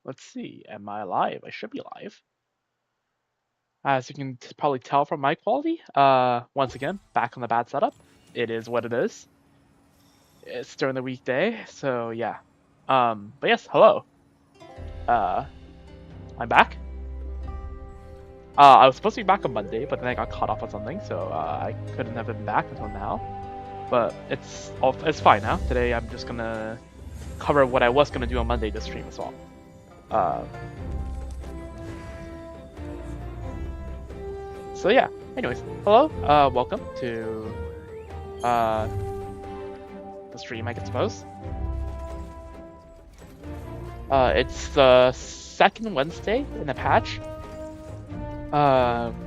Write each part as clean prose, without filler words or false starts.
Let's see. Am I live? I should be live. As you can probably tell from my quality, once again, back on the bad setup. It is what it is. It's during the weekday, so yeah. But yes, hello. Uh, I'm back. I was supposed to be back on Monday, but then I got caught up on something, so I couldn't have been back until now. But it's fine now. Today I'm just gonna cover what I was gonna do on Monday this stream as well. So yeah. Anyways, hello. Welcome to the stream, I suppose. It's the second Wednesday in the patch.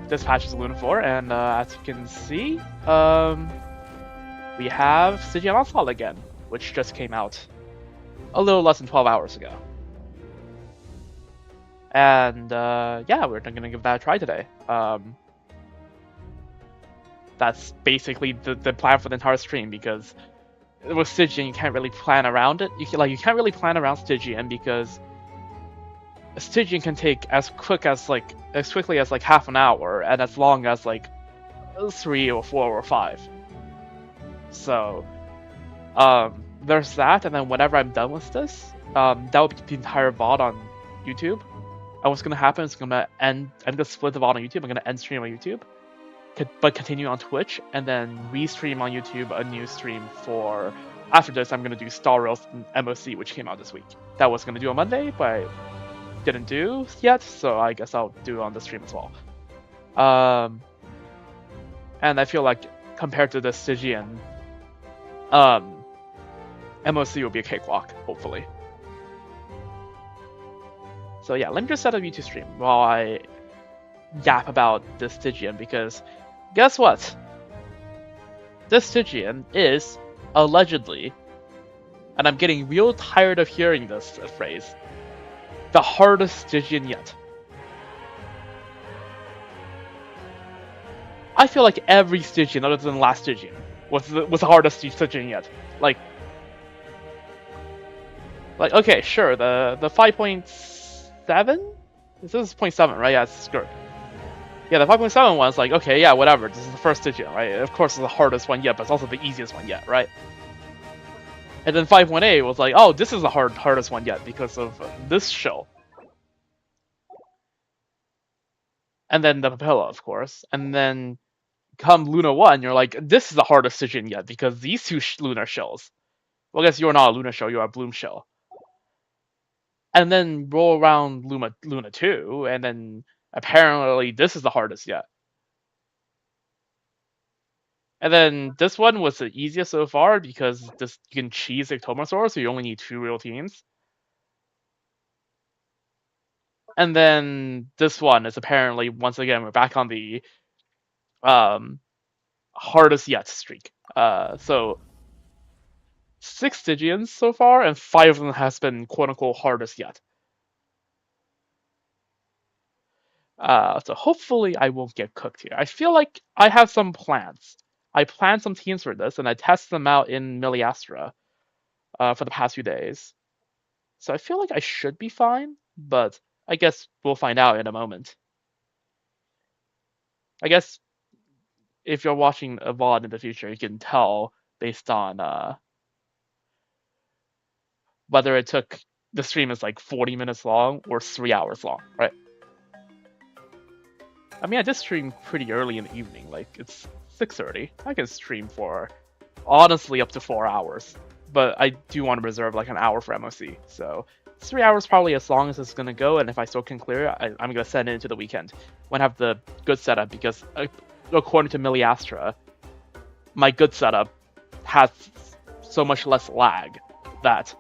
This patch is Luna 4, and as you can see, we have Stygian Onslaught again, which just came out a little less than 12 hours ago. And yeah, we're gonna give that a try today. That's basically the plan for the entire stream, because with Stygian you can't really plan around it. You can't really plan around Stygian because Stygian can take as quickly as like half an hour and as long as like 3 or 4 or 5. So there's that, and then whenever I'm done with this, that will be the entire VOD on YouTube. And what's gonna happen is I'm gonna split the VOD on YouTube. I'm gonna end stream on YouTube, but continue on Twitch, and then restream on YouTube a new stream for after this. I'm gonna do Star Rails and MOC, which came out this week. That was gonna do on Monday, but I didn't do yet, so I guess I'll do it on the stream as well. And I feel like compared to the Stygian, MOC will be a cakewalk, hopefully. So yeah, let me just set up YouTube stream while I yap about this Stygian, because guess what? This Stygian is allegedly, and I'm getting real tired of hearing this phrase, the hardest Stygian yet. I feel like every Stygian other than the last Stygian was the hardest Stygian yet. Like okay, sure, the 5.7? This is 0.7, right? Yeah, it's good. Yeah, the 5.7 one's like, okay, yeah, whatever. This is the first Stygian, right? Of course, it's the hardest one yet, but it's also the easiest one yet, right? And then 5.8 was like, oh, this is the hardest one yet because of this show. And then the Papilla, of course. And then come Luna 1, you're like, this is the hardest Stygian yet because these two Lunar shells. Well, I guess you're not a Luna shell, you're a Bloom shell. And then roll around Luna 2, and then apparently this is the hardest yet. And then this one was the easiest so far because you can cheese Ectomosaur, so you only need 2 real teams. And then this one is apparently, once again, we're back on the hardest yet streak. So 6 Stygians so far, and 5 of them has been quote-unquote hardest yet. So hopefully I won't get cooked here. I feel like I have some plans. I planned some teams for this, and I tested them out in Miliastra for the past few days. So I feel like I should be fine, but I guess we'll find out in a moment. I guess if you're watching a VOD in the future, you can tell based on whether it took the stream is like 40 minutes long or 3 hours long, right? I mean, I did stream pretty early in the evening, like it's 6:30. I can stream for honestly up to 4 hours, but I do want to reserve like an hour for MOC, so 3 hours probably as long as it's gonna go, and if I still can clear it, I'm gonna send it into the weekend when I have the good setup, because according to Miliastra, my good setup has so much less lag that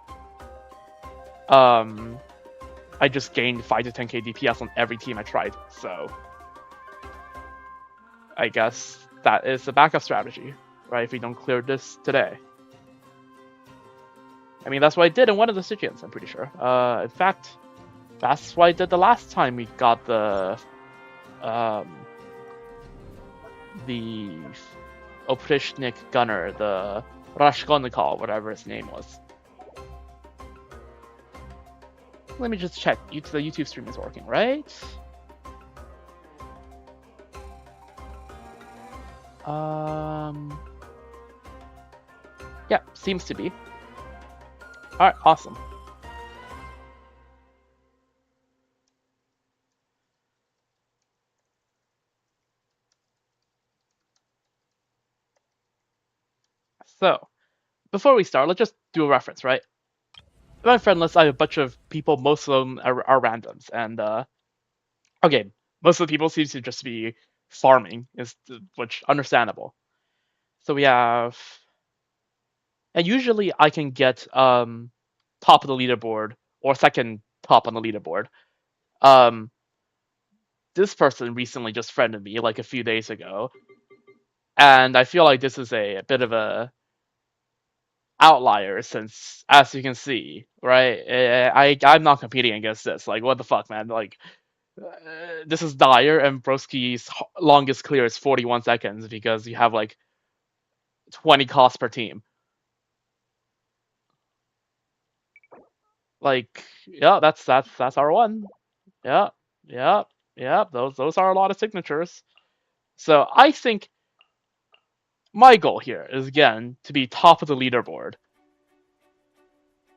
I just gained 5 to 10k DPS on every team I tried, so I guess that is the backup strategy, right? If we don't clear this today. I mean, that's what I did in one of the Stygians, I'm pretty sure. In fact, that's what I did the last time we got the Oprishnik Gunner, the Rashkonikov, whatever his name was. let me just check. The YouTube stream is working, right? Yeah, seems to be. Alright, awesome. So, before we start, let's just do a reference, right? In my friend list, I have a bunch of people, most of them are randoms, and okay, most of the people seem to just be farming, which understandable. So we have, and usually I can get top of the leaderboard or second top on the leaderboard. Um, this person recently just friended me like a few days ago, and I feel like this is a bit of a outlier since, as you can see, right? I'm not competing against this. Like, what the fuck, man? Like, this is dire, and Broski's longest clear is 41 seconds because you have like 20 costs per team. Like, yeah, that's our one. Yeah, yeah, yeah. Those are a lot of signatures. So I think my goal here is again to be top of the leaderboard.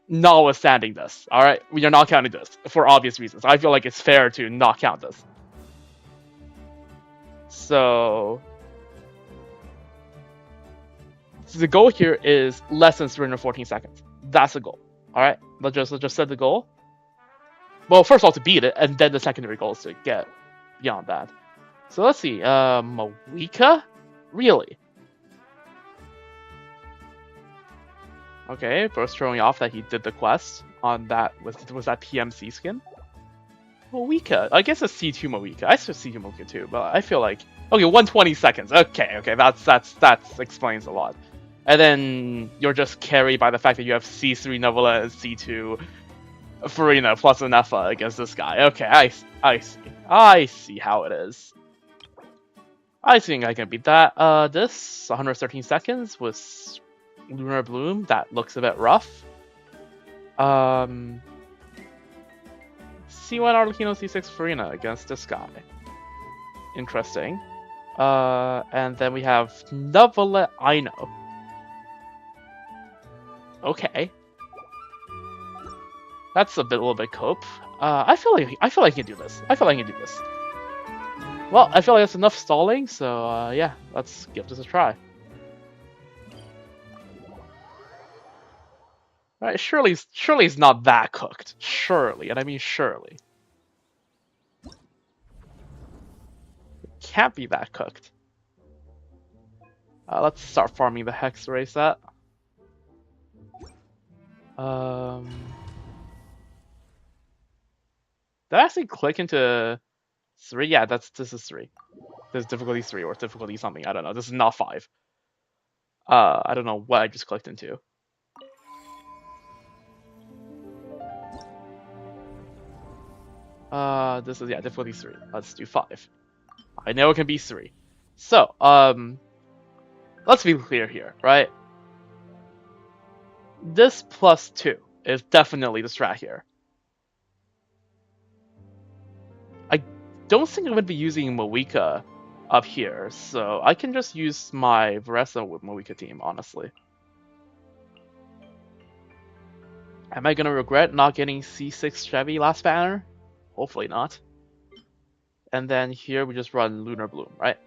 Notwithstanding this, all right, we are not counting this for obvious reasons. I feel like it's fair to not count this. So the goal here is less than 314 seconds. That's the goal. All right, let's just set the goal. Well, first of all, to beat it, and then the secondary goal is to get beyond that. So let's see. Mawika? Really? Okay, first showing off that he did the quest on that was that PMC skin. Mawika. I guess it's C2 Mawika. I said C2 Mawika too, but I feel like okay, 120 seconds. Okay, that explains a lot. And then you're just carried by the fact that you have C3 Nebula and C2 Farina plus an Effa against this guy. Okay, I see how it is. I think I can beat that. This 113 seconds with Lunar Bloom. That looks a bit rough. C1 Arlecchino C6 Farina against this guy. Interesting. And then we have Nebula Ino. Okay. That's a little bit cope. I feel like I can do this. Well, I feel like that's enough stalling, so yeah, let's give this a try. Alright, surely it's not that cooked. Surely, and I mean surely. It can't be that cooked. Let's start farming the Hex Ray set. Did I actually click into 3? Yeah, this is 3. This is difficulty 3 or difficulty something. I don't know. This is not 5. I don't know what I just clicked into. This is, yeah, difficulty 3. Let's do 5. I know it can be 3. So, let's be clear here, right? This plus 2 is definitely the strat here. I don't think I'm going to be using Mawika up here, so I can just use my Varesa with Mawika team, honestly. Am I going to regret not getting C6 Chevy last banner? Hopefully not. And then here we just run Lunar Bloom, right?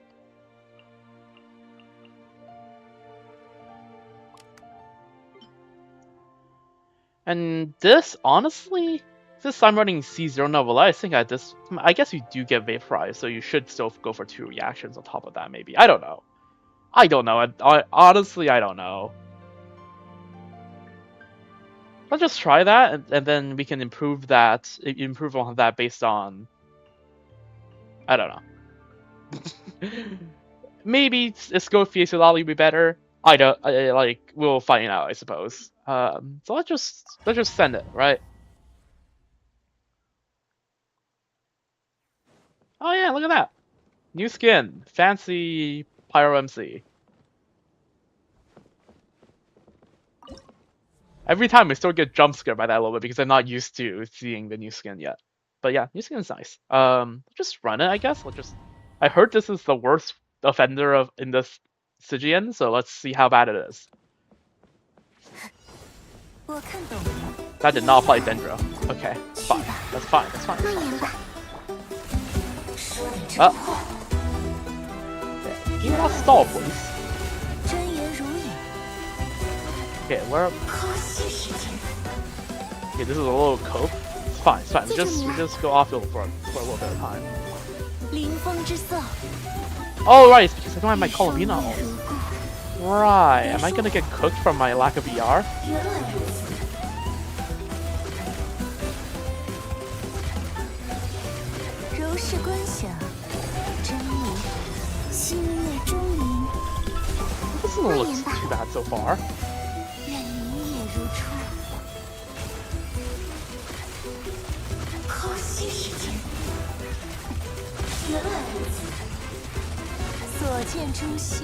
And this, honestly, since I'm running C0 Novella, I think I guess you do get Vaporized, so you should still go for 2 reactions on top of that, maybe. I don't know. Honestly, I don't know. Let's just try that, and then we can improve on that based on, I don't know. Maybe Escoffier Solali will be better. We'll find out, I suppose. So let's just send it, right? Oh yeah, look at that. New skin. Fancy Pyro MC. Every time I still get jump scared by that a little bit because I'm not used to seeing the new skin yet. But yeah, new skin is nice. Just run it, I guess. I heard this is the worst offender in this Stygian, so let's see how bad it is. That did not apply Dendro. Okay, fine. That's fine. That's fine. Okay, do not stall, please. Okay, where? Okay, this is a little cope. It's fine. It's fine. We just go off field for a little bit of time. Oh right, it's because I don't have my Colomina ult. Right. Am I gonna get cooked from my lack of ER? This doesn't look too bad so far.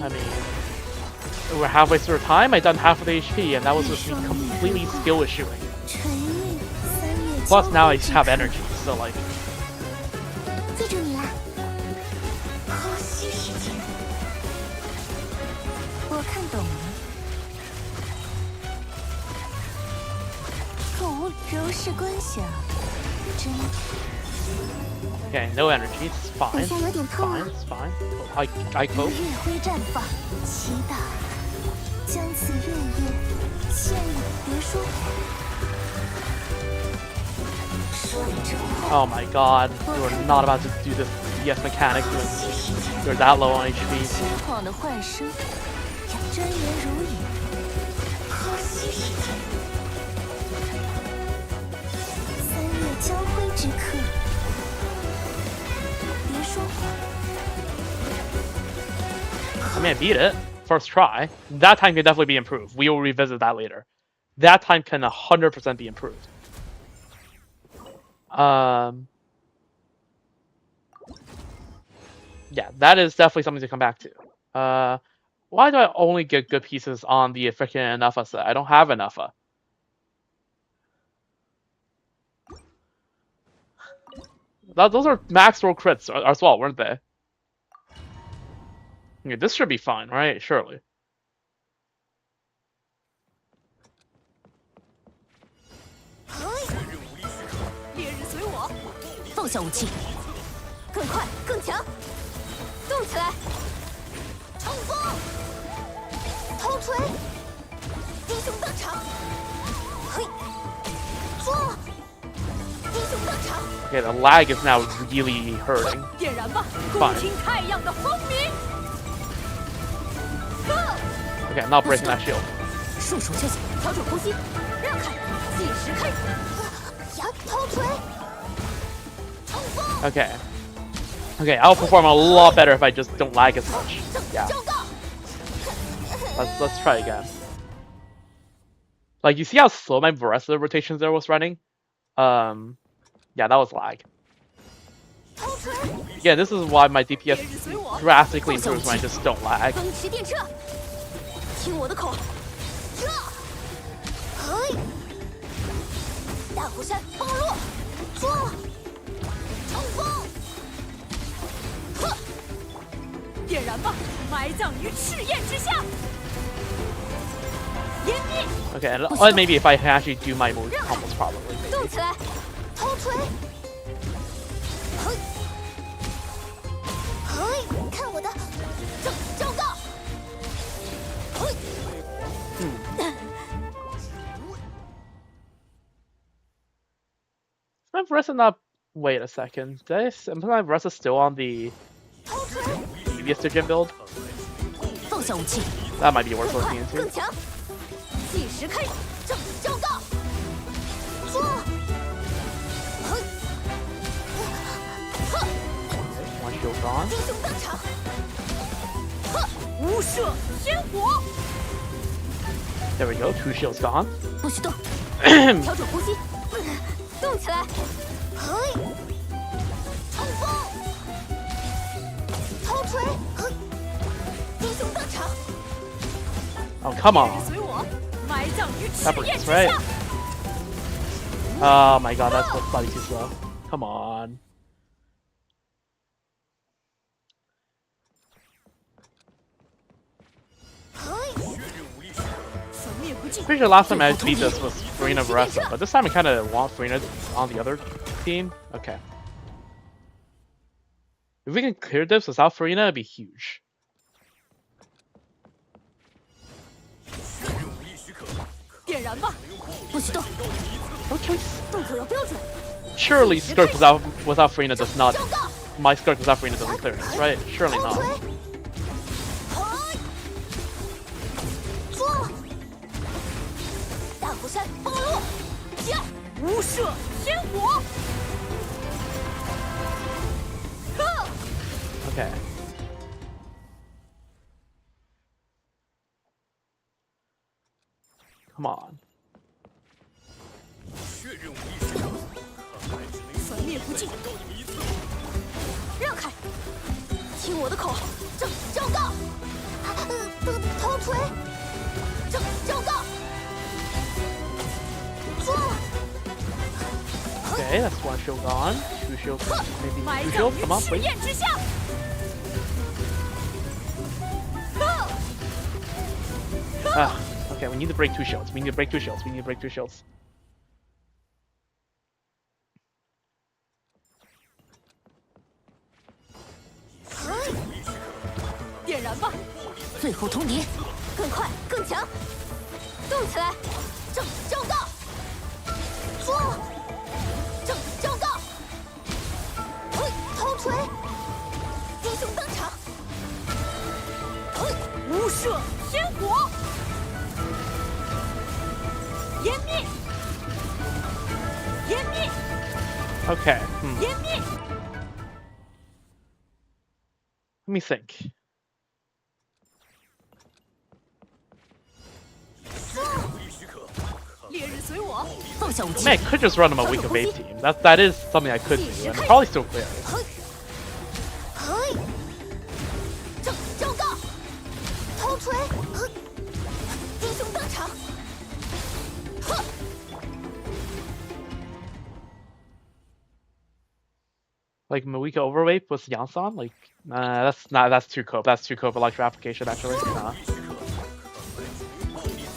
I mean, we're halfway through time, I done half of the HP, and that was just me completely skill issuing. Plus now I have energy, so like... Okay, no energy, it's fine. It's fine, it's fine. I cope. Oh my god, you are not about to do this DS mechanic when you're that low on HP. I mean, I beat it. First try. That time can definitely be improved. We will revisit that later. That time can 100% be improved. Yeah, that is definitely something to come back to. Why do I only get good pieces on the freaking Anafa set? I don't have Anafa. Those are max roll crits as well, weren't they? Okay, this should be fine, right? Surely. Okay, the lag is now really hurting. Fine. Okay, I'm not breaking that shield. Okay. Okay, I'll perform a lot better if I just don't lag as much. Yeah. Let's try again. Like, you see how slow my rest of the rotations there was running? Yeah, that was lag. Yeah, this is why my DPS drastically improves when I just don't lag. Okay, and maybe if I can actually do my move combos properly. My Vressa not... Wait a second. Am my Vressa still on the previous Stygian build? That might be worth looking into. One shield gone. There we go, 2 shields gone. Oh, come on. That brings, right? Oh my god, that's what's slightly too slow. Come on. Pretty sure last time I beat this was Farina Varessa, but this time I kind of want Farina on the other team. Okay. If we can clear this without Farina, it'd be huge. Okay. Surely Skirk without Farina does not. My Skirk without Farina doesn't clear this, right? Surely not. Okay. Come on. Okay, that's one shield gone. Two shields, maybe two shields. Come on, please. Okay, we need to break two shields. We need to break two shields. We need to break two shields. Okay. Let me think. Man, I could just run him a weak evade team. That is something I could do, and probably still clear. Like Mawika overweight with Yansan? Like, nah, that's too cope. That's too cope electro application actually. Nah.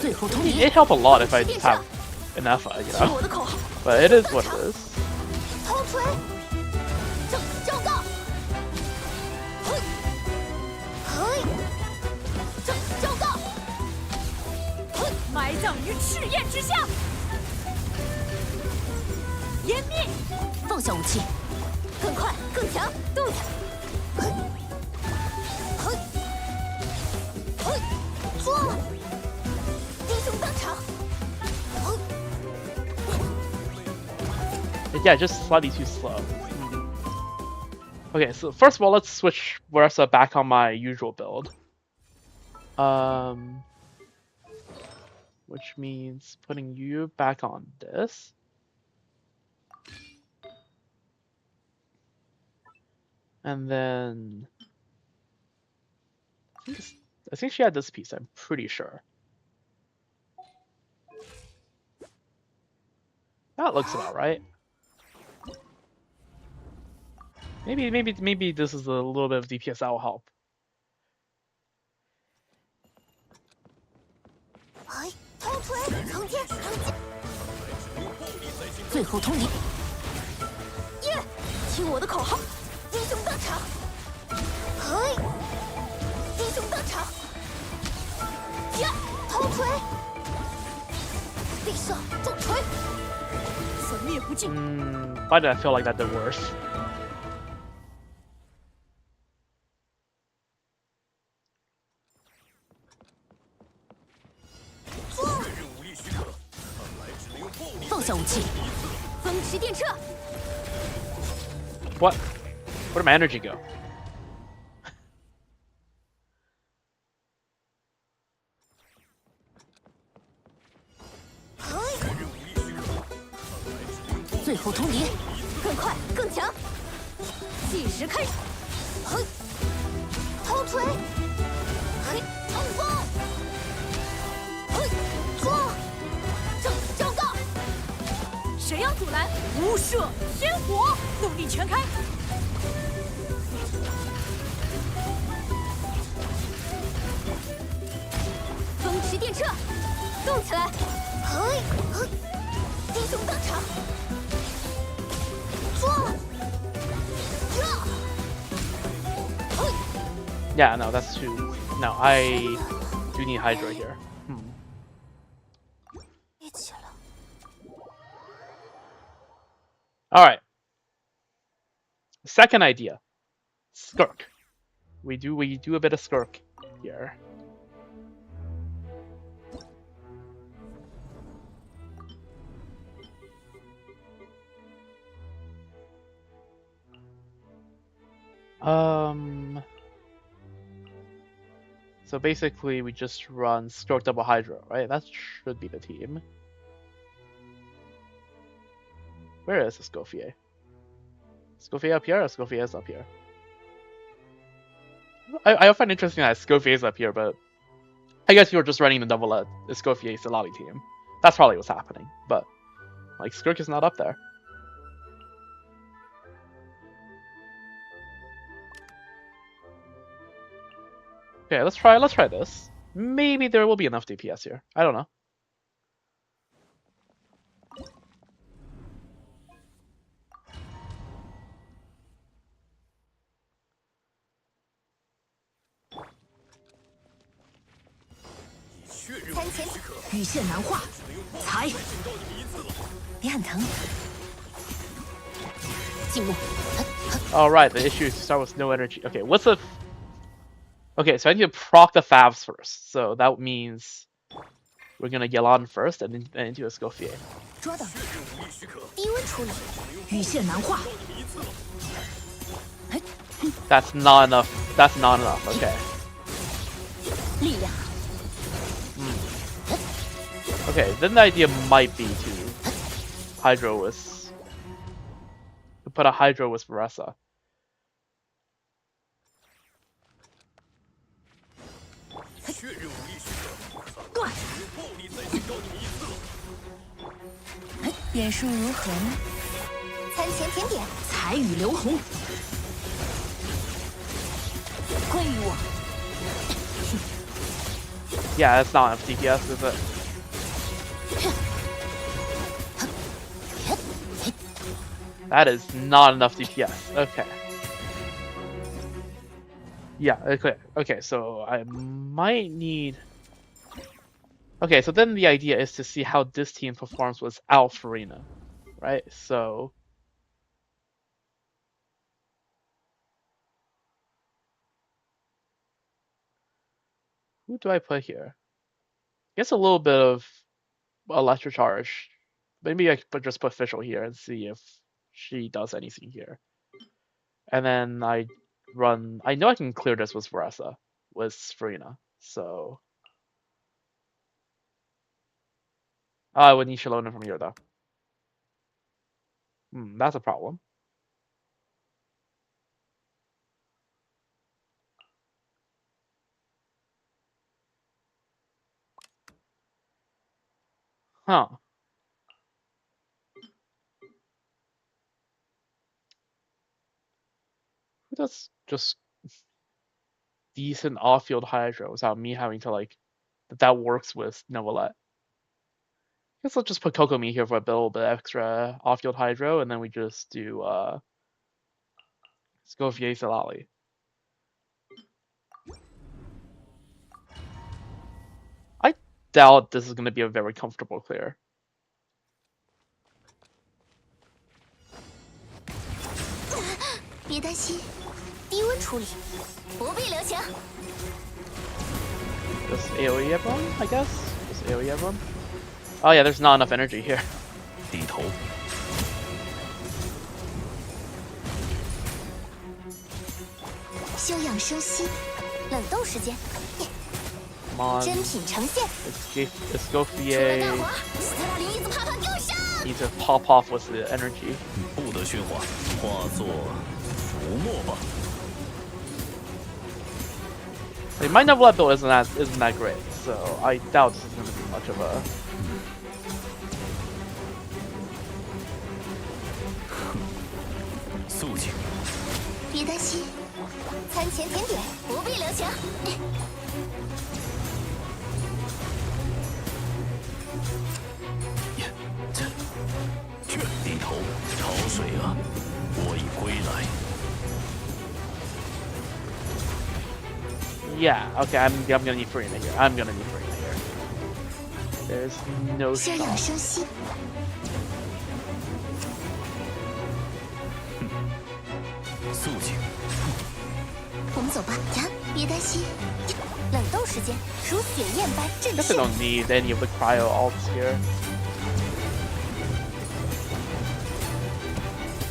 It'd help a lot if I just have enough, you know. But it is what it is. Yeah, just slightly too slow. Okay, so first of all, let's switch Versa back on my usual build. Which means putting you back on this. And then I think she had this piece, I'm pretty sure. That looks about right. Maybe this is a little bit of DPS that will help. Why did I feel like that did worse? What? Where'd my energy go? 谁要阻拦？无射天火，动力全开。风驰电掣，动起来！嘿，嘿，弟兄登场！撞！呀！嘿！ Yeah, no, that's too. No, I do need Hydra here. Alright. Second idea. Skirk. We do a bit of Skirk here. So basically we just run Skirk double Hydra, right? That should be the team. Where is Escoffier? Escoffier up here or Escoffier is up here? I find it interesting that Escoffier is up here, but I guess you were just running the double Escoffier Salali team. That's probably what's happening, but like Skirk is not up there. Okay, let's try this. Maybe there will be enough DPS here. I don't know. Alright, the issue is to start with no energy. Okay, what's the... Okay, so I need to proc the Favs first. So that means we're gonna Yelan first and then into Escoffier. That's not enough. That's not enough. Okay. Okay, then the idea might be to Hydro with... to put a Hydro with Varessa. Yeah, that's not enough DPS, is it? That is not enough DPS. Okay. Yeah, okay, so I might need... Okay, so then the idea is to see how this team performs without Farina, right? So... who do I put here? I guess a little bit of Electro Charge. Maybe I could just put Fischl here and see if she does anything here. And then I run... I know I can clear this with Varessa, with Farina, so... I would need Shalona from here, though. That's a problem. Huh. Who does just decent off-field Hydro without me having to, like... that works with Novelette? I guess let's just put Kokomi here for a little bit extra off-field Hydro, and then we just do Escoffier Salali. I doubt this is going to be a very comfortable clear. Just AoE everyone, I guess? Just AoE everyone? Oh yeah, there's not enough energy here. Come on. Escoffier needs to pop off with the energy. Like, my Novelette build isn't that great, so I doubt this is going to be much of a... 肃静，别担心，餐前甜点不必留情。去低头，潮水啊，我已归来。 Yeah, okay, I'm gonna need Farina here. I'm gonna need Farina here. There's no 休养 shot. 生息。肃静，我们走吧，呀，别担心。冷冻时间如血焰般震 Guess I 慑。 don't need any of the cryo alts here.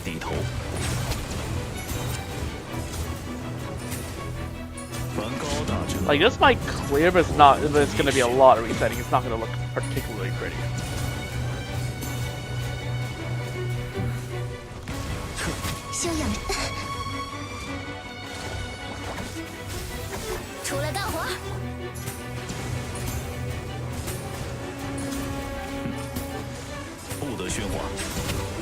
低头。梵高大者， Like this might clear, but it's not. But it's gonna be a lot of resetting. It's not gonna look particularly pretty. 休养。出来干活。不得喧哗。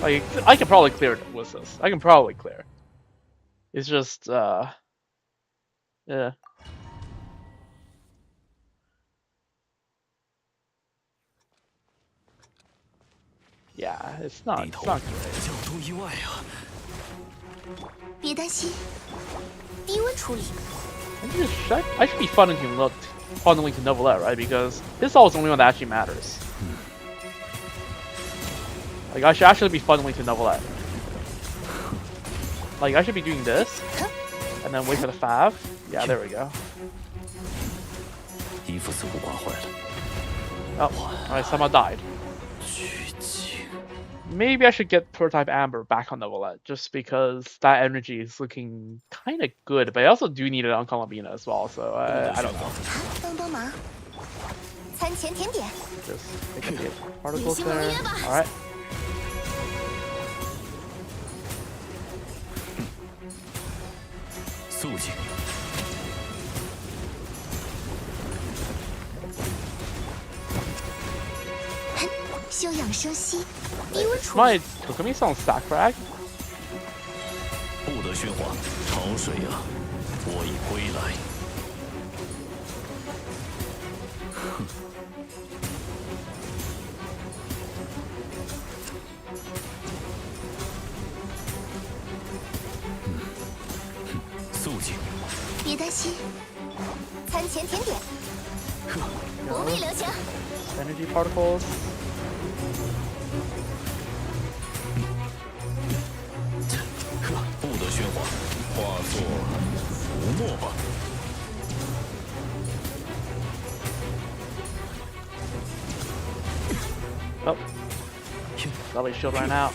Like I can probably clear it with this. I can probably clear. It's just yeah. Yeah, it's not. 低 It's 头， not great. 角度意外啊！别担心，低温处理。 I should be funneling to Novelette, right? Because this all is the only one that actually matters. Like I should actually be funneling to Novelette. Like I should be doing this, and then wait for the fav. Yeah, there we go. 衣服似乎刮坏了。 Oh, I somehow died. 虚惊。 Maybe I should get Prototype Amber back on Novelette, just because that energy is looking kind of good, but I also do need it on Columbina as well, so I don't know. 帮帮忙。餐前甜点。 Just take a hit. Particles 你去盟 there. 约吧。 Alright. 肃静，休养生息，低温处 My 理。 Kokumi sounds sack frag. 不得喧哗。潮水啊，我已归来。肃静，别担心，餐前甜点不必留情。 Energy particles. 不得喧哗，化作浮沫吧。 Oh. Lovely shield ran out.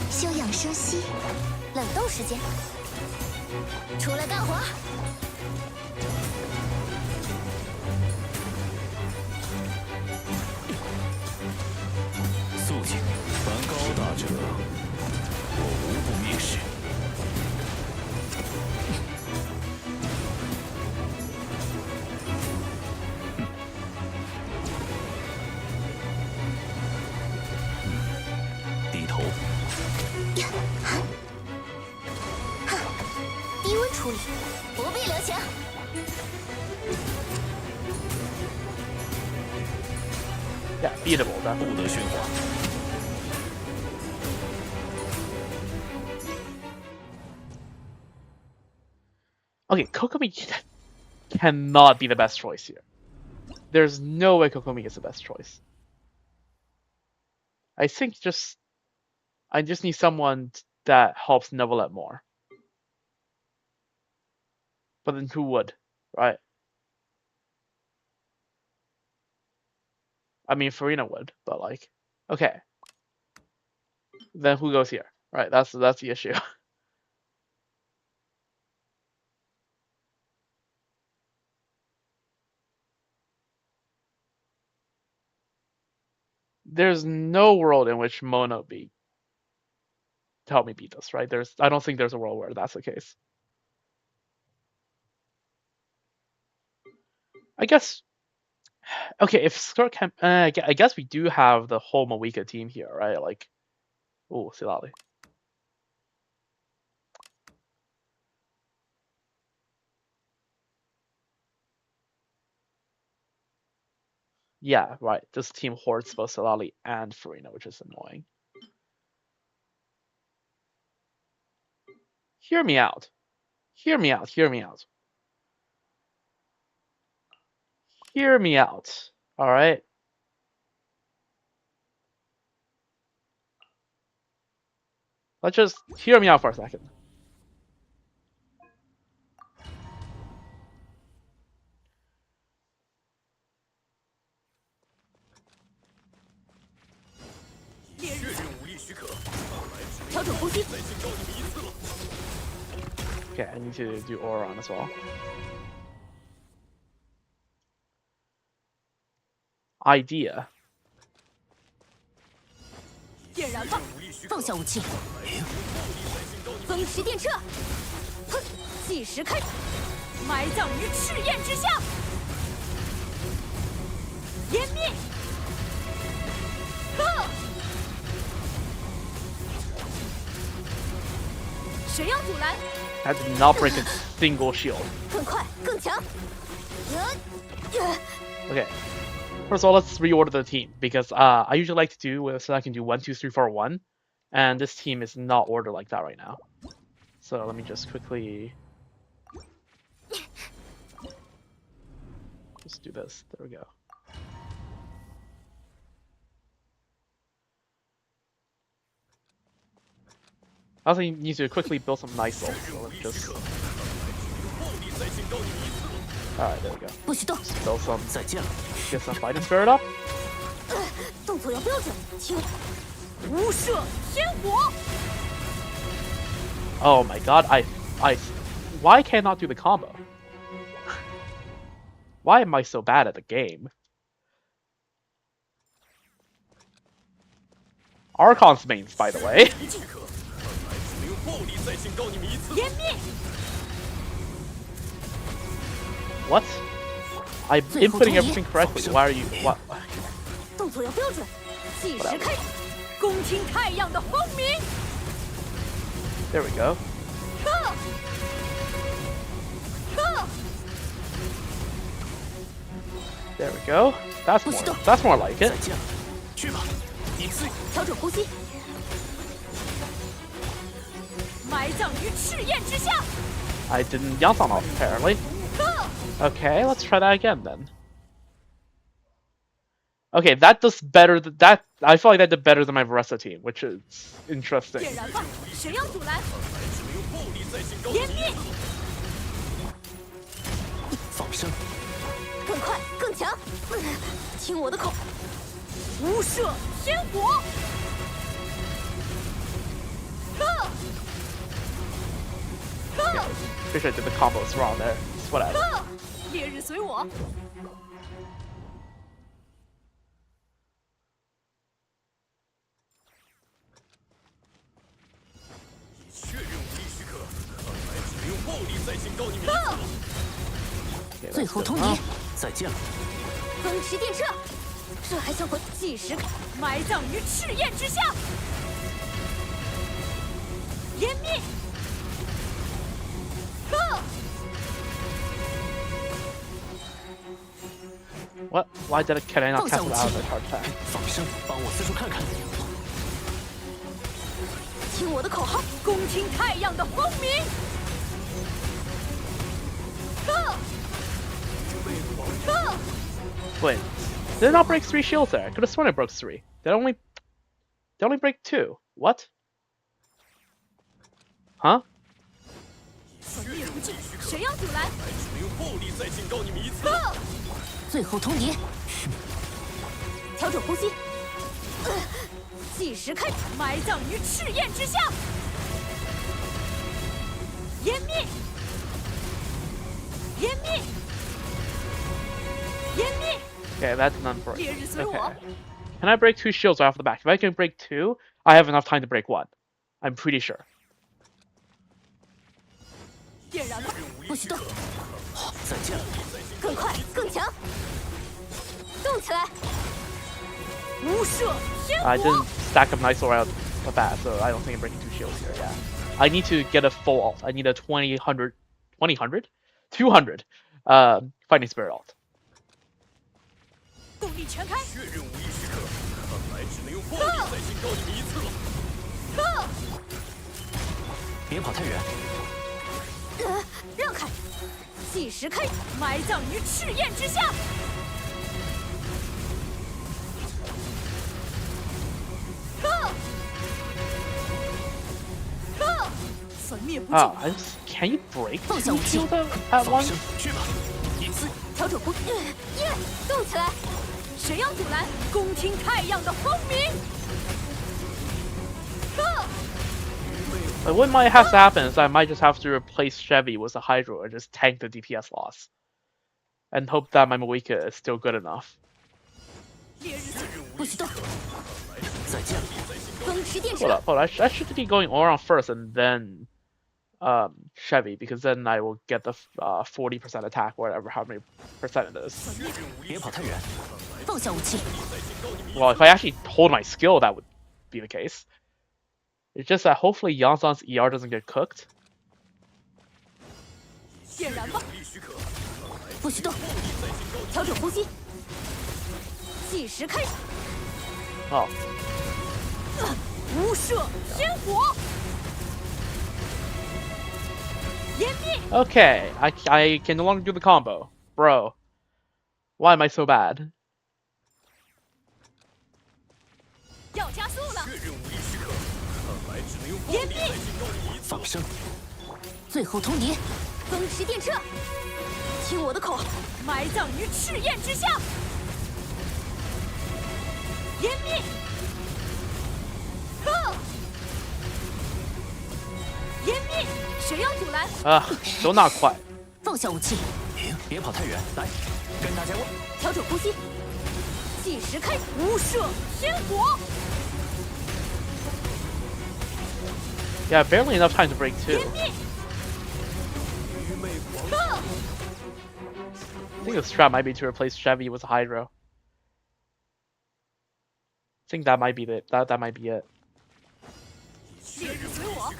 休养生息，冷冻时间。出来干活。肃静，梵高大者，我无不蔑视。低头，低温处理，不必留情。 Yeah, beatable. Definitely. 不得喧哗。 Okay, Kokomi cannot be the best choice here. There's no way Kokomi is the best choice. I think I just need someone that helps Novelette more. But then who would, right? I mean, Farina would, but like, okay. Then who goes here? Right, that's the issue. There's no world in which Mono help me beat this, right? I don't think there's a world where that's the case. I guess Okay, if Skirk can, I guess we do have the whole Moika team here, right? Like, oh, Silali. Yeah, right. This team hoards both Silali and Farina, which is annoying. Hear me out. Hear me out. Hear me out. Hear me out. All right. Let's just hear me out for a second. Okay, I need to do Auron as well. Idea. 点燃吧，放下武器，风驰电掣，哼，计时开，埋葬于赤焰之下，湮灭，谁要阻拦？ I did not break a single shield. 更快，更强。Okay. First of all, let's reorder the team because I usually like to do so I can do 1, 2, 3, 4, 1, and this team is not ordered like that right now. So let me just quickly just do this. There we go. I also need to quickly build some nice rolls. So let's just. Alright, there we go. 不许动， Build some. Get some fighting spirit up. 动作要标准，听，无射天火。 Oh my god, why can't I not do the combo? Why am I so bad at the game? Archon's mains, by the way. 湮灭， What? I'm inputting everything correctly. Why are you what? 动作要标准，计时开，恭听太阳的轰鸣。 There we go. There we go. That's more like it. 调整呼吸，埋葬于赤焰之下。 I didn't younce on off apparently. Okay, let's try that again then. Okay, that does better. That I feel like that did better than my Varessa team, which is interesting. 点燃吧，谁要阻拦？湮灭，放生，更快，更强。听我的口，无射天火。 Pretty sure I did the combos wrong there. It's whatever. 烈日随我。 Okay, 最 let's 后 go 通牒 now.，再见了。风驰电掣，这还想回？计时埋葬于赤焰之下，湮灭。What? Why can I not cancel out of the charge attack? 放生，帮我四处看看。听我的口号，恭听太阳的轰鸣。 Wait, did it not break 3 shields there? I could have sworn it broke 3. They only break 2. What? Huh? 灭不尽，谁要阻拦？最后通牒，调整呼吸，计时开，埋葬于赤焰之下，湮灭，湮灭，湮灭。 Okay, that's none break. 烈日随我。 Okay. Can I break 2 shields right off the back? If I can break 2, I have enough time to break 1. I'm pretty sure. 点燃吧，不许动，再见了。更快，更强。动起来！无射天 I 火 didn't stack up nice around the bat, so I don't think I'm breaking 2 shields here. Yeah, I need to get a full ult. I need a 200, 200 fighting spirit ult. 动力全开！血刃无一时刻，看来只能用暴力再警告你们一次了。别跑太远。让开！计时开，埋葬于赤焰之下！粉灭不尽！ Can you break 放下武器 at 放 once? 生去吧，一次。调整呼吸，动起来！谁要阻拦？恭听太阳的轰鸣What might have to happen is I might just have to replace Chevy with a Hydro and just tank the DPS loss. And hope that my Moika is still good enough. 烈日不许动！再见了。风驰电 Hold 掣！ up, I should be going Oron first and then Chevy, because then I will get the 40% attack, whatever, how many percent it is. 别跑太远。放下武器！ Well, if I actually hold my skill, that would be the case. It's just that hopefully Yonson's ER doesn't get cooked. 点燃吧！不许动！调整呼吸！计时开始！ Oh, 无射天火！湮灭！ okay. I can no longer do the combo. Bro, why am I so bad? 要加速了！血刃无一时刻，看来只能用暴湮灭！力再警告你一次。放生。最后通牒，风驰电掣！听我的口号，埋葬于赤焰之下！湮灭！湮灭！谁要阻拦？ Still not quite. 放下武器，停，别跑太远。来，跟大家问。调整呼吸，计时开，无射天火！ Yeah, barely enough time to break 2. 湮灭！ I think the strat might be to replace Chevy with a Hydro. I think that might be it. That might be it. 烈日随我，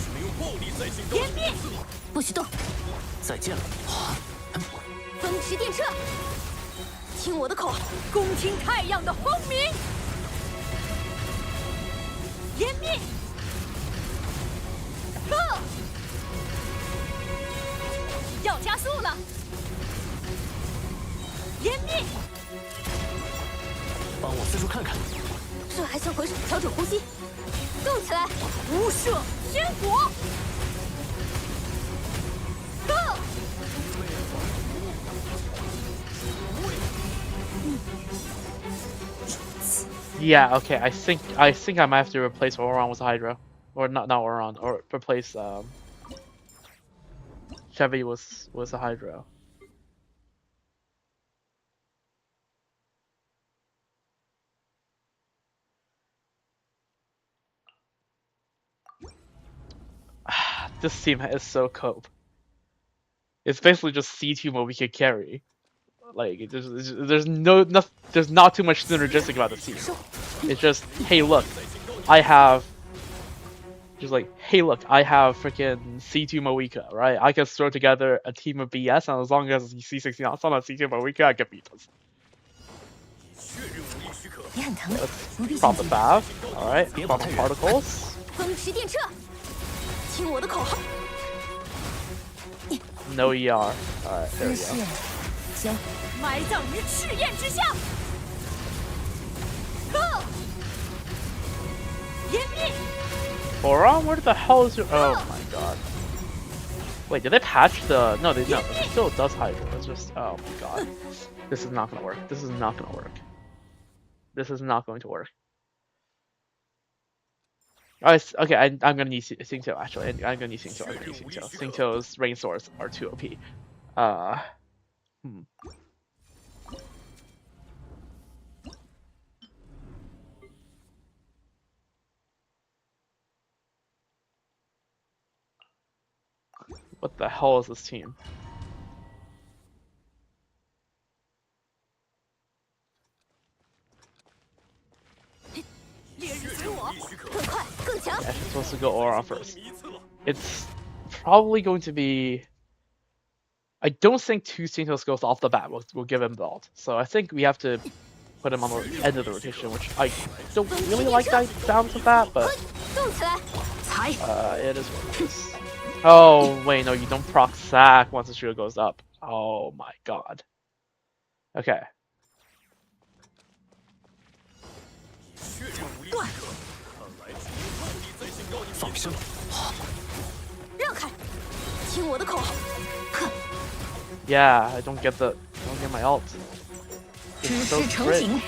只能用暴力再警告湮灭你们一次了。不许动！再见了。风驰电掣！听我的口号，恭听太阳的轰鸣！湮灭！要加速了！湮灭！帮我四处看看。这还算回事？调整呼吸，动起来！无射天火！ Yeah, okay. I think I might have to replace Oron with a Hydro, or not Oron, or replace Chevy with a Hydro. This team is so cope. It's basically just C2 what we could carry. Like there's not too much synergistic about this team. It's just, hey look, I have freaking C2 Moika, right? I can throw together a team of BS, and as long as C16 outs on a C2 Moika, I can beat us. Let's prop the Fav. Alright, prop the particles. 风驰电掣！听我的口号！ No ER. Alright, there we go. 行，埋葬于赤焰之下！湮灭！ Oron, where the hell is your? Oh my god. Wait, did they patch the? No, they don't. It still does Hydro. It's just, oh my god. This is not gonna work. This is not gonna work. This is not going to work. Okay, I'm gonna need Xingqiu actually. I'm gonna need Xingqiu. I'm gonna need Xingqiu. Xingqiu's rain swords are too OP. What the hell is this team? Yeah, she's supposed to go Aura first. It's probably going to be. I don't think 2 Stinto skills off the bat will give him belt. So I think we have to put him on the end of the rotation, which I don't really like that sounds of that, but it is what it is. Oh wait, no, you don't proc sack once the shield goes up. Oh my god. Okay. Yeah, I don't get my ult. It's so cringe.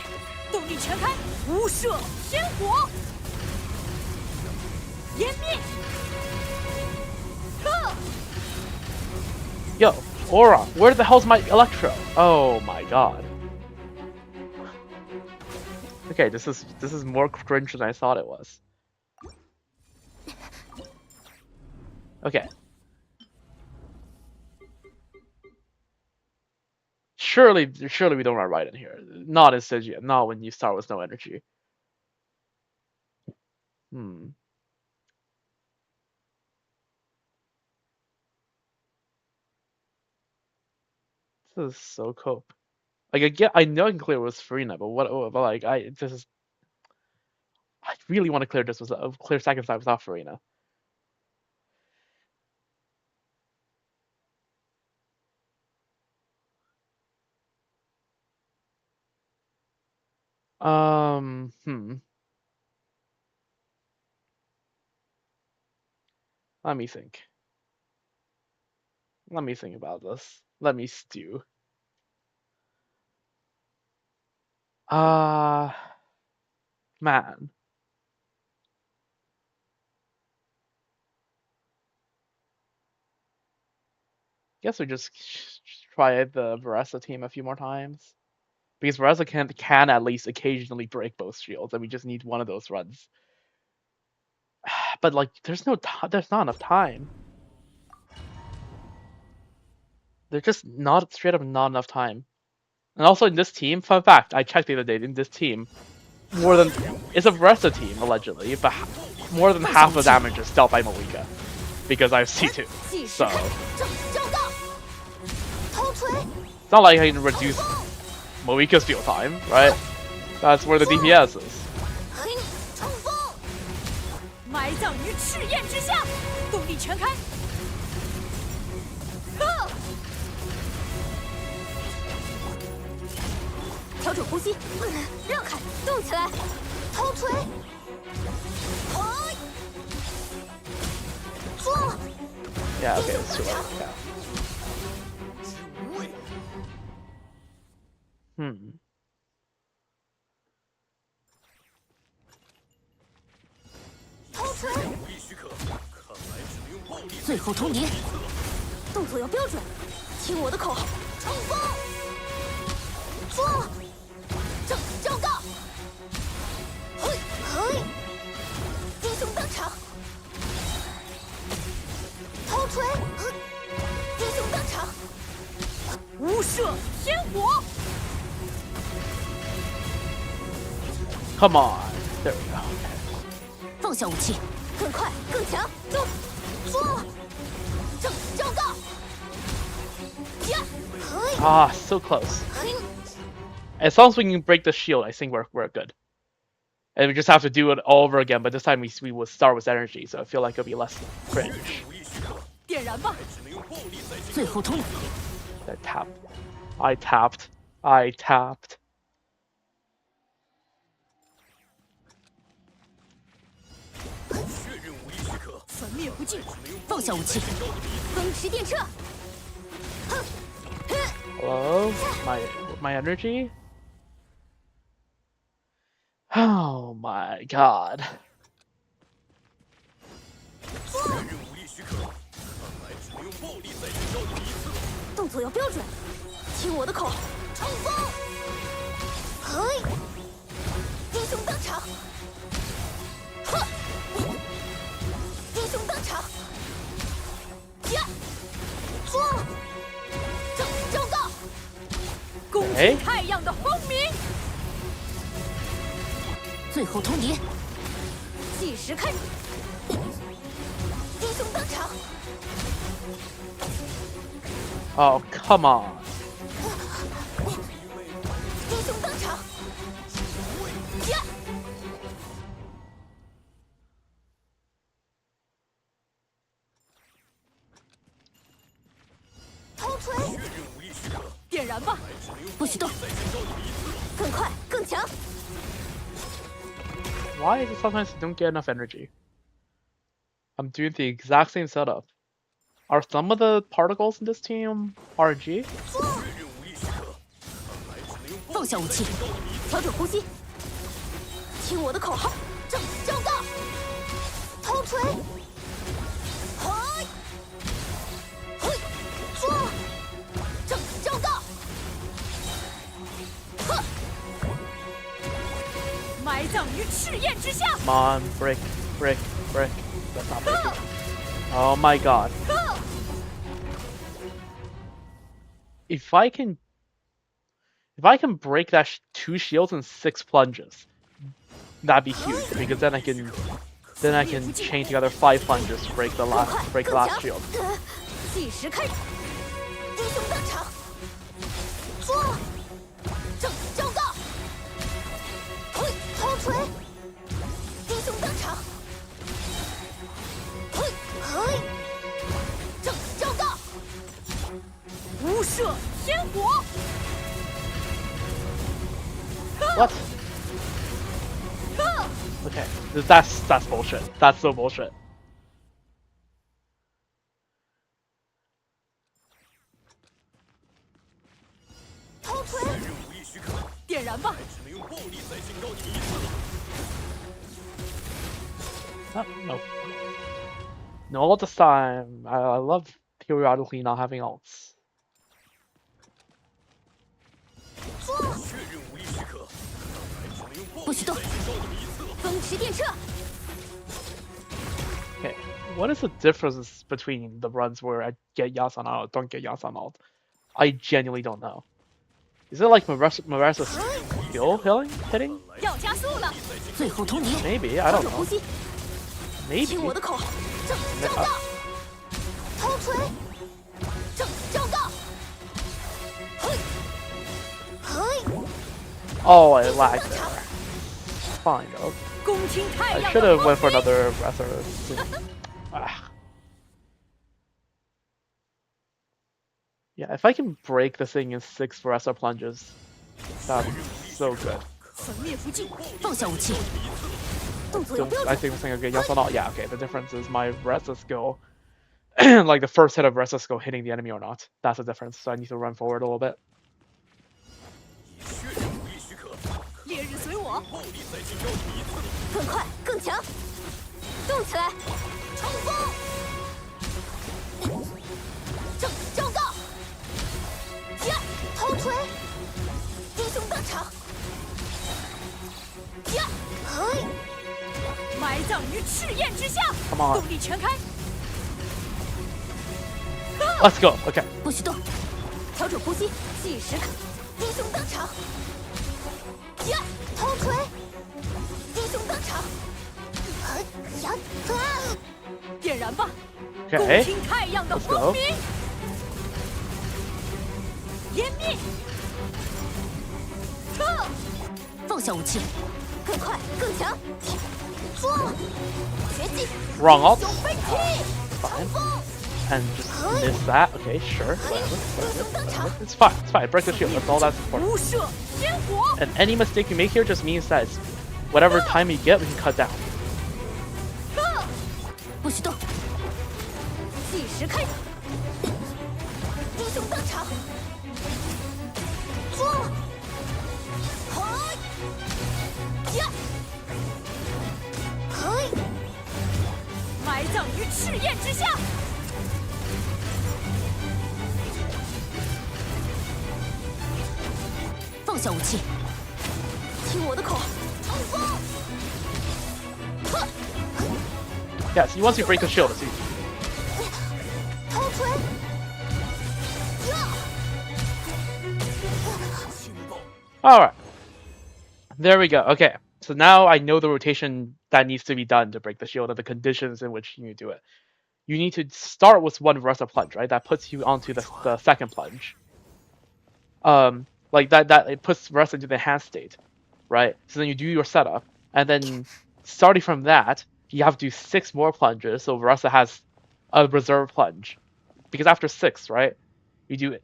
Yo, Aura, where the hell's my Electro? Oh my god. Okay, this is more cringe than I thought it was. Okay. Surely we don't run right in here. Not in Stygian, not when you start with no energy. This is so cope. Like I know I can clear with Farina, but like I really want to clear this with clear second side without Farina. Let me think. Let me think about this. Let me stew. Man. Guess we just try the Varesa team a few more times. Because Varesa can at least occasionally break both shields, and we just need one of those runs. But like, there's not enough time. There's just not straight up not enough time. And also in this team, fun fact, I checked the other day, in this team, it's a Varesa team, allegedly, but more than half the damage is dealt by Moika. Because I have C2. So it's not like I can reduce Moika's field time, right? That's where the DPS is. Yeah, okay, it's too late. Yeah. Come on. There we go. Ah, so close. As long as we can break the shield, I think we're good. And we just have to do it all over again, but this time we will start with energy, so I feel like it'll be less cringe. I tapped. Hello? My energy? Oh my god. Okay. 计时开始，英雄登场。 Oh, come on. 英雄登场，呀！偷锤，点燃吧！不许动，更快更强。 Why is it sometimes you don't get enough energy? I'm doing the exact same setup. Are some of the particles in this team RG? 放下武器，调整呼吸，听我的口号，正正道，偷锤，嘿，嘿，抓，正正道，呵，埋葬于赤焰之下。 Come on, break, break, break. That's not breaking. Oh my god. If I can break that 2 shields and 6 plunges, that'd be huge because then I can chain together 5 plunges to break the last shield. 计时开始，英雄登场，抓，正正道，嘿，偷锤，英雄登场，嘿，嘿，正正道，无射天火。 What? Okay, that's bullshit. That's so bullshit. 偷锤，点燃吧！ No. No, all this time. I love periodically not having ults. 不许动！风驰电掣。 Okay, what is the difference between the runs where I get Yasan out, don't get Yasan out? I genuinely don't know. Is it like Marasa's skill hitting? 要加速了，最后通牒。 Maybe, I don't 调整呼 know. 吸， Maybe. 听我的口号，正正道，偷锤，正正道，嘿，嘿。 Oh, I lagged there. Fine, though. 恭听太 I 阳 should 的 have 光 went for 明。 another Breather. Ah. Yeah, if I can break this thing in 6 Breather plunges, that'd be so good. 粉灭不尽，放下武器。动作有标 I 准。 think this thing will get Yasan out. Yeah, okay. The difference is my Breather skill, like the first hit of Breather skill hitting the enemy or not. That's the difference. So I need to run forward a little bit. 烈日随我，更快更强，动起来，冲锋！正正道，呀，偷锤，英雄登场，呀，嘿，埋葬于赤焰之下， Come on. 动力全开， Let's go. Okay. 不许动，调整呼吸，计时卡，英雄登场。 呀！偷锤，英雄登场！呀！点燃吧！ Okay. 恭听太阳的 Let's 光 go. 明！湮灭！放下武器，更快更强！抓！绝技！ Wrong ult. 雄飞踢！乘 Fine. 风！ And just miss that. Okay, sure. Whatever. It's fine. It's fine. Break the shield. That's all that's important. 无射天火！ And any mistake you make here just means that it's whatever time you get, we can cut down. 不许动！计时开始！英雄登场！抓！嘿！呀！嘿！埋葬于赤焰之下！放下武器，听我的口号，冲锋！ Yes, once you break the shield, it's easy. 偷锤！呀！ Alright. There we go. Okay. So now I know the rotation that needs to be done to break the shield and the conditions in which you do it. You need to start with one Versa plunge, right? That puts you onto the second plunge. Like that it puts Versa into the enhanced state, right? So then you do your setup, and then starting from that, you have to do 6 more plunges. So Versa has a reserve plunge, because after 6, right, you do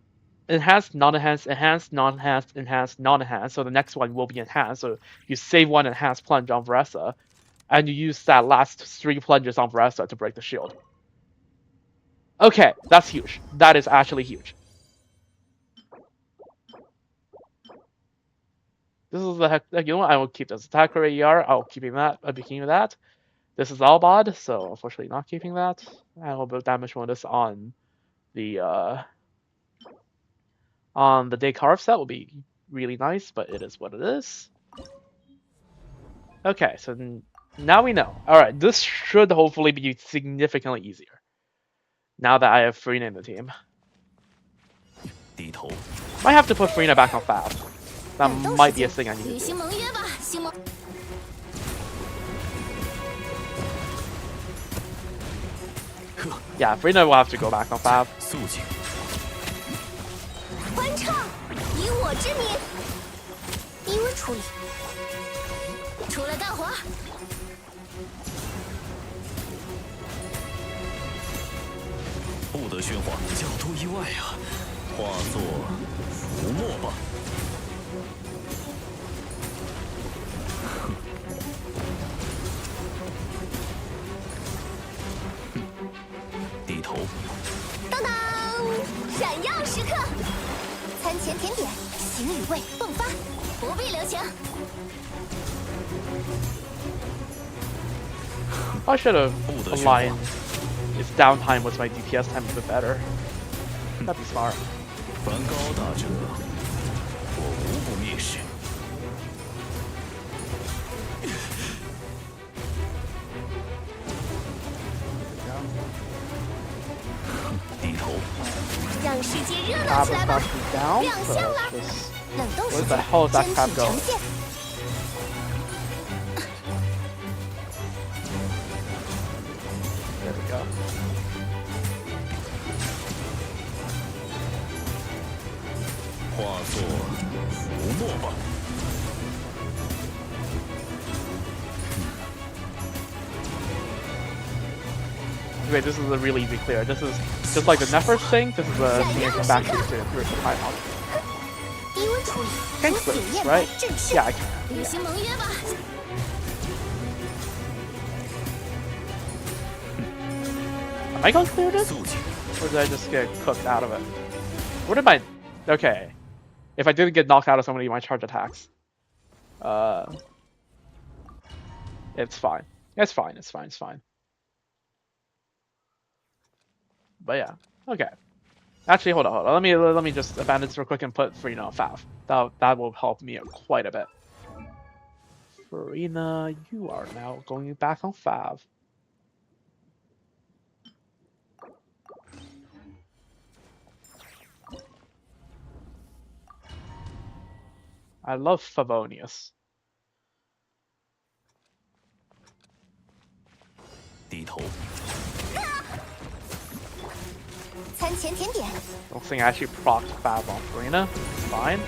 enhanced, non-enhanced, enhanced, non-enhanced, enhanced, non-enhanced. So the next one will be enhanced. So you save one enhanced plunge on Versa, and you use that last 3 plunges on Versa to break the shield. Okay, that's huge. That is actually huge. This is the heck. You know what? I will keep this attacker AER. I'll keeping that. I'll be keeping that. This is Albad, so unfortunately not keeping that. I will build damage bonus on the day carve set will be really nice, but it is what it is. Okay, so now we know. All right, this should hopefully be significantly easier. Now that I have Farina in the team, might have to put Farina back on Fab. That might be a thing I need to do. Yeah, Farina will have to go back on Fab. I should have aligned its downtime with my DPS time a bit better. That'd be smart. Crab is about to be down, so just... Where the hell is that crab going? There we go. Wait, this is a really easy clear. This is just like the Nephers thing. This is a thing I come back to through the timeout. Can clear this, right? Yeah, I can. Yeah. Am I gonna clear this? Or did I just get cooked out of it? What am I... Okay. If I didn't get knocked out of so many of my charge attacks. It's fine. It's fine, it's fine, it's fine. But yeah, okay. Actually, hold on. Let me just abandon this real quick and put Farina on Fav. That will help me quite a bit. Farina, you are now going back on Fav. I love Favonius. Don't think I actually procced Fab on Farina. Fine.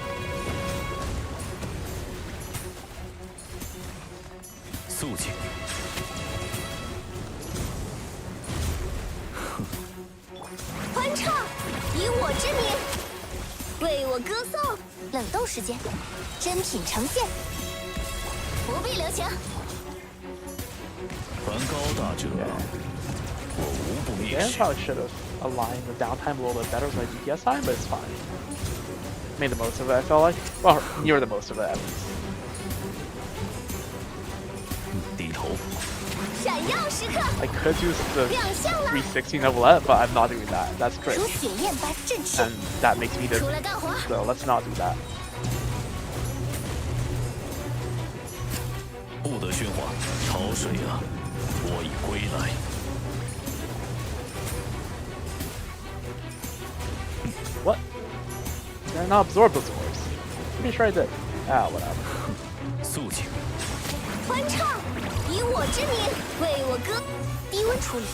Yeah, probably should have aligned the downtime a little bit better with my DPS time, but it's fine. Made the most of it, I felt like. Well, near the most of it, at least. I could use the 360 Novelette, but I'm not doing that. That's crit. And that makes me dizzy. So let's not do that. What? Did I not absorb those orbs? Pretty sure I did. Ah, whatever. 传唱，以我之名为我歌。低温处理，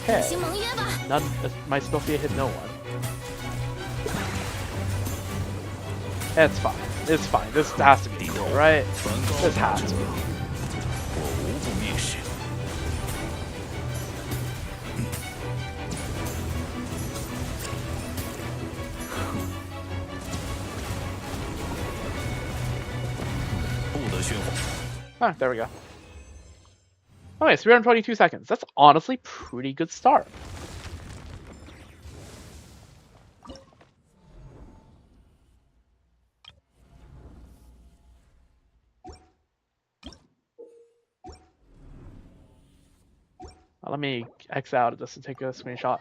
Okay. 行盟约吧。 None. My Sophia hit no one. It's fine. It's fine. This has to be cool, right? 梵高 This 的 has 职 to. 责，我无不蔑视。不得喧哗。 Ah, there we go. Okay, 322 seconds. That's honestly pretty good start. Let me X out of this and take a screenshot.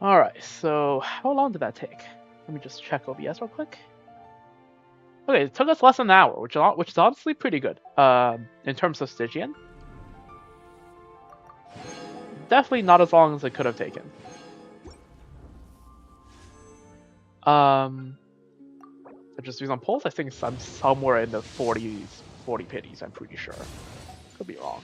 Alright, so how long did that take? Let me just check OBS real quick. Okay, it took us less than an hour, which is honestly pretty good. In terms of Stygian. Definitely not as long as it could have taken. Just use on polls, I think I'm somewhere in the 40 pities, I'm pretty sure. Could be wrong.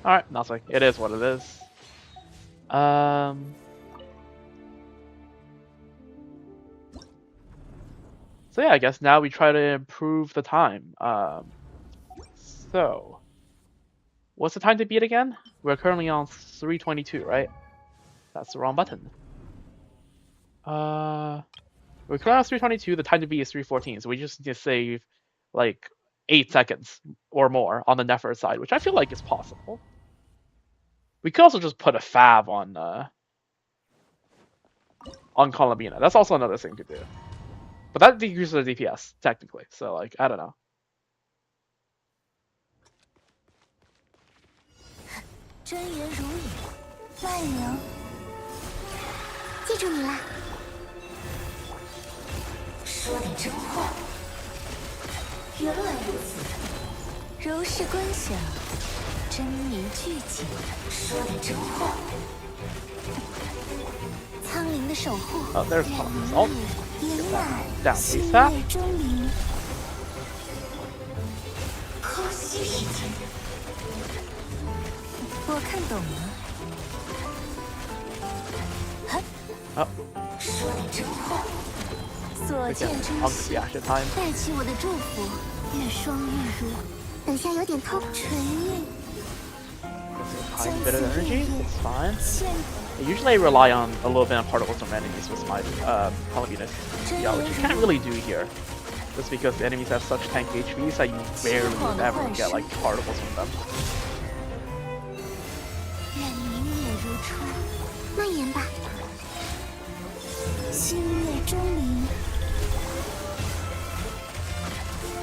Alright, nothing. It is what it is. So yeah, I guess now we try to improve the time. So what's the time to beat again? We're currently on 322, right? That's the wrong button. We're currently on 322, the time to beat is 314, so we just need to save like 8 seconds or more on the Nefer side, which I feel like is possible. We could also just put a fab on Columbina. That's also another thing to do. But that decreases the DPS, technically, so like, I don't know. 真言如影，万灵，记住你了。说点真话。原来如此。如是观想，真谜俱尽。说点真话。苍灵的守护。Oh, there's Onslaught. Get that down, ASAP. 中灵。康熙时间。 我看懂了。Oh. 说点真话。所见真实，带起我的祝福，越霜越如。等下有点痛。唇印。 Tiny bit of energy, it's fine. I usually rely on a little bit of particles from enemies with my Columbina, yeah, which you can't really do here. Just because the enemies have such tank HPs that you barely ever get like particles from them. 愿明月如春，蔓延吧。星月钟灵，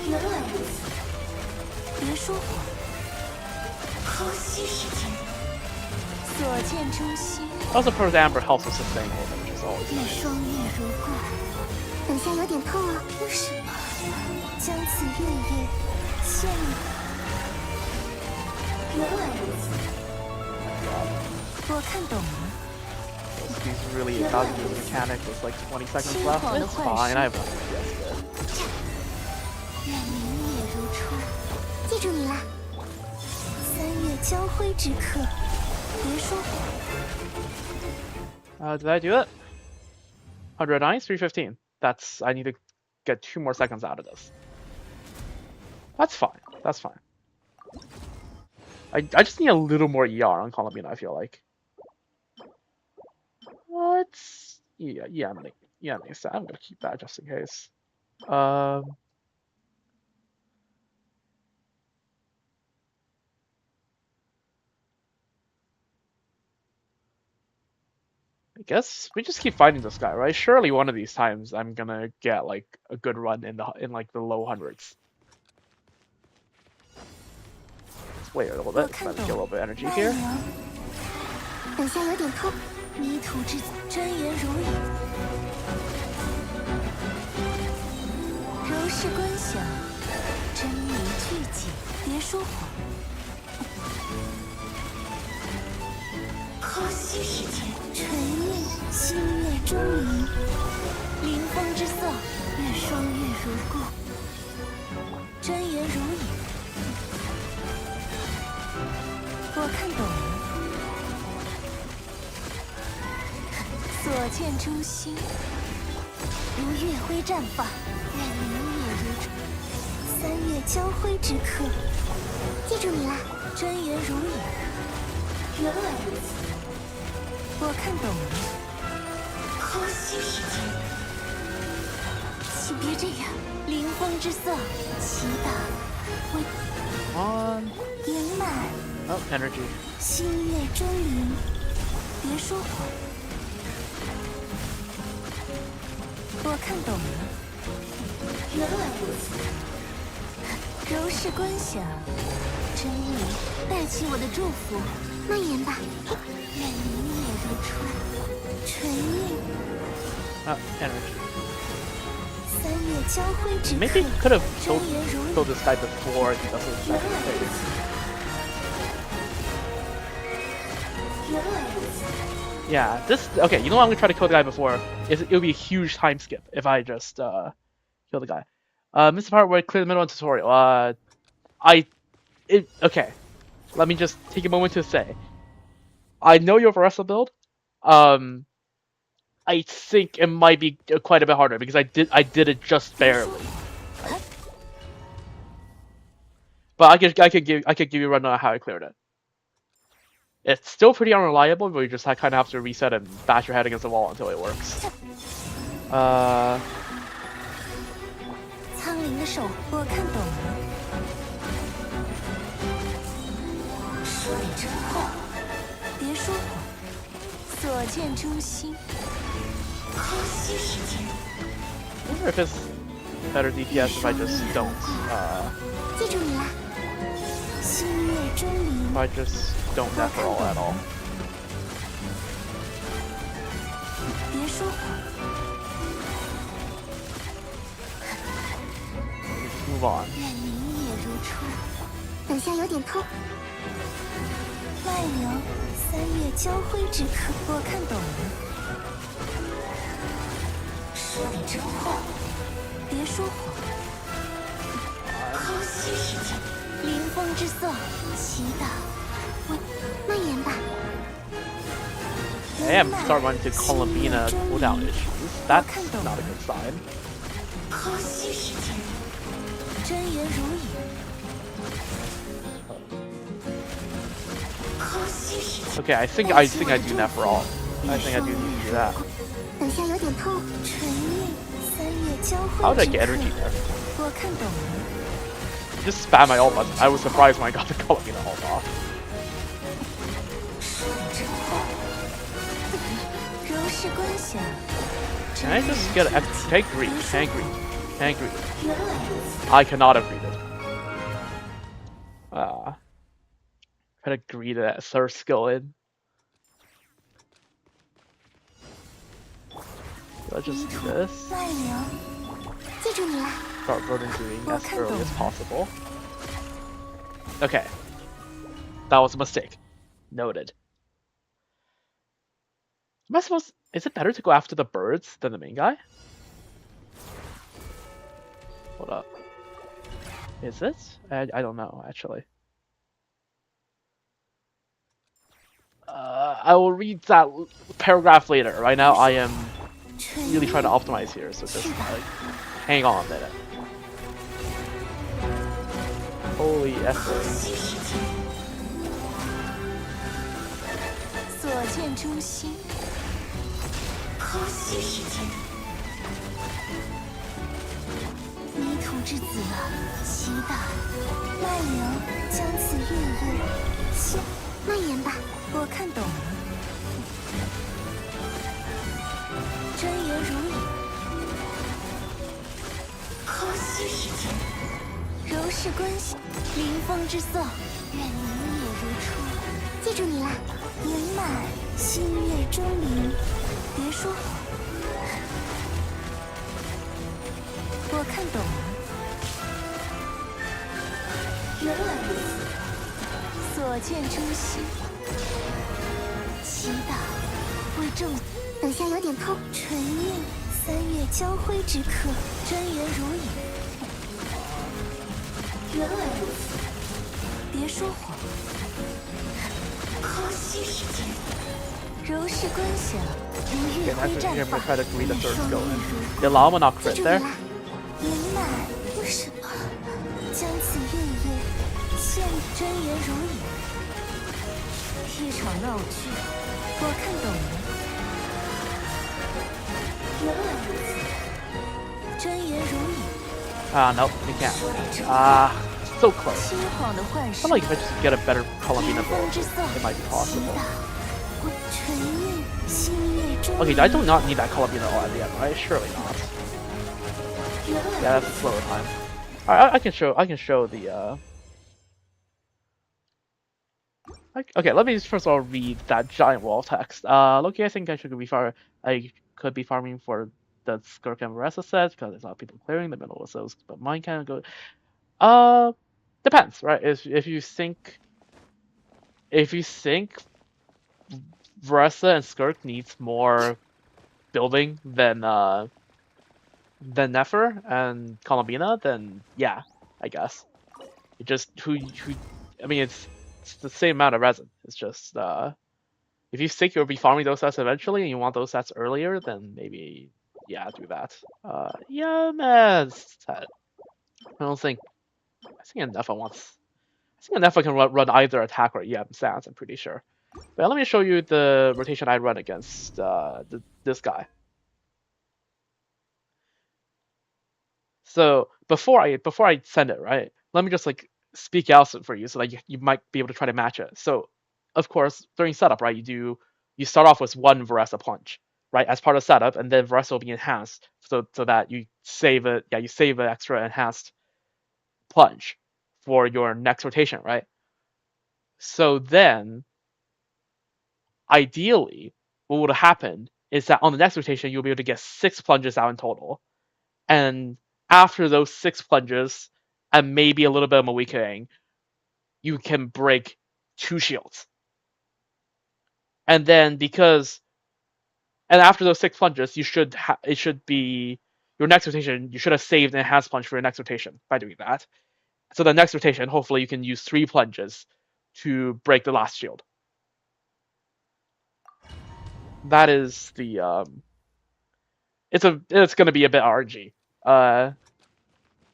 原来如此。别说谎。康熙时间，所见中心。 Also, Pros Amber helps with sustain movement, which is always 越 nice. 霜越如故。等下有点痛啊。为什么？将此月月献你。原来如此。 我看懂了。 He's really about to do the mechanic with like 20 seconds left. It's fine, I have one DPS here. 愿明月如春，记住你了。三月交辉之刻，别说谎。Did I do it? 109, 315. That's, I need to get 2 more seconds out of this. That's fine, that's fine. I just need a little more ER on Columbina, I feel like. let's yeah, makes sense. I'm gonna keep that just in case. I guess we just keep fighting this guy, right? Surely one of these times I'm gonna get like a good run in like the low hundreds. Let's wait a little bit. Let's get a little bit of energy here. 等下有点痛。迷途之真言如影，柔视观想，真理俱寂。别说谎。康熙时间，纯韵，星月钟鸣，临风之色，愿双月如故。真言如影，我看懂了。 所见中心，如月辉绽放，愿明月如初。三月交辉之刻，记住你了。真言如影，原来如此，我看懂了。康熙时间，请别这样。临风之色，祈祷我圆满。Oh, energy. 星月钟灵，别说谎。 我看懂了，原来如此。柔视观想，真理带起我的祝福，蔓延吧。愿明月如初，纯韵。Energy. 三月交辉之刻， Maybe could have 真言如影。 killed this guy before he does his second phase. 原来如此。 Yeah, this okay. You know what? I'm gonna try to kill the guy before. It would be a huge time skip if I just kill the guy. Mr. Part where clear the middle of the tutorial. Okay. Let me just take a moment to say, I know you have a wrestle build. I think it might be quite a bit harder because I did it just barely. But I could give you a rundown on how I cleared it. It's still pretty unreliable, but you just kind of have to reset and bash your head against the wall until it works. 苍灵的手，我看懂了。说点真话，别说谎。所见中心。康熙时间。I wonder if it's better DPS if I just don't. 记住你了。星月钟灵。 If I just don't Neferal at all. 别说谎。 Move on. 愿明月如初。等下有点痛。脉流，三月交辉之刻，我看懂了。说点真话，别说谎。康熙时间，临风之色，祈祷。 蔓延吧。 I am starting running into Columbina cooldown issues. That's not a good sign. 康熙时间，真言如影。康熙时间。 Okay, I think I do Neferal. I think I do need to do that. 等下有点痛。纯韵，三月交辉。 How did I get energy there? 我看懂了。 Just spam my ult button. I was surprised when I got the Columbina ult off. 说点真话。柔视观想。 Can I just get an Can I greed? Can I greed? Can I greed? 原来如此。 I cannot have greeted. Try to greed that third skill in. Let's just do this. 脉流，记住你了。 Start burning green as early as possible. Okay. That was a mistake. Noted. Am I supposed... Is it better to go after the birds than the main guy? Hold up. Is it? I don't know, actually. I will read that paragraph later. Right now, I am really trying to optimize here, so just like, hang on a minute. Holy effort. 所见中心。可惜时间。泥土之子啊，期待奈良将此月夜先蔓延吧。我看懂了。真言如影。可惜时间。柔氏关系，临风之色，愿明夜如初。记住你了，圆满星月钟灵。别说谎。我看懂了。原来如此。所见诛心。祈祷为正。等下有点痛。纯韵3月交辉之刻，真言如影。原来如此。别说谎。可惜时间。柔氏观想，如月辉绽放，try to greet the 年 third 寿 skill. 月如。 The llama not 记 crit 住 there. 你了，圆满什么？将此月夜献真言如影。一场闹剧，我看懂了。原来如此。真言如影。No, we can't. So close. 虚晃的幻 I 视。 feel like if I just get a better Columbina 临风 build, 之色， it might be possible. 我纯韵星月钟。 Okay, I do not need that Columbina all at the end, right? Surely not. 原来 Yeah, that's a slower time. Alright, I can show the Okay, let me just first of all read that giant wall text. Loki, I think I could be farming for the Skirk and Maressa sets because there's a lot of people clearing the middle of those, but mine kind of go. Depends, right? If you think Maressa and Skirk needs more building than Nefer and Columbina, then yeah, I guess. It just I mean it's the same amount of resin. It's just if you think you'll be farming those sets eventually and you want those sets earlier, then maybe yeah, do that. Yeah, man. I think Nefa can run either attack or EM stats, I'm pretty sure. But let me show you the rotation I run against this guy. So before I send it, right? Let me just like speak out for you so that you might be able to try to match it. So of course during setup, right, you start off with one Varessa plunge, right, as part of setup, and then Varessa will be enhanced so that you save it. Yeah, you save an extra enhanced plunge for your next rotation, right? So then ideally what would have happened is that on the next rotation you'll be able to get 6 plunges out in total. And after those 6 plunges and maybe a little bit of awakening, you can break 2 shields. And then after those 6 plunges, it should be your next rotation. You should have saved an enhanced plunge for your next rotation by doing that. So the next rotation, hopefully, you can use 3 plunges to break the last shield. That is the it's gonna be a bit RNG.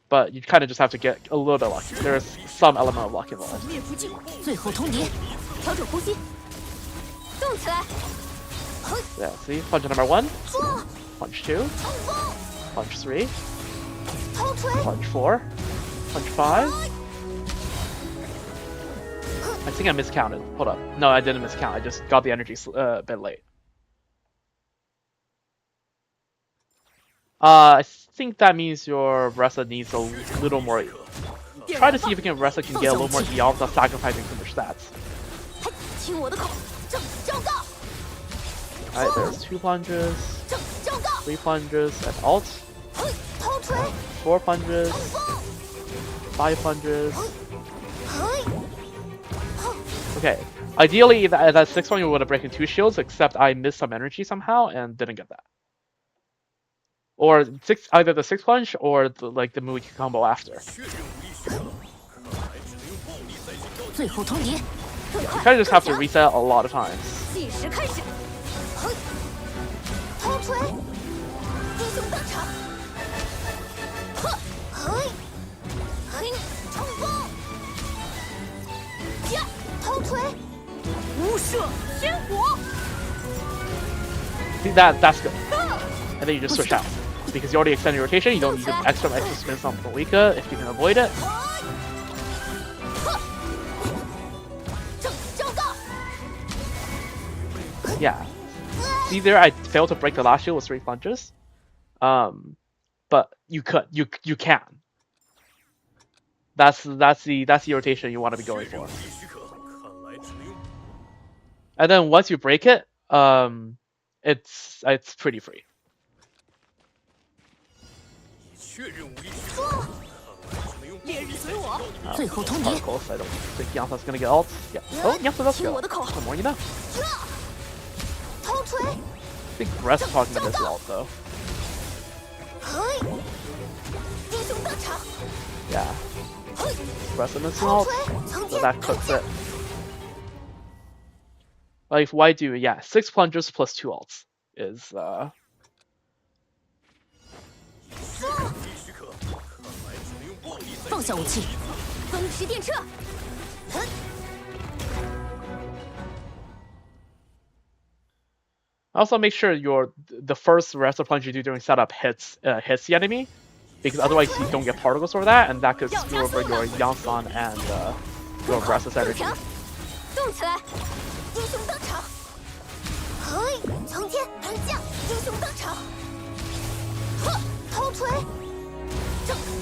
But you kind of just have to get a little bit lucky. There's some element of luck involved. Yeah, see? Punch number 1, punch 2, punch 3, punch 4, punch 5. I think I miscounted. Hold up. No, I didn't miscount. I just got the energy a bit late. I think that means your Ressa needs a little more. Try to see if Ressa can get a little more ER without sacrificing some of their stats. Alright, there's 2 plunges, 3 plunges, and ult. 4 plunges, 5 plunges. Okay, ideally that 6th one you would have broken 2 shields, except I missed some energy somehow and didn't get that. Or either the 6th plunge or the Muiki combo after. Yeah, you kind of just have to reset a lot of times. See, that's good. And then you just switch out. Because you already extended your rotation, you don't need extra spins on Malika if you can avoid it. Yeah. See there, I failed to break the last shield with 3 plunges. But you can. That's the rotation you want to be going for. And then once you break it, it's pretty free. Close. I don't think Yansa's gonna get ult. Yeah. Oh, Yansa does go. The more you know. I think Brett's talking about this ult though. Yeah. Brett's in this ult, so that cooks it. Like, why do, yeah, 6 plungers plus 2 ults is, 放下武器，风驰电掣。 Also make sure the first Wrestle Plunge you do during setup hits the enemy, because otherwise you don't get particles over that, and that could screw over your Yansan and your Brett's energy. 动起来，英雄登场！嘿，苍天而降，英雄登场！呵，头锤，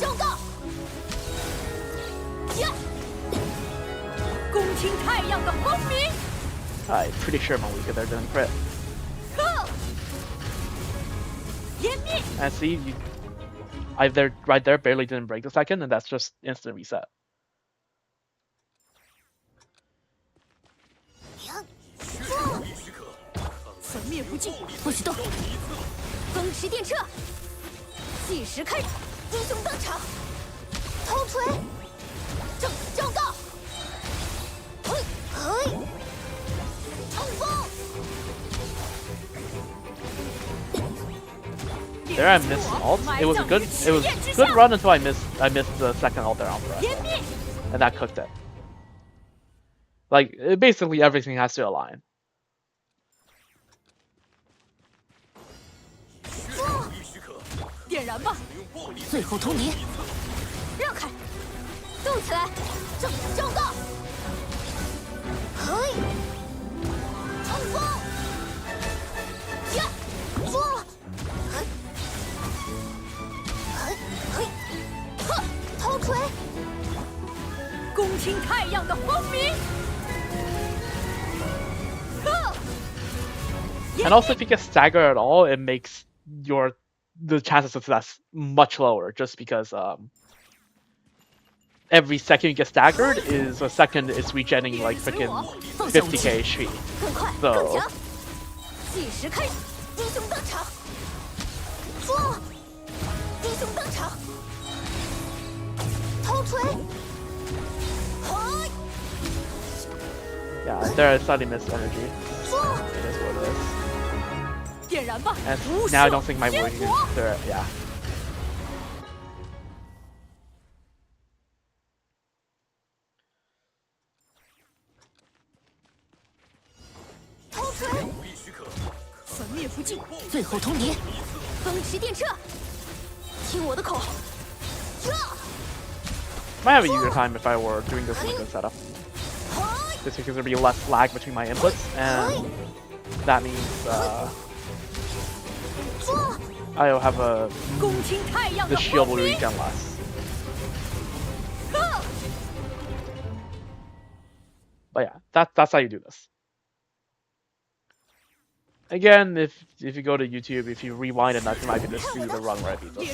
昭告！呀，恭听太阳的轰鸣！ I'm pretty sure Malika there didn't crit. And see, right there barely didn't break the second, and that's just instant reset. 粉灭不尽，不许动！风驰电掣，计时开，英雄登场！头锤，昭告！嘿，冲锋！ There I missed ult. It was good run until I missed the second ult there on Brett. And that cooked it. Like, basically everything has to align. 点燃吧！最后通牒，让开，动起来，昭告！嘿，冲锋！呀，头锤！恭听太阳的轰鸣！ And also, if you get staggered at all, it makes the chances of success much lower, just because every second you get staggered is a second it's regenerating like freaking 50k HP. So yeah, there I slightly missed energy. It is what it is. And now I don't think my voice is there. Yeah. Might have a easier time if I were doing this in a good setup. Just because there'd be less lag between my inputs, and that means I'll have the shield will regen less. But yeah, that's how you do this. Again, if you go to YouTube, if you rewind it, you might just do the run where I beat this.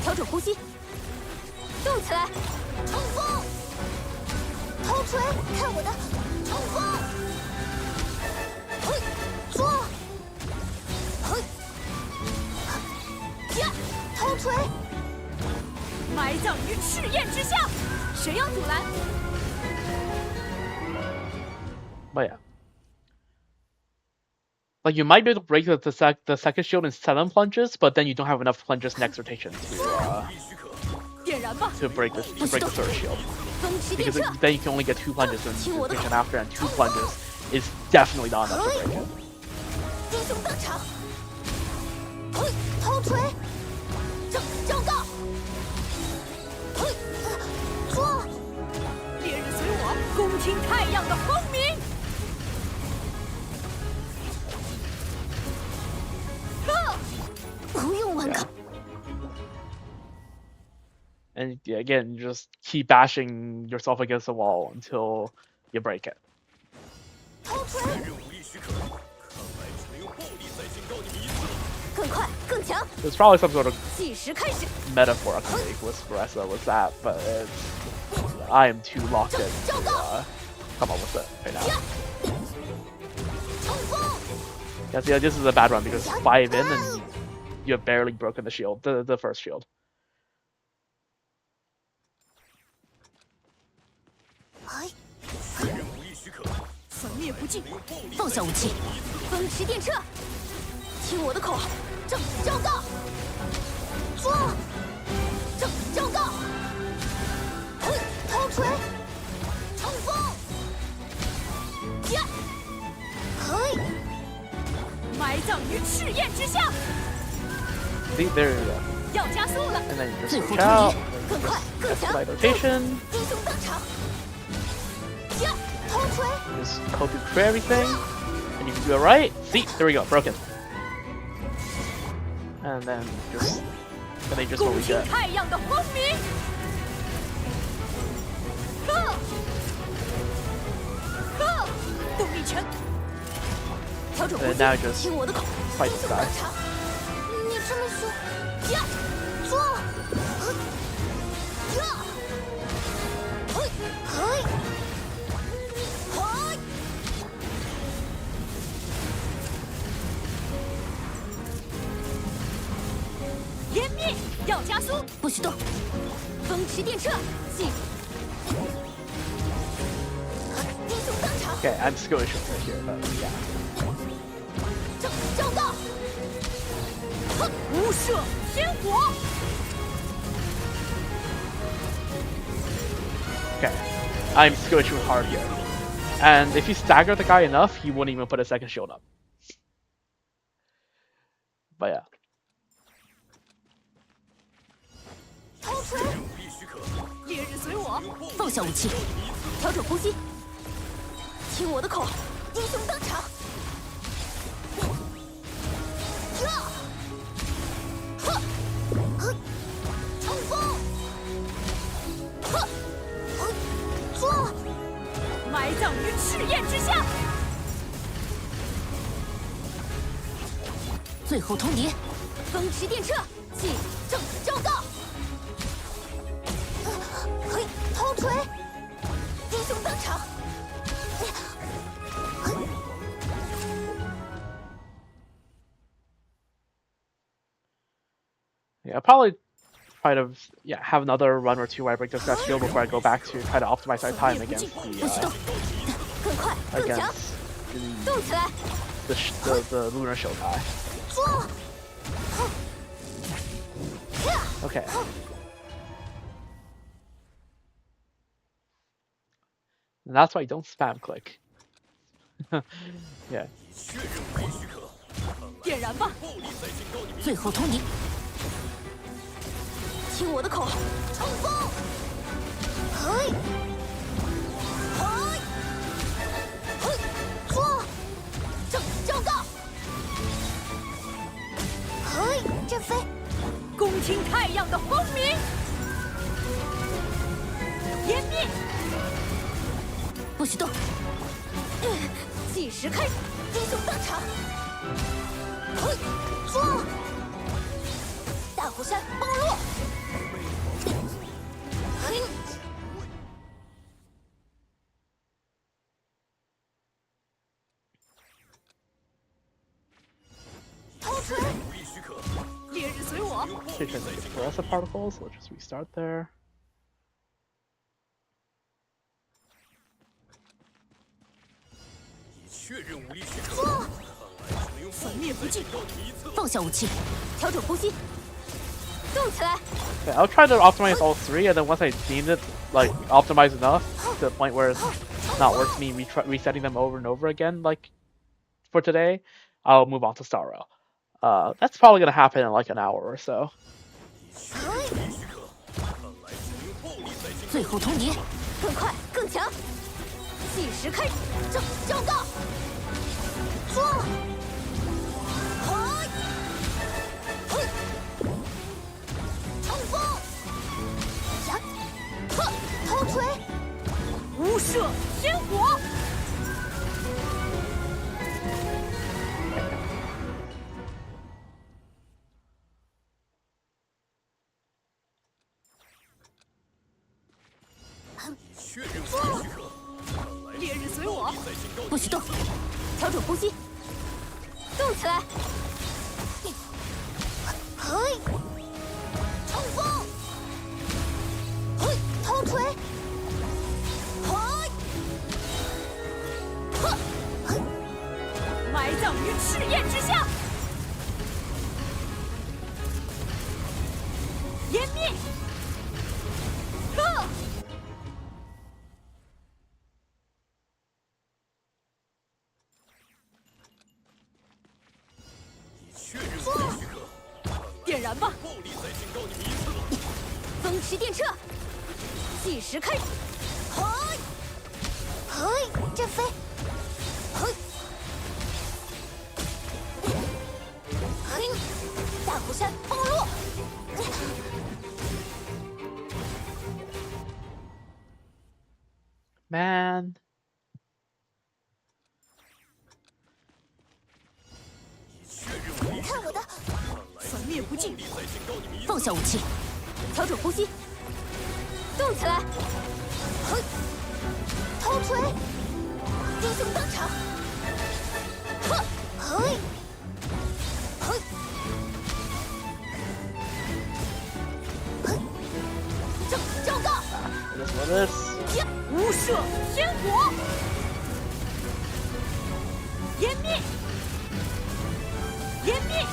调整呼吸，动起来，冲锋！头锤，看我的冲锋！嘿，做，嘿，呀，头锤！埋葬于赤焰之下，谁要阻拦？ But yeah. Like, you might be able to break the second shield in 7 plunges, but then you don't have enough plunges next rotation to break the third shield. Because then you can only get 2 plunges in rotation after, and 2 plunges is definitely not enough to break it. 英雄登场！嘿，头锤！正告！嘿，撞！烈日随我，共听太阳的轰鸣！不用顽抗。 And again, just keep bashing yourself against the wall until you break it. 头锤！更快，更强！ There's probably some sort of 计时开始。 metaphor I can make with that, but I am too locked in to come up with it right now. 冲锋！ Yeah, this is a bad one because 5 in and you have barely broken the shield, the first shield. 哎，粉灭不尽，放下武器，风驰电掣，听我的口号，正告，撞，正告，嘿，头锤，冲锋，呀，嘿，埋葬于赤焰之下。 See, there you go. 要加速了， And then you just switch out, 更快，更强， my rotation, 英雄登场，呀，头锤。 just go through everything, and you can do it right. See, there we go, broken. And then just what we get. 太阳的轰鸣。动力拳，调整呼 And 吸 now，just 听我的口， fight 英 this 雄登 guy. 场。你这么说，呀，撞，呀，嘿，嘿，嘿。 湮灭，要加速，不许动！风驰电掣，进！英雄登场！ Okay, I'm skirmish right here, but yeah. 正告！哼，无赦天火！ Okay, I'm skirmishing hard here. And if you stagger the guy enough, he wouldn't even put a second shield up. But yeah. 头锤！烈日随我，放下武器，调整呼吸，听我的口号，英雄登场！呀！呵！呵！冲锋！呵！呵！撞！埋葬于赤焰之下！最后通牒，风驰电掣，进！正告！ 嘿，头锤！英雄登场！ Yeah, I'll probably try to have another run or two where I break this guy's shield before I go back to try to optimize my time against the lunar shield guy. Okay. And that's why you don't spam click. Yeah. 点燃吧！最后通牒，听我的口号，冲锋！嘿，嘿，嘿，撞！正告！嘿，振飞！共听太阳的轰鸣！湮灭！不许动！计时开始，英雄登场！ 嘿，撞！大火山崩落！嘿，头锤！烈日随我！ Okay, try to get the rest of particles. Let's just restart there. 撞！粉灭不尽，放下武器，调整呼吸，动起来！ Okay, I'll try to optimize all three, and then once I deem it like optimized enough to the point where it's not worth me resetting them over and over again, like for today, I'll move on to Sorrow. That's probably gonna happen in like an hour or so. 最后通牒，更快更强，计时开始，正告，做，嘿，嘿，冲锋，呀，呵，头锤，无射仙火。 烈日随我，不许动，调整呼吸，动起来，嘿，冲锋，嘿，头锤，嘿，呵，嘿，埋葬于赤焰之下，湮灭，呵。 点燃吧！风驰电掣，计时开始！嘿，嘿，阵飞，嘿，嘿，大虎山崩落。Man. 看我的，粉灭不尽！放下武器，调整呼吸，动起来！嘿，头锤，英雄登场！呵，嘿，嘿，嘿，正告！ What is this? 无射仙火，湮灭！ 湮灭！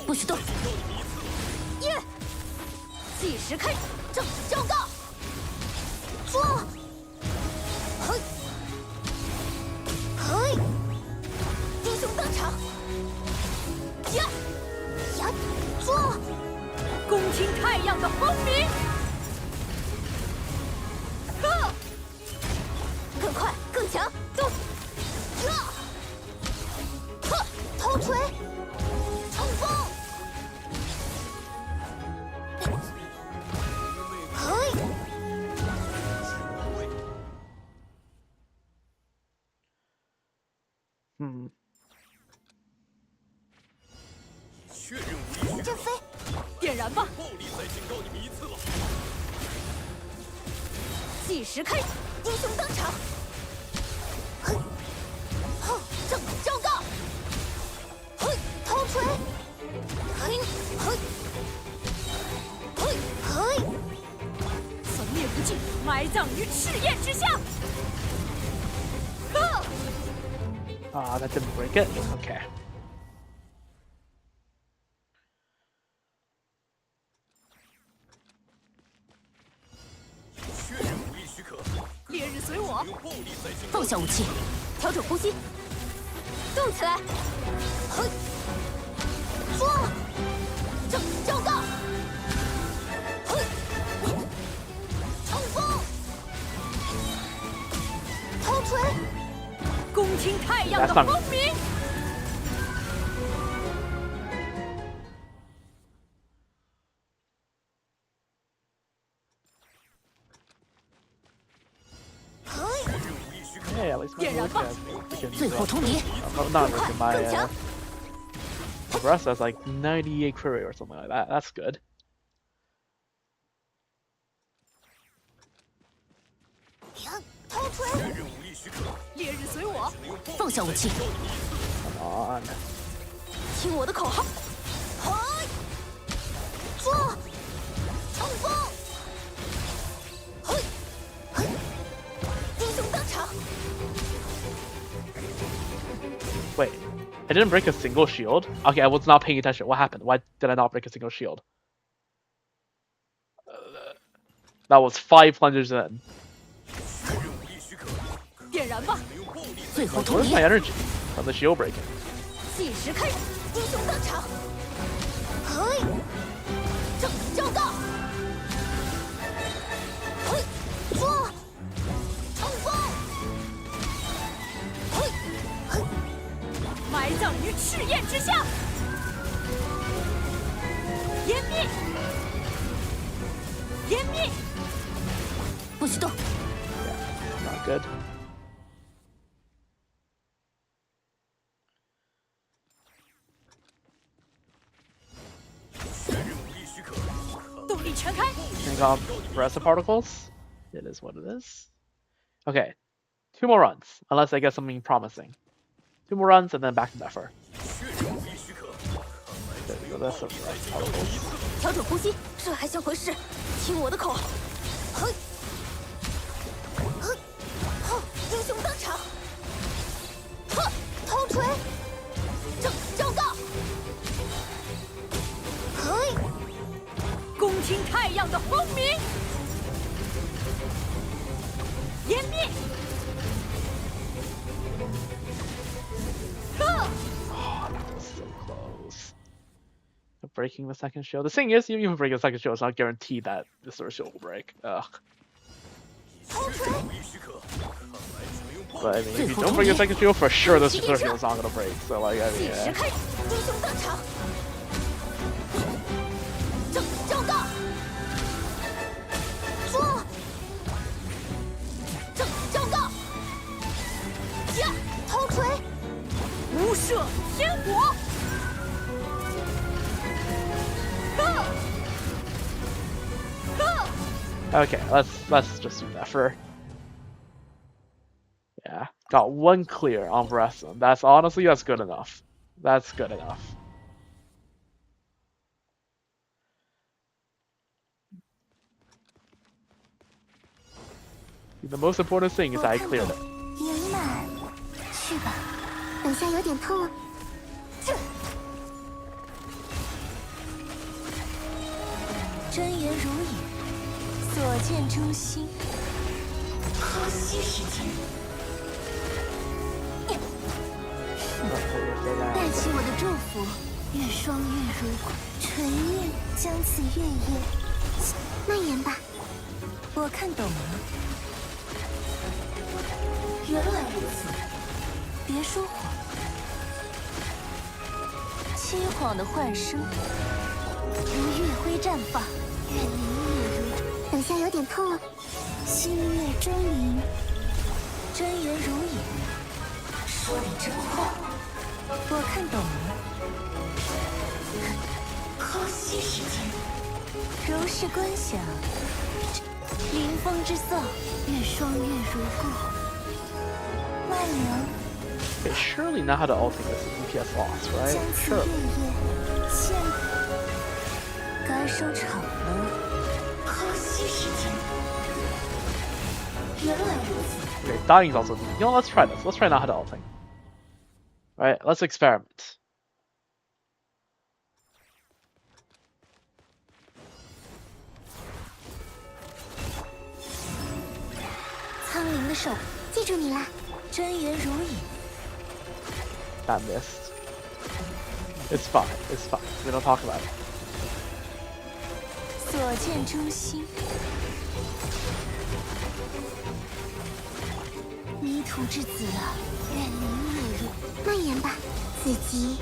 不许动！耶！计时开始，正告！做！嘿！嘿！英雄登场！呀！呀！做！ 恭听太阳的轰鸣，呵，更快更强，动，呀，呵，头锤，冲锋，嘿，阵飞。 点燃吧！计时开始，英雄登场！嘿，哼，正告！嘿，头锤！嘿，嘿，嘿，嘿，粉灭不尽，埋葬于赤焰之下！呵！ That didn't break it. Okay. 烈日随我，放下武器，调整呼吸，动起来！嘿，做，正告！嘿，冲锋，头锤，恭听太阳的轰鸣。 Hey, at least my progress has like 98 query or something like that. That's good. 头锤，烈日随我，放下武器。Come on. 听我的口号，嘿，做，冲锋，嘿，嘿，英雄登场。Wait, I didn't break a single shield. Okay, I was not paying attention. What happened? Why did I not break a single shield? That was 5 plungers in. 点燃吧，最后通 Where's my energy from the shield breaking? 计时开始，英雄登场，嘿，正告，嘿，做，冲锋，嘿，嘿，埋葬于赤焰之下，湮灭，湮灭，不许动。 Not good. Think off Aggressive Particles. It is what it is. Okay. 2 more runs, unless I get something promising. 2 more runs and then back to Nefer. There we go, that's some Aggressive Particles. 调整呼吸，这还像回事？听我的口号，嘿，嘿，吼，英雄登场，呵，头锤，正告，嘿，恭听太阳的轰鸣，湮灭，Oh, that was so close. Breaking the second shield. The thing is, even breaking the second shield, it's not guaranteed that the third shield will break. Ugh. But I mean, if you don't break the second shield, for sure this third shield is not gonna break. So like, I mean, yeah. 正告，做，正告，呀，头锤，无射天火。 Okay, let's just do Nefer. Yeah, got 1 clear on Breslin. That's good enough. That's good enough. The most important thing is I cleared it. 圆满，去吧，等下有点痛。真言如影，所见诛心。可惜时间。带起我的祝福，月双月如故，垂韵将此月夜。蔓延吧，我看懂了。原来如此，别说谎。凄惶的幻声，如月辉绽放。 愿明月如，等下有点痛啊。星月争鸣，真言如影，说点真话，我看懂了。可惜时间，柔视观想，临风之色，月双月如故。万良， Okay, surely not how to ultimate this DPS loss, right? 将此 Sure. 月夜献。 该收场了，可惜时间。原来如此。 Okay, dying is also neat. You know, let's try this. Let's try not how to ulting. Alright, let's experiment. 苍灵的手，记住你了。真言如影。 That missed. It's fine. It's fine. We don't talk about it. 所见诛心，迷途之子啊，愿明月如。蔓延吧，子集，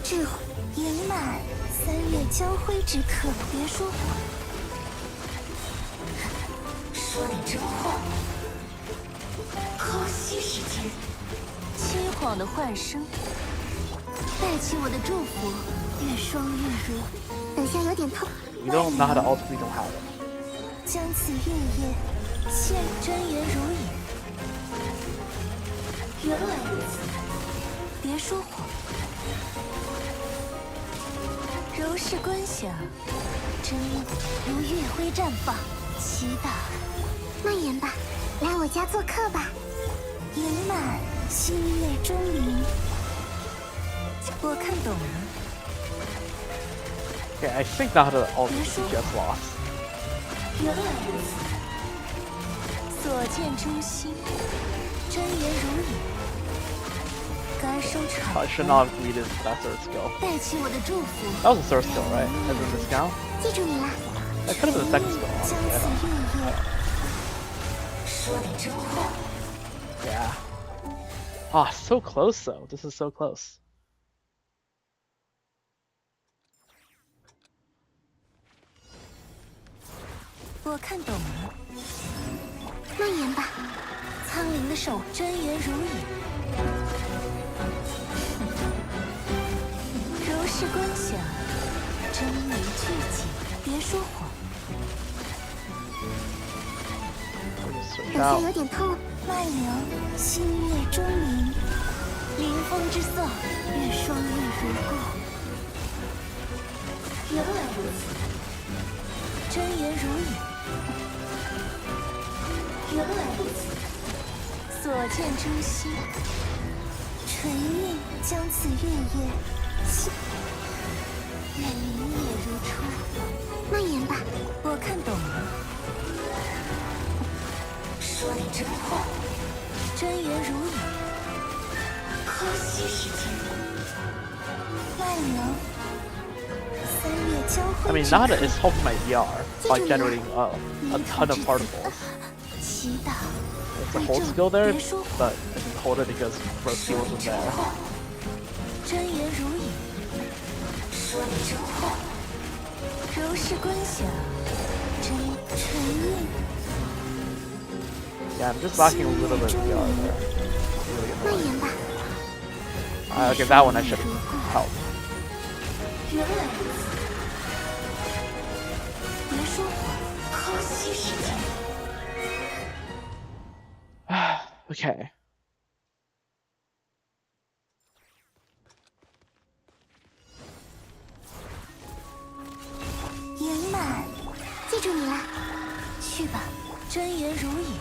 智慧圆满。3月交辉之刻，别说谎，说点真话。可惜时间，凄惶的幻声，带起我的祝福，月双月如。等下有点痛。 We don't know how to ult, we don't have it. 将此月夜献真言如影。原来如此，别说谎。柔视观想，真如月辉绽放，期待。蔓延吧，来我家做客吧。圆满，星月钟鸣。我看懂了。 Okay, I think now the ult is just lost. 原来如此，所见诛心，真言如影。该收场。 I should not have greeted that third skill. 带起我的祝福。 That was the third skill, right? As in discount? 记住你了。 That could have been the second skill, 将 honestly. 此月夜，说点真话。 Yeah. Ah, so close though. This is so close. 我看懂了。蔓延吧，苍灵的手，真言如影。如是观想，真为聚集。别说谎。 Switch 有些 out. 有点痛。麦凉，星月钟鸣，临风之色，月双月如故。原来如此，真言如影。原来如此，所见诛心。纯韵将此月夜，愿明夜如初。蔓延吧，我看懂了。 说点真话，真言如影。可惜时间，麦凉，三月交汇。 I mean, Nada is helping my VR by generating a ton of particles. 祈祷。 It's a hold skill there, but I can hold it because Roski wasn't there. 真言如影。说点真话，如是观想，真纯韵。 Yeah, I'm just lacking a little bit of VR there. Really annoying. Okay, that one I should have helped. 原来如此，别说谎，可惜时间。 Okay. 圆满，记住你了。去吧，真言如影。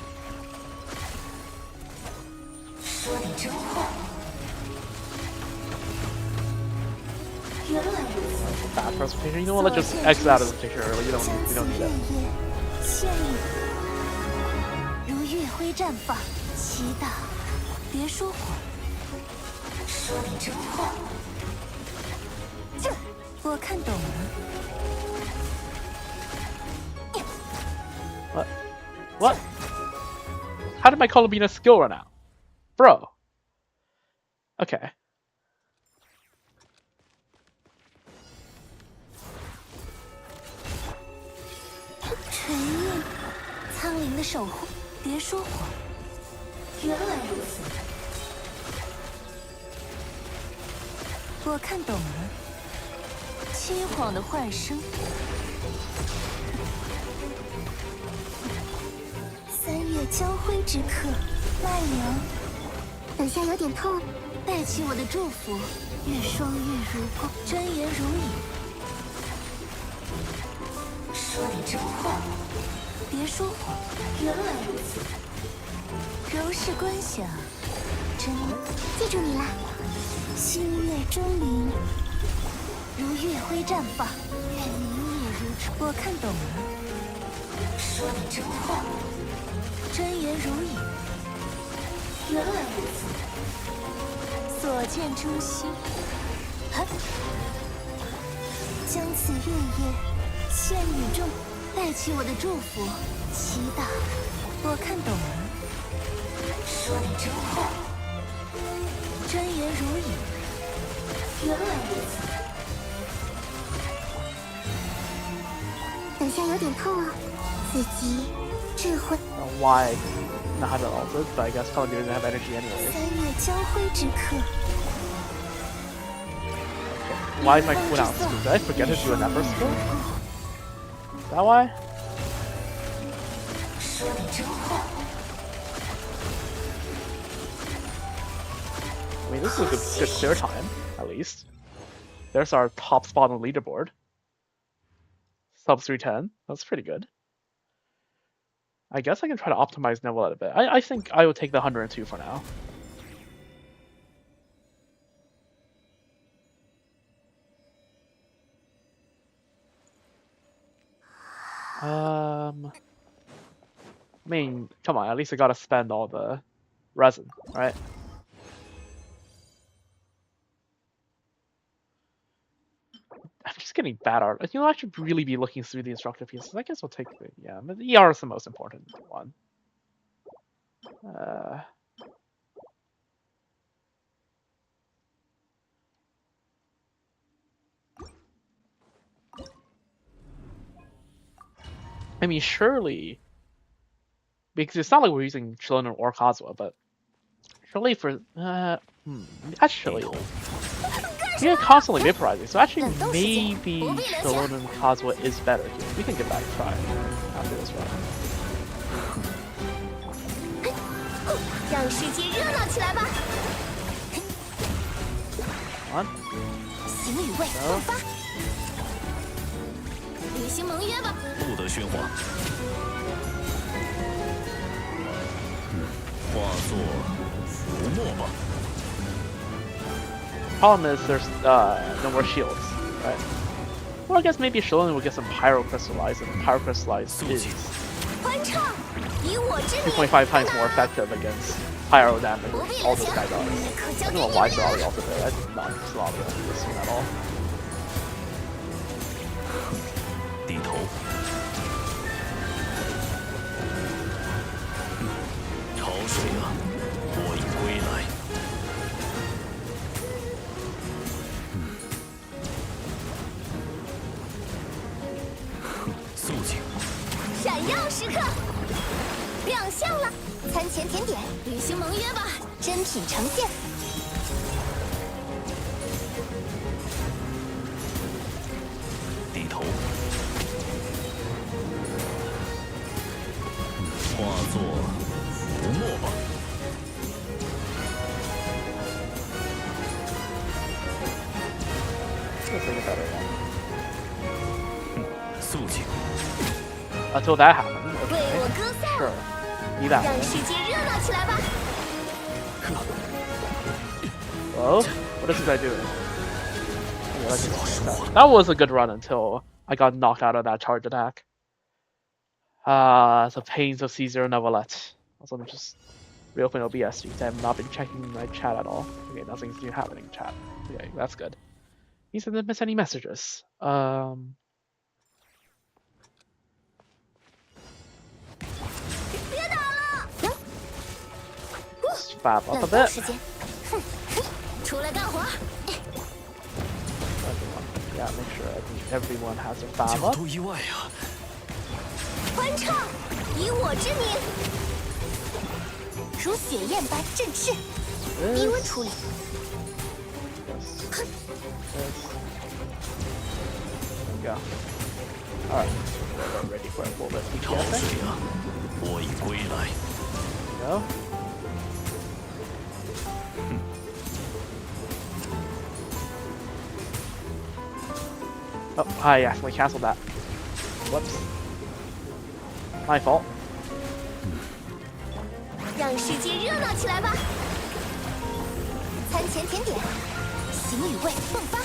说点真话。原来如此。 Bad presentation. You know what? Let's just exit out of the picture early. We don't need it. 献礼，如月辉绽放，祈祷，别说谎。说点真话。我看懂了。 What? What? How did my Columbina skill run out? Bro. Okay. 纯韵，苍灵的守护，别说谎。原来如此，我看懂了。凄惶的幻声，三月交辉之刻，麦凉。等下有点痛，带起我的祝福，月双月如故，真言如影。 说点真话，别说谎。原来如此，如是观想，真记住你了。星月钟鸣，如月辉绽放，愿明夜如初。我看懂了。说点真话，真言如影。原来如此，所见诛心。将此月夜。 献与众，带起我的祝福，祈祷。我看懂了。说点真话，真言如影。原来如此。等下有点痛啊，此疾智慧。Why not have it altered? But I guess Columbia didn't have energy anyways. 三月交辉之刻。 Why is my cooldown stupid? Did I forget to do a Never skill? Is that why? 说点真话。 I mean, this is a good clear time, at least. There's our top spot on the leaderboard. Sub 310. That's pretty good. I guess I can try to optimize Neville a bit. I think I will take the 102 for now. I mean, come on, at least I gotta spend all the resin, right? I'm just getting bad art. I should really be looking through the instructor pieces. I guess we'll take the, yeah, but the ER is the most important one. I mean, surely, because it's not like we're using Chillen or Kazuha, but surely for, actually, we are constantly vaporizing, so actually maybe Chillen and Kazuha is better here. We can give that a try after this run. 让世界热闹起来吧！ Come on. 行与味迸发，履行盟约吧！不得喧哗。化作浮沫吧。 Problem is there's no more shields, right? Well, I guess maybe Shillen will get some Pyrocrystallize, and Pyrocrystallize is 欢唱，以我之名， 2.5 times more effective against Pyro damage. All this guy does. I don't know why Zombie also did. That's not Zombie listening at all. 低头。潮水啊，我已归来。 肃静。闪耀时刻，亮相了！餐前甜点，履行盟约吧！珍品呈现。低头。化作浮沫吧。 Let's make a better one. 肃静。 Until that happens. 为我歌颂， Sure. Need that 让 one. 世界热闹起来吧！ Whoa? What is this guy doing? Okay, let's just- that was a good run until I got knocked out of that charge attack. The pains of Caesar Novelette. Also, let me just reopen OBS because I have not been checking my chat at all. Okay, nothing's new happening in chat. Okay, that's good. Means I didn't miss any messages. Let's fab up a 冷冻 bit. 时间，哼，出来干活！ Everyone, yeah, make sure everyone has a fab 角 up. 度意外啊！欢唱，以我之名，如血焰般振翅，低温处理。 This. There we go. Alright, we're ready for a little bit of 潮 DPS. 水啊，我已归来。 Go. Oh, I accidentally canceled that. Whoops. My fault. 让世界热闹起来吧！餐前甜点，行与味迸发。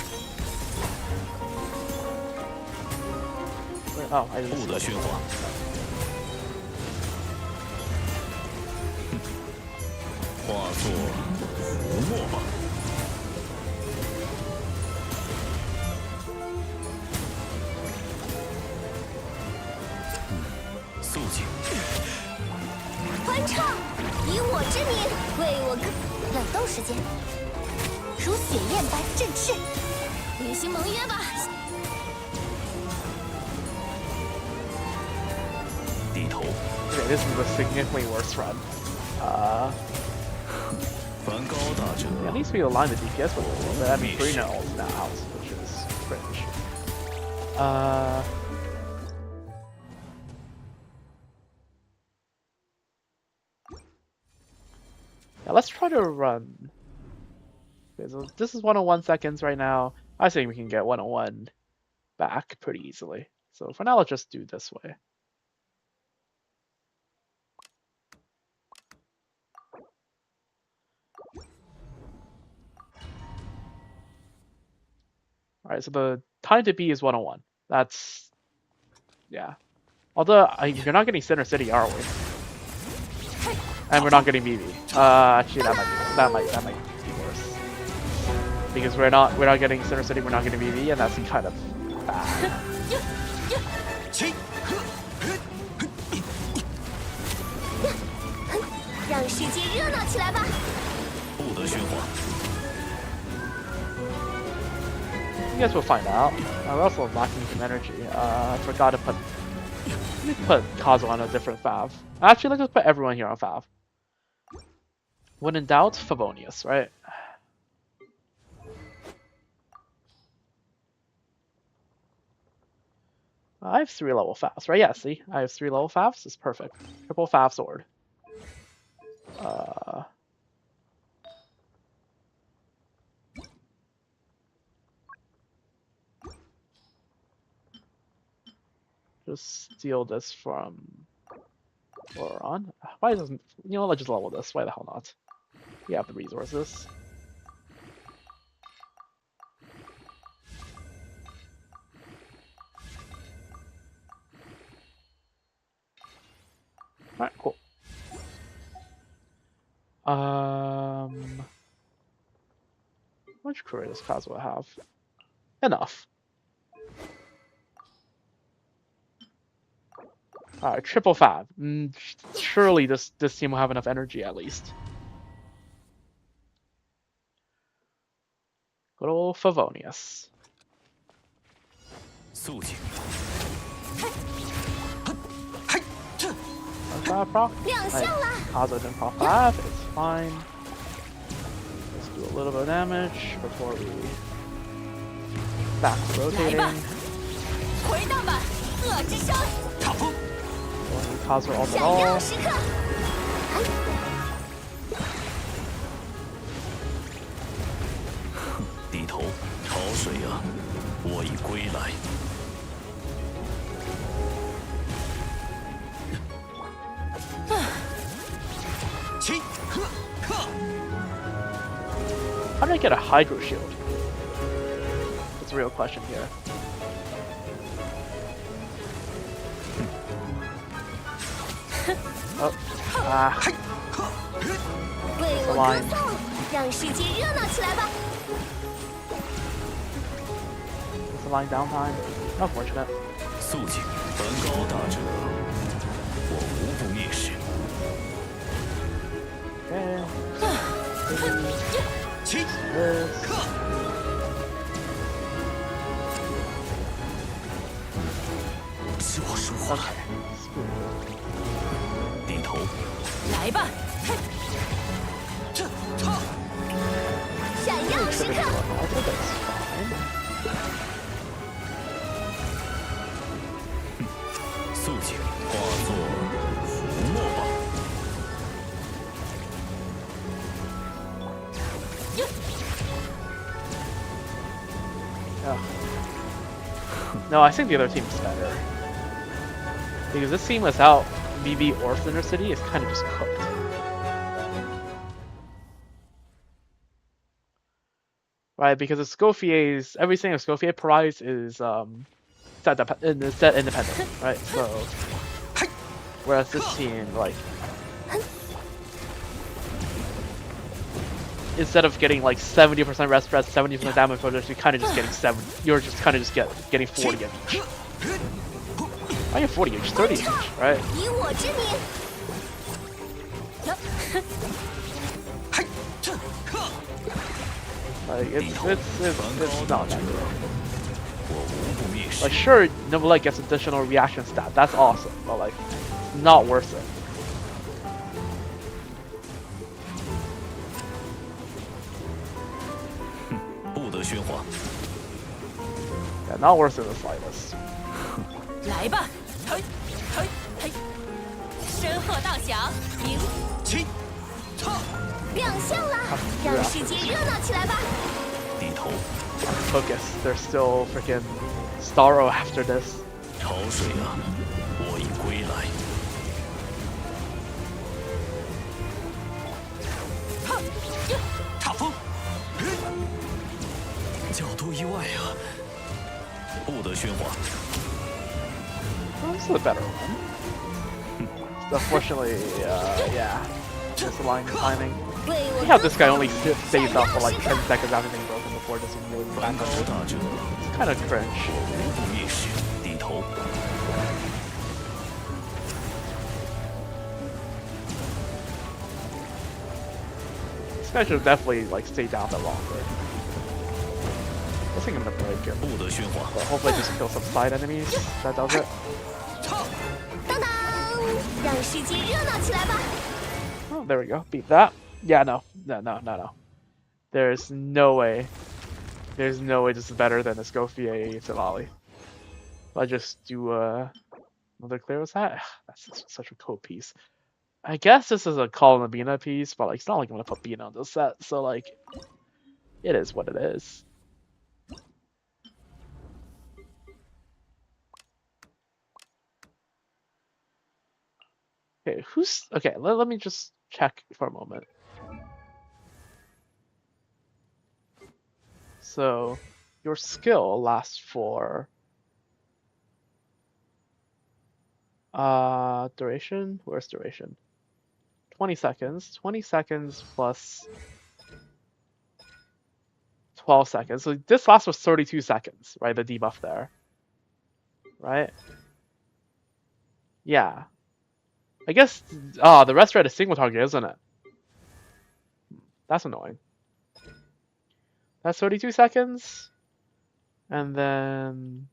Oh, I didn't 不 see 得 that. 喧哗。化作浮沫吧。肃静。欢唱，以我之名，为我歌。冷冻时间，如血焰般振翅，履行盟约吧！ 低头。 Okay, this is a significantly worse run. 梵高大者， At least we aligned the DPS with a little bit. I mean, Brina ult's now out, which is cringe. Yeah, let's try to run. Okay, so this is 101 seconds right now. I think we can get 101 back pretty easily. So for now, let's just do this way. Alright, so the time to beat is 101. That's, yeah. Although you're not getting Center City, are we? And we're not getting BB. Actually, that might be worse. Because we're not getting Center City, we're not getting BB, and that's kind of bad. 让世界热闹起来吧！不得喧哗。 I guess we'll find out. We're also lacking some energy. I forgot to put. Let me put Kazuo on a different Fav. Actually, let's just put everyone here on Fav. When in doubt, Favonius, right? I have 3 level Favs, right? Yeah, see? I have 3 level Favs. It's perfect. Triple Fav sword. Just steal this from Lauron. Why doesn't... You know, let's just level this. Why the hell not? We have the resources. Alright, cool. How much career does Kazuo have? Enough. Alright, triple Fav. Surely this team will have enough energy at least. Good old Favonius. 肃静。 Proc? 亮相啦！ Kazuo didn't proc 5, it's fine. Let's do a little bit of damage before we back 来 rotating. 吧，回荡吧，恶之声！ Kazuo all at 闪耀 all. 时刻！低头，潮水啊，我已归来。 How did I get a Hydro Shield? That's a real question here. Oh, 为我歌颂，让世界热闹起来吧！ it's a line downtime. Unfortunate. 肃静，本高大者，我无不蔑视。 Okay. 起， This. 是我说话。 Okay. 低头，来吧，闪耀时 Should 刻！ I think that's fine. 肃静，化作浮沫吧。 Yeah. No, I think the other team is better. Because this team without BB or Center City is kind of just cooked. Right, because Escoffier's everything Escoffier provides is set independent, right? So whereas this team, like, instead of getting like 70% rest spread, 70% damage focus, you're kind of just getting 7. You're just kind of just getting 40 of each. I get 40 each, 30 each, right? 以我之名， Like it's not that good. 我无不蔑视。 Like sure, Nobulet gets additional reaction stat, that's awesome, but like not worth it. 不得喧哗。 Yeah, not worth it in the slightest. 来吧，嘿，嘿，嘿，身后道响，迎起，亮相啦！让世界热闹起来吧！低头， Focus, there's still freaking Starro after this. 潮水啊，我已归来。踏风，角度意外啊！不得喧哗。Well, this is a better one. Unfortunately, yeah, misaligned the timing. See how this guy only stays up for like 10 seconds after being broken before just immediately back up. It's kind of cringe. 意识低头。 This guy should have definitely like stayed down a bit longer. I think I'm gonna break it. 不得喧哗。 But hopefully just kill some side enemies. That does it. 当当，让世界热闹起来吧！ Oh, there we go. Beat that. Yeah, no. There's no way. There's no way this is better than Escoffier Silali. I just do another clear. What's that? That's such a cool piece. I guess this is a Call and Bina piece, but like it's not like I'm gonna put Bina on this set, so like it is what it is. Okay, okay, let me just check for a moment. So your skill lasts for duration? Where's duration? 20 seconds. 20 seconds plus 12 seconds. So this lasts for 32 seconds, right? The debuff there. Right? Yeah. I guess the rest red is single target, isn't it? That's annoying. That's 32 seconds. And then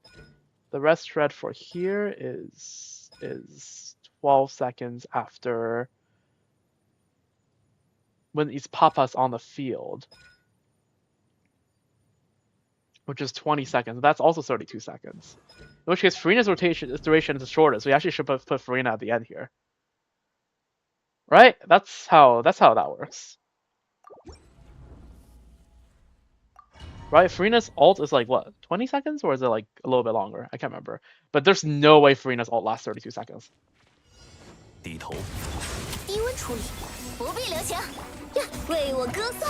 the rest red for here is 12 seconds after when it's Papa's on the field, which is 20 seconds. That's also 32 seconds. In which case, Farina's duration is the shortest. We actually should put Farina at the end here, right? That's how that works, right? Farina's ult is like what, 20 seconds, or is it like a little bit longer? I can't remember. But there's no way Farina's ult lasts 32 seconds. 低头。低温处理，不必留情，为我歌颂。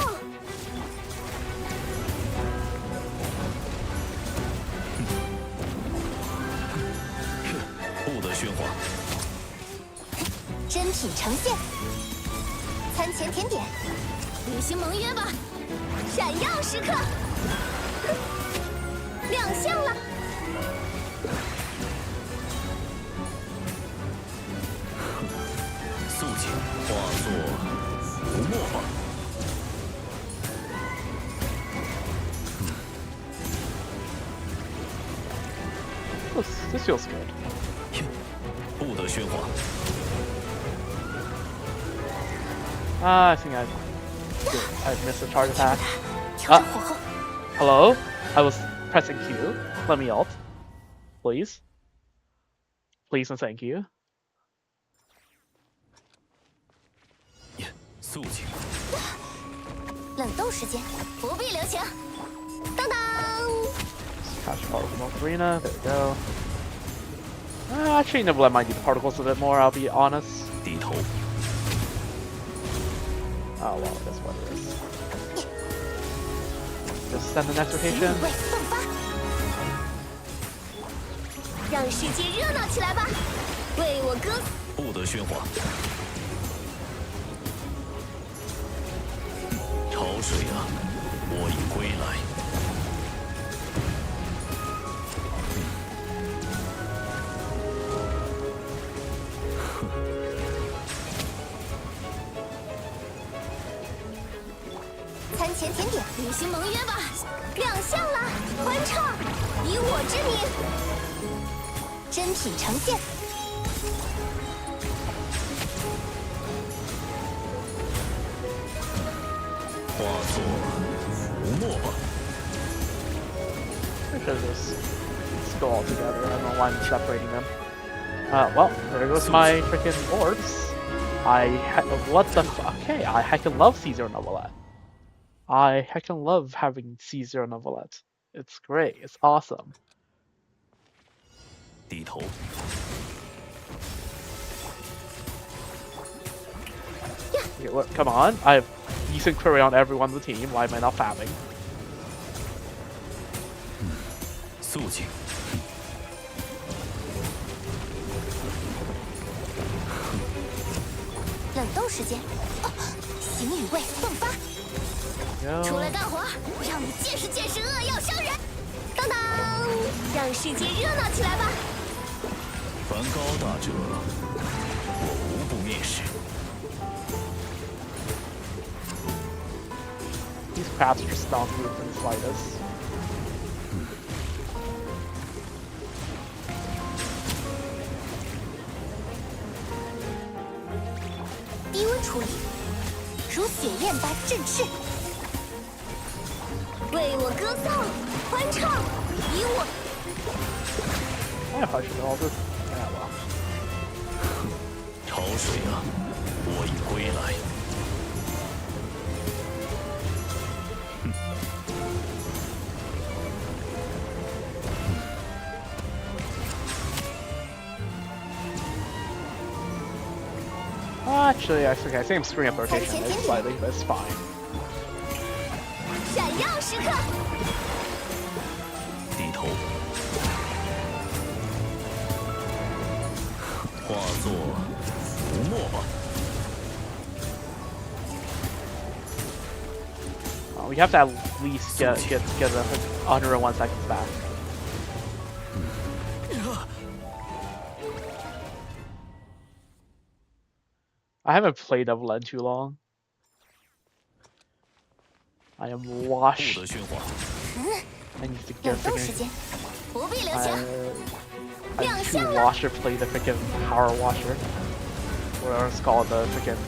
不得喧哗。珍品呈现，餐前甜点，履行盟约吧，闪耀时刻，亮相了。肃静，化作浮沫吧。 This feels good. 不得喧哗。 I think I missed a charge attack. 调整火候， Hello? I was pressing Q. Let me ult. Please. Please and thank you. 肃静。冷冻时间，不必留情。当当， Catch particle on Farina. There we go. Actually, Nebula might need the particles a bit more, I'll be honest. 低头。 Oh, well, that's what it is. Just send the next 为 rotation. 奋发，让世界热闹起来吧，为我歌。 不得喧哗。潮水啊，我已归来。 餐前甜点，履行盟约吧，亮相了，欢唱，以我之名，珍品呈现。 化作浮沫吧。 I should just go all together. I don't know why I'm separating them. Well, there goes my freaking orbs. What the fuck? Okay, I heckin' love Caesar Novelette. I heckin' love having Caesar Novelette. It's great. It's awesome. 低头。 Okay, look, come on. I have decent query on everyone on the team. Why am I not fabbing? 肃静。斗时间，形与味迸发，出来干活，让你见识见识扼要伤人。当当，让世界热闹起来吧！凡高大者，我无不蔑视。 These crabs are just not moved in the slightest. 低温处理，如血焰般振翅，为我歌颂，欢唱，以我。I probably should know all this. Yeah, well. 潮水啊，我已归来。 Actually, I think I'm screwing up rotation slightly, but it's fine. 闪耀时刻，低头，化作浮沫吧。 We have to at least get the 101 seconds back. I haven't played Double N too long. I am washed. 不得喧哗。 I need to 冷 get 冻时 freaking. 间，不必留情。 I'm too washed to play the freaking power washer. Whatever it's called, the freaking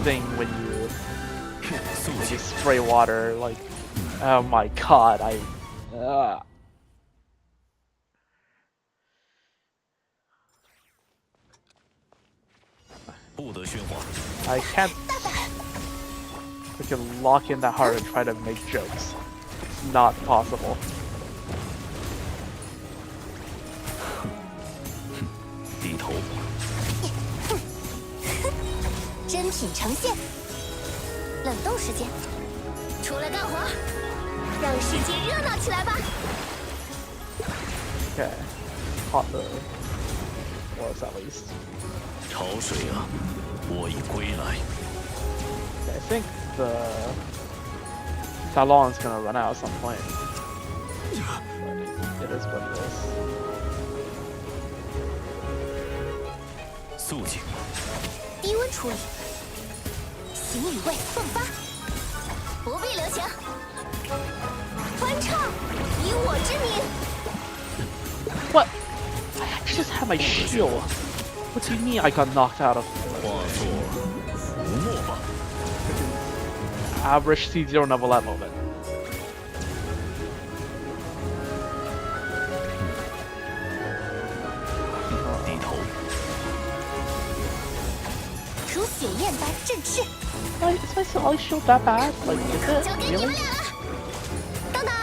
thing when you spray water. Like, oh my god, I. 不得喧哗。 I can't freaking lock in that hard and try to make jokes. It's not possible. 低头，真品呈现，冷冻时间，出来干活，让世界热闹起来吧！ Okay. Hot the was at least. 潮水啊，我已归来。 Okay, I think the Salon's gonna run out at some point. But it is what it is. 肃静，低温处理，形与味迸发，不必留情。欢唱，以我之名。 What? I just had my shield. What do you mean I got knocked out of 化作浮沫吧。 average C0 level at moment? 低头，如血焰般振翅。 Like, is my shield that bad? Like, is it 交给你们 really? 俩了。当当，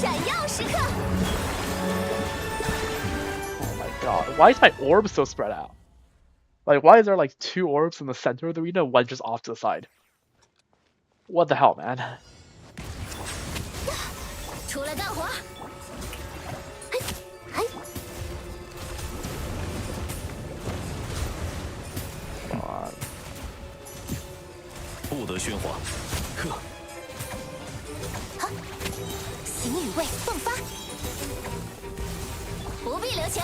闪耀时刻， Oh my god. Why is my orb so spread out? Like, why is there like 2 orbs in the center of the arena, one just off to the side? What the hell, man? 出来干活。嘿，嘿， Come on. 不得喧哗。呵，好，形与味迸发，不必留情，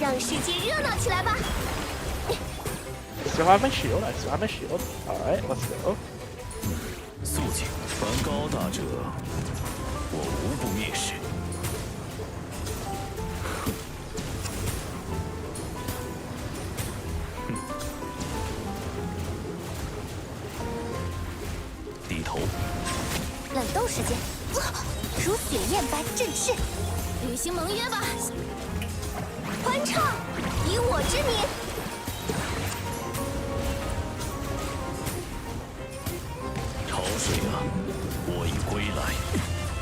让世界热闹起来吧！ I still have my shield. I still have my shield. Alright, let's go. 肃静，凡高大者，我无不蔑视。低头，冷冻时间，如血焰般振翅，履行盟约吧！欢唱，以我之名。 潮水啊，我已归来。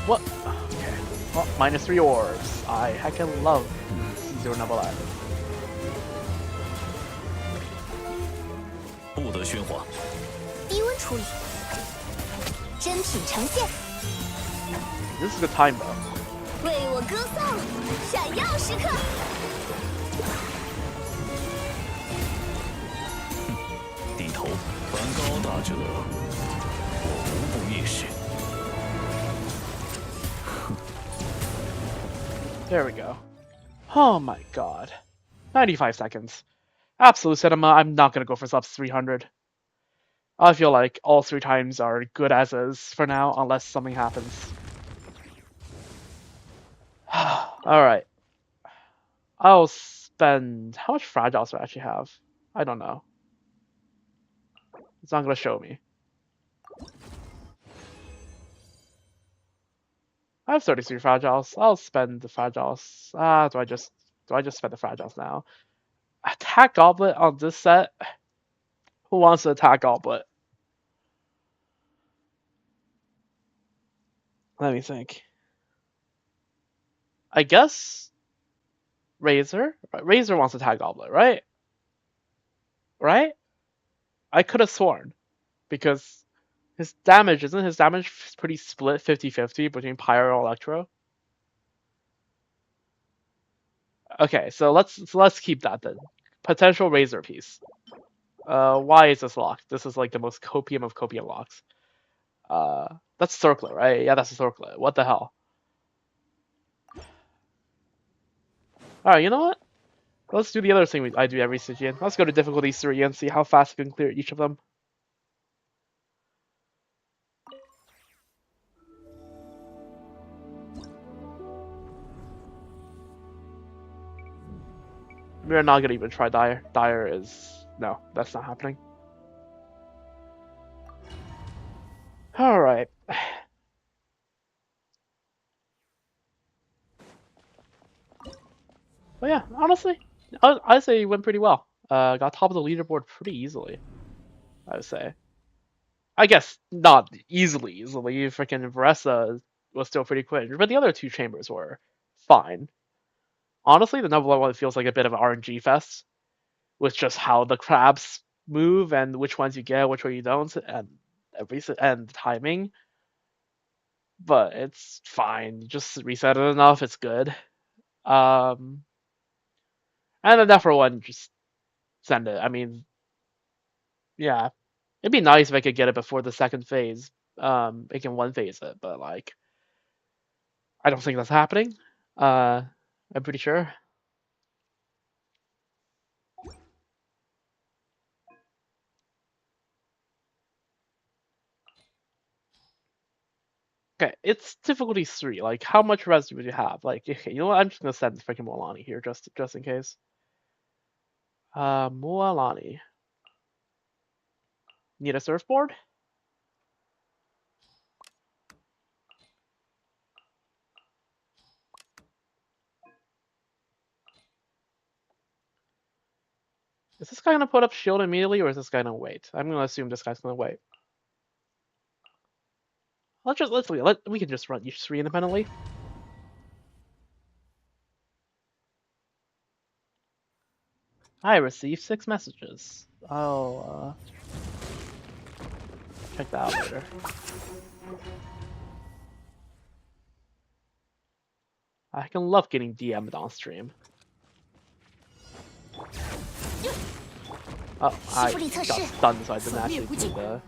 What? Okay. Well, minus 3 orbs. I heckin' love C0 level at. 不得喧哗。低温处理，真品呈现， This is a good time though. 为我歌颂，闪耀时刻。杀者，我无不意识。 There we go. Oh my god. 95 seconds. Absolute cinema, I'm not gonna go for subs 300. I feel like all 3 times are good as is for now, unless something happens. Alright. I'll spend... How much fragiles do I actually have? I don't know. It's not gonna show me. I have 33 fragiles. I'll spend the fragiles. Do I just spend the fragiles now? Attack Goblet on this set? Who wants to attack Goblet? Let me think. I guess Razor? Razor wants to attack Goblet, right? Right? I could have sworn. Because his damage, isn't his damage pretty split 50-50 between Pyro and Electro? Okay, so let's keep that then. Potential Razor piece. Why is this locked? This is like the most copium of copium locks. That's Circlet, right? Yeah, that's a Circlet. What the hell? Alright, you know what? Let's do the other thing I do every Stygian. Let's go to difficulty 3 and see how fast I can clear each of them. We're not gonna even try Dire. Dire is... No, that's not happening. Alright. But yeah, honestly, I'd say it went pretty well. Got top of the leaderboard pretty easily, I would say. I guess not easily. Freaking Varesa was still pretty quick, but the other 2 chambers were fine. Honestly, the number 1 feels like a bit of an RNG fest, with just how the crabs move and which ones you get, which one you don't, and and the timing. But it's fine. You just reset it enough, it's good. And the Nefer one, just send it. I mean, yeah, it'd be nice if I could get it before the second phase. It can 1-phase it, but like, I don't think that's happening. I'm pretty sure. Okay, it's difficulty 3. Like, how much res would you have? Like, okay, you know what? I'm just gonna send freaking Moalani here, just in case. Moalani. Need a surfboard? Is this guy gonna put up shield immediately, or is this guy gonna wait? I'm gonna assume this guy's gonna wait. We can just run each 3 independently. I received 6 messages. I'll check that out later. I can love getting DM'd on stream. Oh, I got stunned, so I didn't actually do the...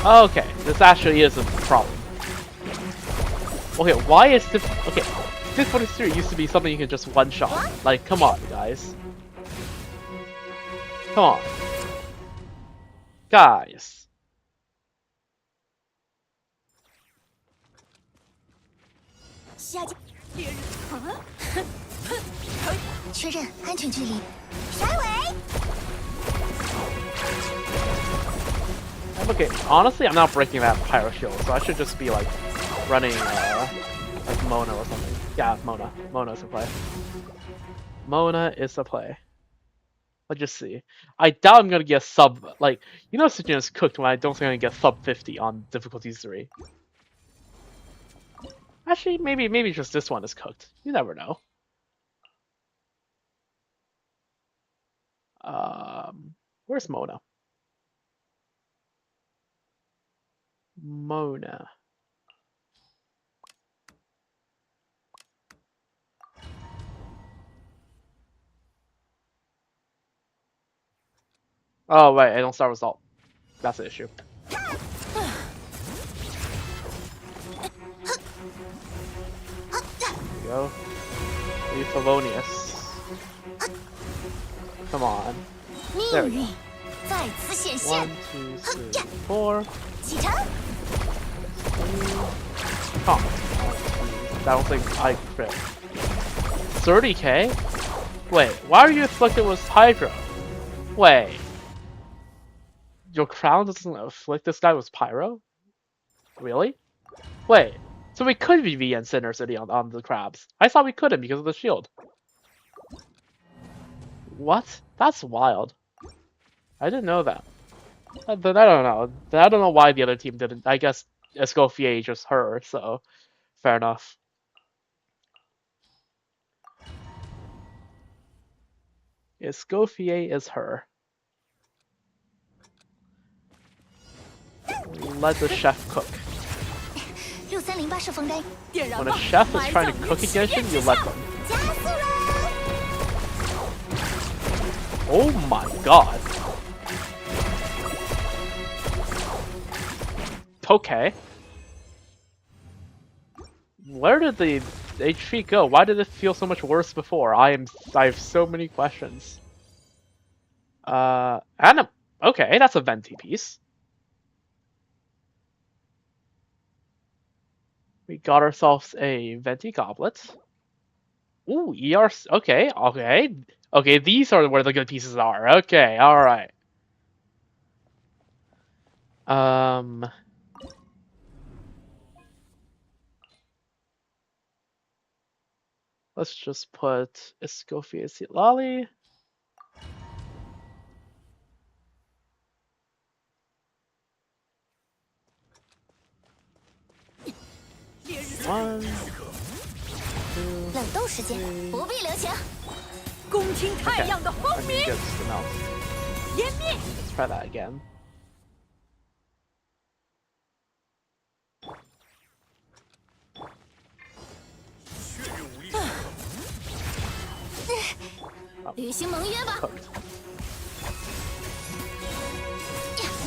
Okay, this actually is a problem. Okay, why is this... Okay, this 43 used to be something you can just one-shot. Like, come on, guys. Come on. Guys. Okay, honestly, I'm not breaking that Pyro Shield, so I should just be like running like Mona or something. Yeah, Mona. Mona is a play. Mona is a play. Let's just see. I doubt I'm gonna get sub, like, you know, Stygian is cooked when I don't think I'm gonna get sub 50 on difficulty 3. Actually, maybe just this one is cooked. You never know. Where's Mona? Mona. Oh wait, I don't start with salt. That's the issue. There we go. Be felonious. Come on. There we 命 go. 运再次显 1, 现。 2, 3, 4. 启程， Oh, that was like I crit. 30k? Wait, why are you afflicted with Hydro? Wait. Your crown doesn't afflict this guy with Pyro? Really? Wait, so we could VV and Sinner City on the crabs. I thought we couldn't because of the shield. What? That's wild. I didn't know that. Then I don't know. Then I don't know why the other team didn't. I guess Escoffier just her, so fair enough. Escoffier is her. Let the chef cook. 6308射风针，点燃 When 吧 a chef is 埋 trying 葬 to 于 cook 赤焰 against 之 you, you 下 let them. 加速了， Oh my god. Okay. Where did the HP go? Why did it feel so much worse before? I have so many questions. Okay, that's a venti piece. We got ourselves a venti goblet. Ooh, ER. Okay, these are where the good pieces are. Okay, alright. Let's just put Escoffier Lolly. One, 冷冻时间，不必留情。 恭听太阳的 I 轰 think 鸣， it's enough. 湮灭。 Let's try that again. Oh, 履行盟约吧， cooked.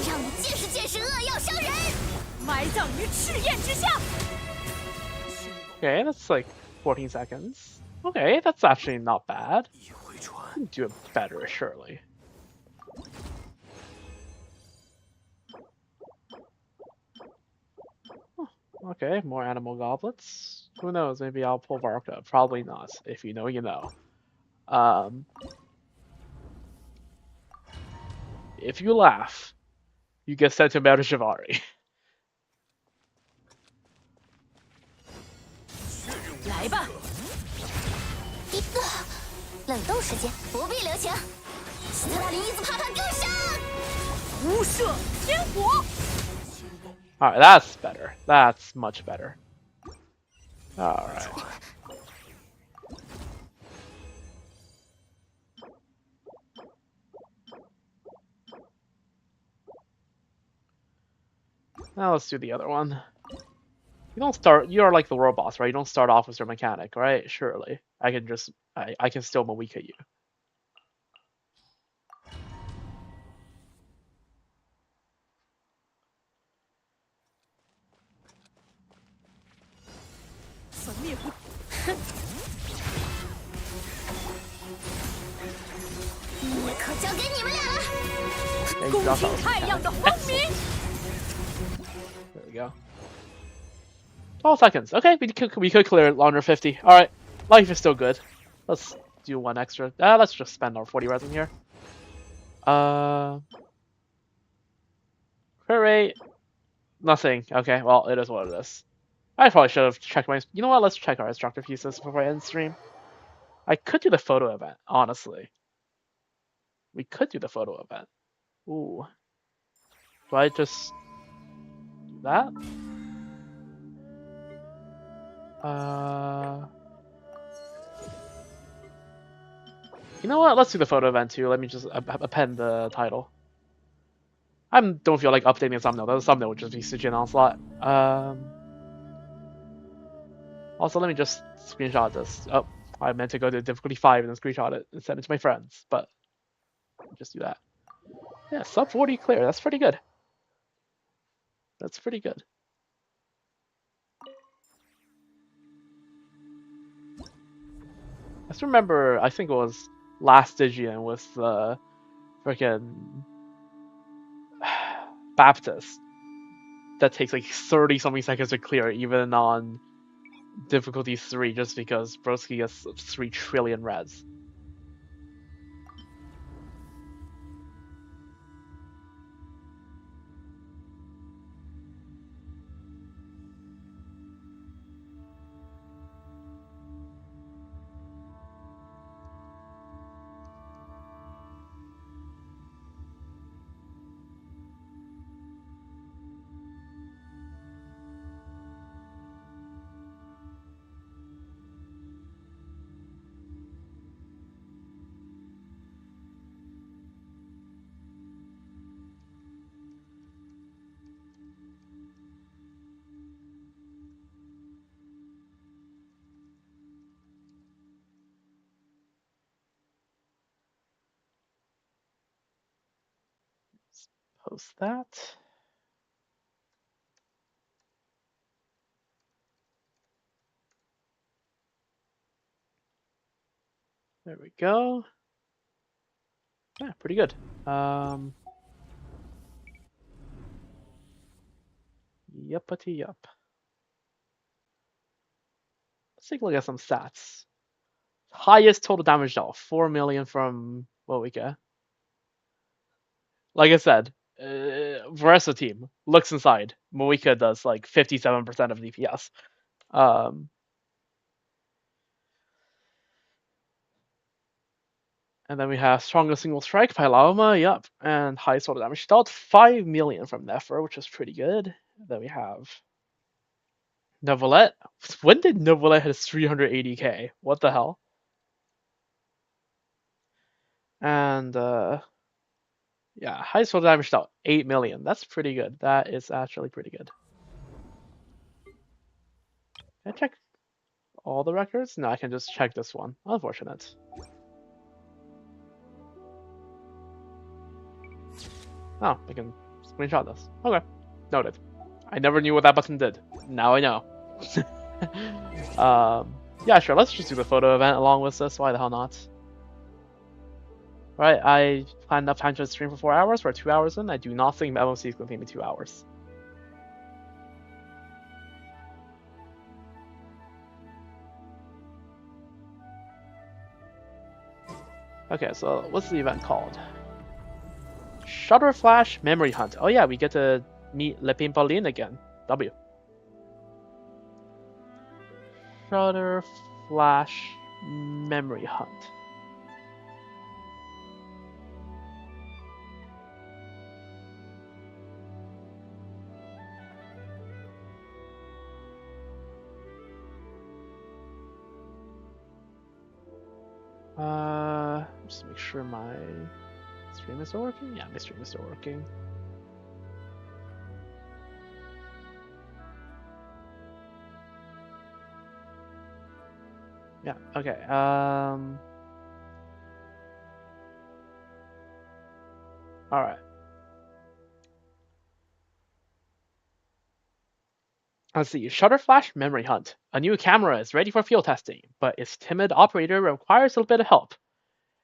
让你见识见识扼要伤人。埋葬于赤焰之下。 Okay, that's like 14 seconds. Okay, that's actually not bad. 一回船， You can do it better, surely. Okay, more animal goblets. Who knows? Maybe I'll pull Varka. Probably not. If you know, you know. If you laugh, you get sent to Mount Shivari. 来吧，冷冻时间，不必留情。斯特拉林一字帕帕更上，无射天火。 Alright, that's better. That's much better. Alright. Now let's do the other one. You don't start. You are like the world boss, right? You don't start off with your mechanic, right? Surely, I can just. I can still Moika you.也可交给你们俩了。 Okay, 恭 drop 听 out. 太阳的轰鸣。 There we go. 12 seconds. Okay, we could clear it under 50. All right, life is still good. Let's do one extra. Let's just spend our 40 resin here. Crit rate. Nothing. Okay, well, it is what it is. I probably should have checked my. You know what? Let's check our instructor pieces before I end stream. I could do the photo event, honestly. We could do the photo event. Ooh. Do I just do that? You know what? Let's do the photo event too. Let me just append the title. I don't feel like updating the thumbnail. The thumbnail would just be Stygian Onslaught. Also, let me just screenshot this. Oh, I meant to go to difficulty 5 and then screenshot it and send it to my friends, but just do that. Yeah, sub 40 clear. That's pretty good. That's pretty good. I still remember, I think it was last Stygian with the freaking Baptist that takes like 30 something seconds to clear, even on difficulty 3, just because Broski gets 3 trillion reds. Post that. There we go. Yeah, pretty good. Yuppity yup. Let's take a look at some stats. Highest total damage dealt, 4 million from what we get. Like I said, Versa team looks inside. Moika does like 57% of DPS. And then we have strongest single strike, Paloma, yep, and highest total damage dealt, 5 million from Nefer, which is pretty good. Then we have Neuvillette. When did Neuvillette hit 380k? What the hell? And yeah, highest total damage dealt, 8 million. That's pretty good. That is actually pretty good. Can I check all the records? No, I can just check this one. Unfortunate. Oh, I can screenshot this. Okay, noted. I never knew what that button did. Now I know. Yeah, sure, let's just do the photo event along with this. Why the hell not? Right, I planned enough time to stream for 4 hours. We're 2 hours in. I do not think MMC is going to take me 2 hours. Okay, so what's the event called? Shutterflash Memory Hunt. Oh yeah, we get to meet Lepin Pauline again. W. Shutterflash Memory Hunt. Just make sure my stream is still working. Yeah, my stream is still working. Yeah. Okay. All right. Let's see. Shutterflash Memory Hunt. A new camera is ready for field testing, but its timid operator requires a bit of help.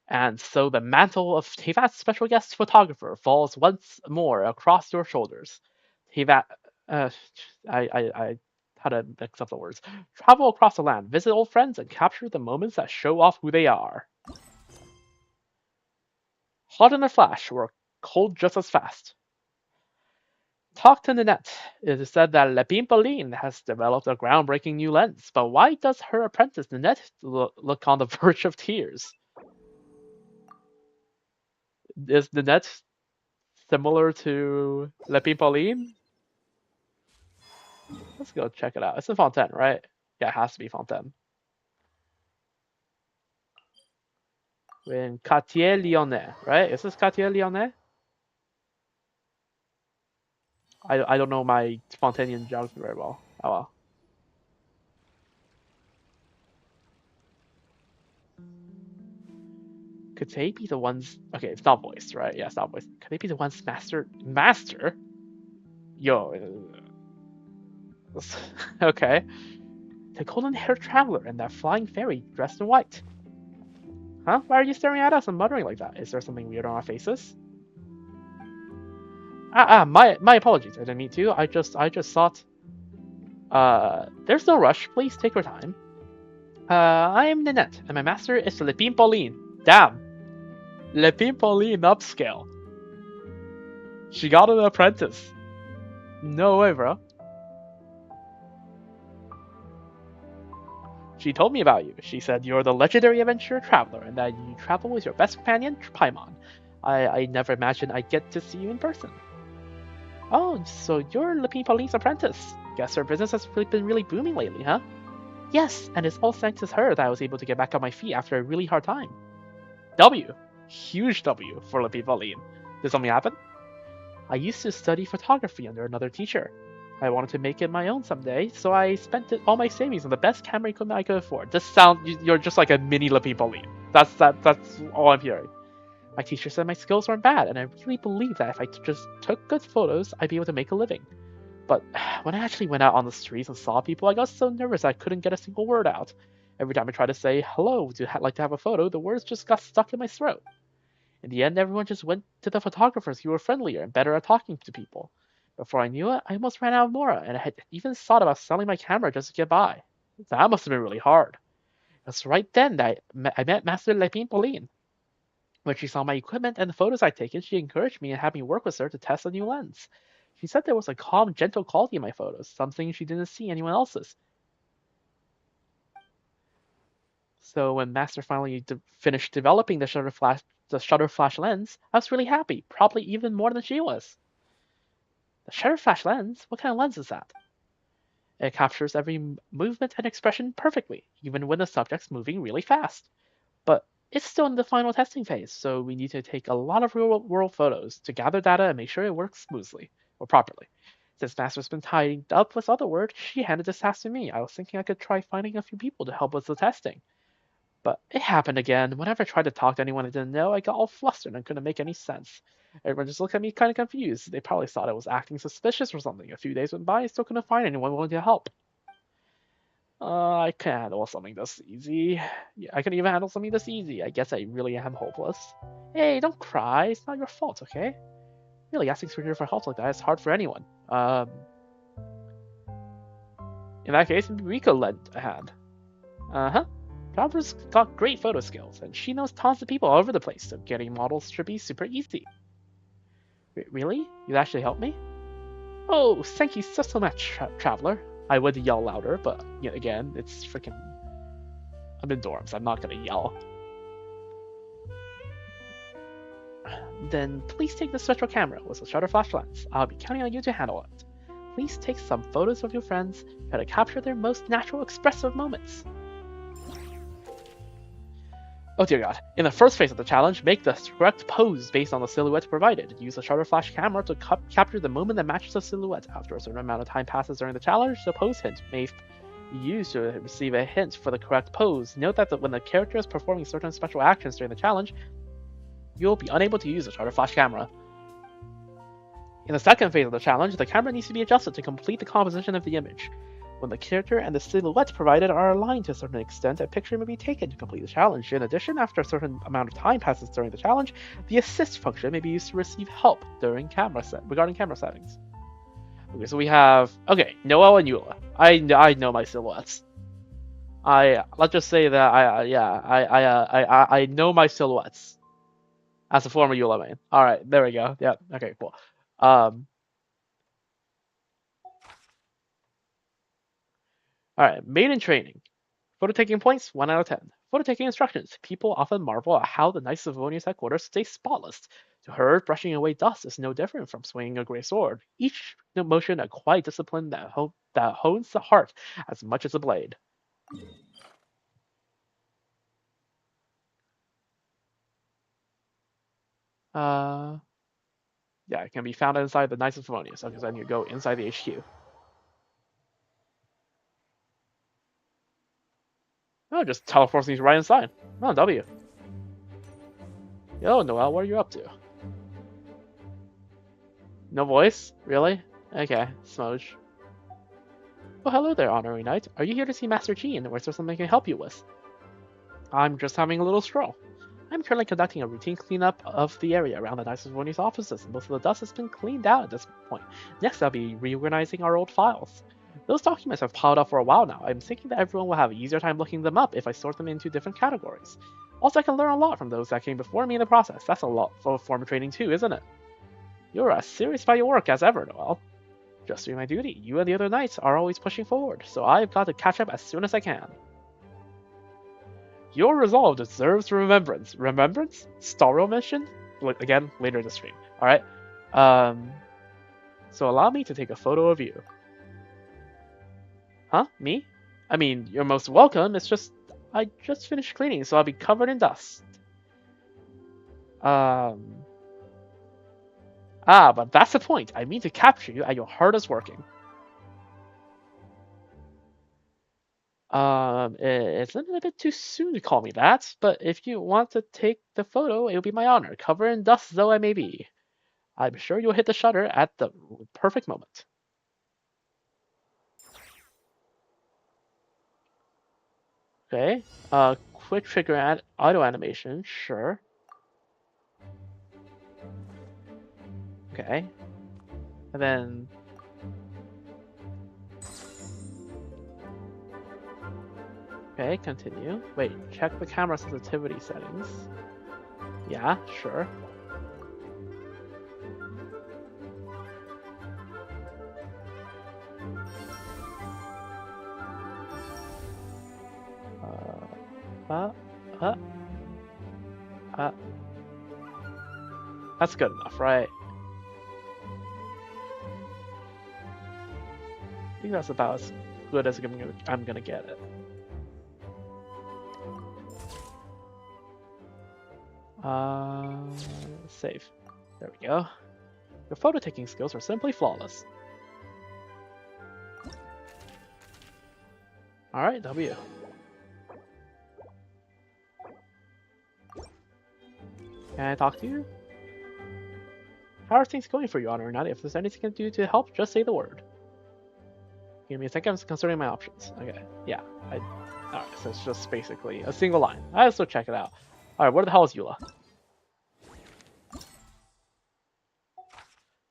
And so the mantle of Tevat's special guest photographer falls once more across your shoulders. Tevat, I had to mix up the words. Travel across the land, visit old friends, and capture the moments that show off who they are. Hot in a flash, or cold just as fast. Talk to Nanette. It is said that Lepine Pauline has developed a groundbreaking new lens, but why does her apprentice Nanette look on the verge of tears? Is Nanette similar to Lepine Pauline? Let's go check it out. It's in Fontaine, right? Yeah, it has to be Fontaine. We're in Quartier Lyonnais, right? Is this Quartier Lyonnais? I don't know my Fontainean geography very well. Oh well. Could they be the ones? Okay, it's not voiced, right? Yeah, it's not voiced. Could they be the ones master? Yo. Okay. The golden-haired traveler and that flying fairy dressed in white. Huh? Why are you staring at us and muttering like that? Is there something weird on our faces? My apologies. I didn't mean to. I just thought. There's no rush. Please take your time. I am Nanette, and my master is Lepine Pauline. Damn. Lepine Pauline upscale. She got an apprentice. No way, bro. She told me about you. She said you're the legendary adventurer traveler and that you travel with your best companion, Paimon. I never imagined I'd get to see you in person. Oh, so you're Lepine Pauline's apprentice. Guess her business has been really booming lately, huh? Yes, and it's all thanks to her that I was able to get back on my feet after a really hard time. W. Huge W for Lepine Pauline. Did something happen? I used to study photography under another teacher. I wanted to make it my own someday, so I spent all my savings on the best camera equipment I could afford. You're just like a mini Lepine Pauline. That's all I'm hearing. My teacher said my skills weren't bad, and I really believed that if I just took good photos, I'd be able to make a living. But when I actually went out on the streets and saw people, I got so nervous I couldn't get a single word out. Every time I tried to say, hello, would you like to have a photo, the words just got stuck in my throat. In the end, everyone just went to the photographers who were friendlier and better at talking to people. Before I knew it, I almost ran out of more, and I had even thought about selling my camera just to get by. That must have been really hard. It's right then that I met Master Lepine Pauline. When she saw my equipment and the photos I'd taken, she encouraged me and had me work with her to test a new lens. She said there was a calm, gentle quality in my photos, something she didn't see anyone else's. So when Master finally finished developing the Shutterflash lens, I was really happy, probably even more than she was. The Shutterflash lens? What kind of lens is that? It captures every movement and expression perfectly, even when the subject's moving really fast. But it's still in the final testing phase, so we need to take a lot of real-world photos to gather data and make sure it works smoothly, or properly. Since Master's been tied up with other work, she handed this task to me. I was thinking I could try finding a few people to help with the testing. But it happened again. Whenever I tried to talk to anyone I didn't know, I got all flustered and couldn't make any sense. Everyone just looked at me kind of confused. They probably thought I was acting suspicious or something. A few days went by, I still couldn't find anyone willing to help. I can't handle something this easy. Yeah, I can even handle something this easy. I guess I really am hopeless. Hey, don't cry. It's not your fault, okay? Really, asking for help like that is hard for anyone. In that case, maybe we could lend a hand. Uh-huh. Traveler's got great photo skills, and she knows tons of people all over the place, so getting models should be super easy. Really? You'd actually help me? Oh, thank you so much, Traveler. I would yell louder, but yet again, it's freaking... I'm in dorms, I'm not gonna yell. Then please take the special camera with the Shutterflash lens. I'll be counting on you to handle it. Please take some photos of your friends, try to capture their most natural expressive moments. Oh dear god. In the first phase of the challenge, make the correct pose based on the silhouette provided. Use the Shutterflash camera to capture the moment that matches the silhouette. After a certain amount of time passes during the challenge, the pose hint may be used to receive a hint for the correct pose. Note that when the character is performing certain special actions during the challenge, you'll be unable to use the Shutterflash camera. In the second phase of the challenge, the camera needs to be adjusted to complete the composition of the image. When the character and the silhouettes provided are aligned to a certain extent, a picture may be taken to complete the challenge. In addition, after a certain amount of time passes during the challenge, the assist function may be used to receive help regarding camera settings. Okay, so we have Noelle and Eula. I know my silhouettes. Let's just say that I know my silhouettes as a former Eula main. All right, there we go. Yeah. Okay. Cool. Alright, maiden training. Photo taking points, 1 out of 10. Photo taking instructions. People often marvel at how the Knights of Livonia's headquarters stay spotless. To her, brushing away dust is no different from swinging a great sword. Each motion a quiet discipline that hones the heart as much as a blade. Yeah, it can be found inside the Knights of Livonia, so then you go inside the HQ. Oh, just teleports me right inside. Oh, W. Yo, Noel, what are you up to? No voice? Really? Okay, smudge. Oh, hello there, Honorary Knight. Are you here to see Master Jean, or is there something I can help you with? I'm just having a little stroll. I'm currently conducting a routine cleanup of the area around the Diocese of Warney's offices, and most of the dust has been cleaned out at this point. Next, I'll be reorganizing our old files. Those documents have piled up for a while now. I'm thinking that everyone will have an easier time looking them up if I sort them into different categories. Also, I can learn a lot from those that came before me in the process. That's a lot for form of training too, isn't it? You're as serious about your work as ever, Noel. Just doing my duty. You and the other knights are always pushing forward, so I've got to catch up as soon as I can. Your resolve deserves remembrance. Remembrance? Starro mentioned? Again, later in the stream. Alright. So allow me to take a photo of you. Huh? Me? I mean, you're most welcome. It's just, I just finished cleaning, so I'll be covered in dust. But that's the point. I mean to capture you at your hardest working. It's a little bit too soon to call me that, but if you want to take the photo, it'll be my honor, covered in dust though I may be. I'm sure you'll hit the shutter at the perfect moment. Okay, quick trigger auto animation, sure. Okay, and then okay, continue. Wait, check the camera sensitivity settings. Yeah, sure. That's good enough, right? I think that's about as good as I'm gonna get it. Save. There we go. Your photo taking skills are simply flawless. Alright, W. Can I talk to you? How are things going for you, Honor Knight? If there's anything I can do to help, just say the word. Give me a second, I'm considering my options. Okay, yeah. Alright, so it's just basically a single line. I'll still check it out. Alright, where the hell is Eula?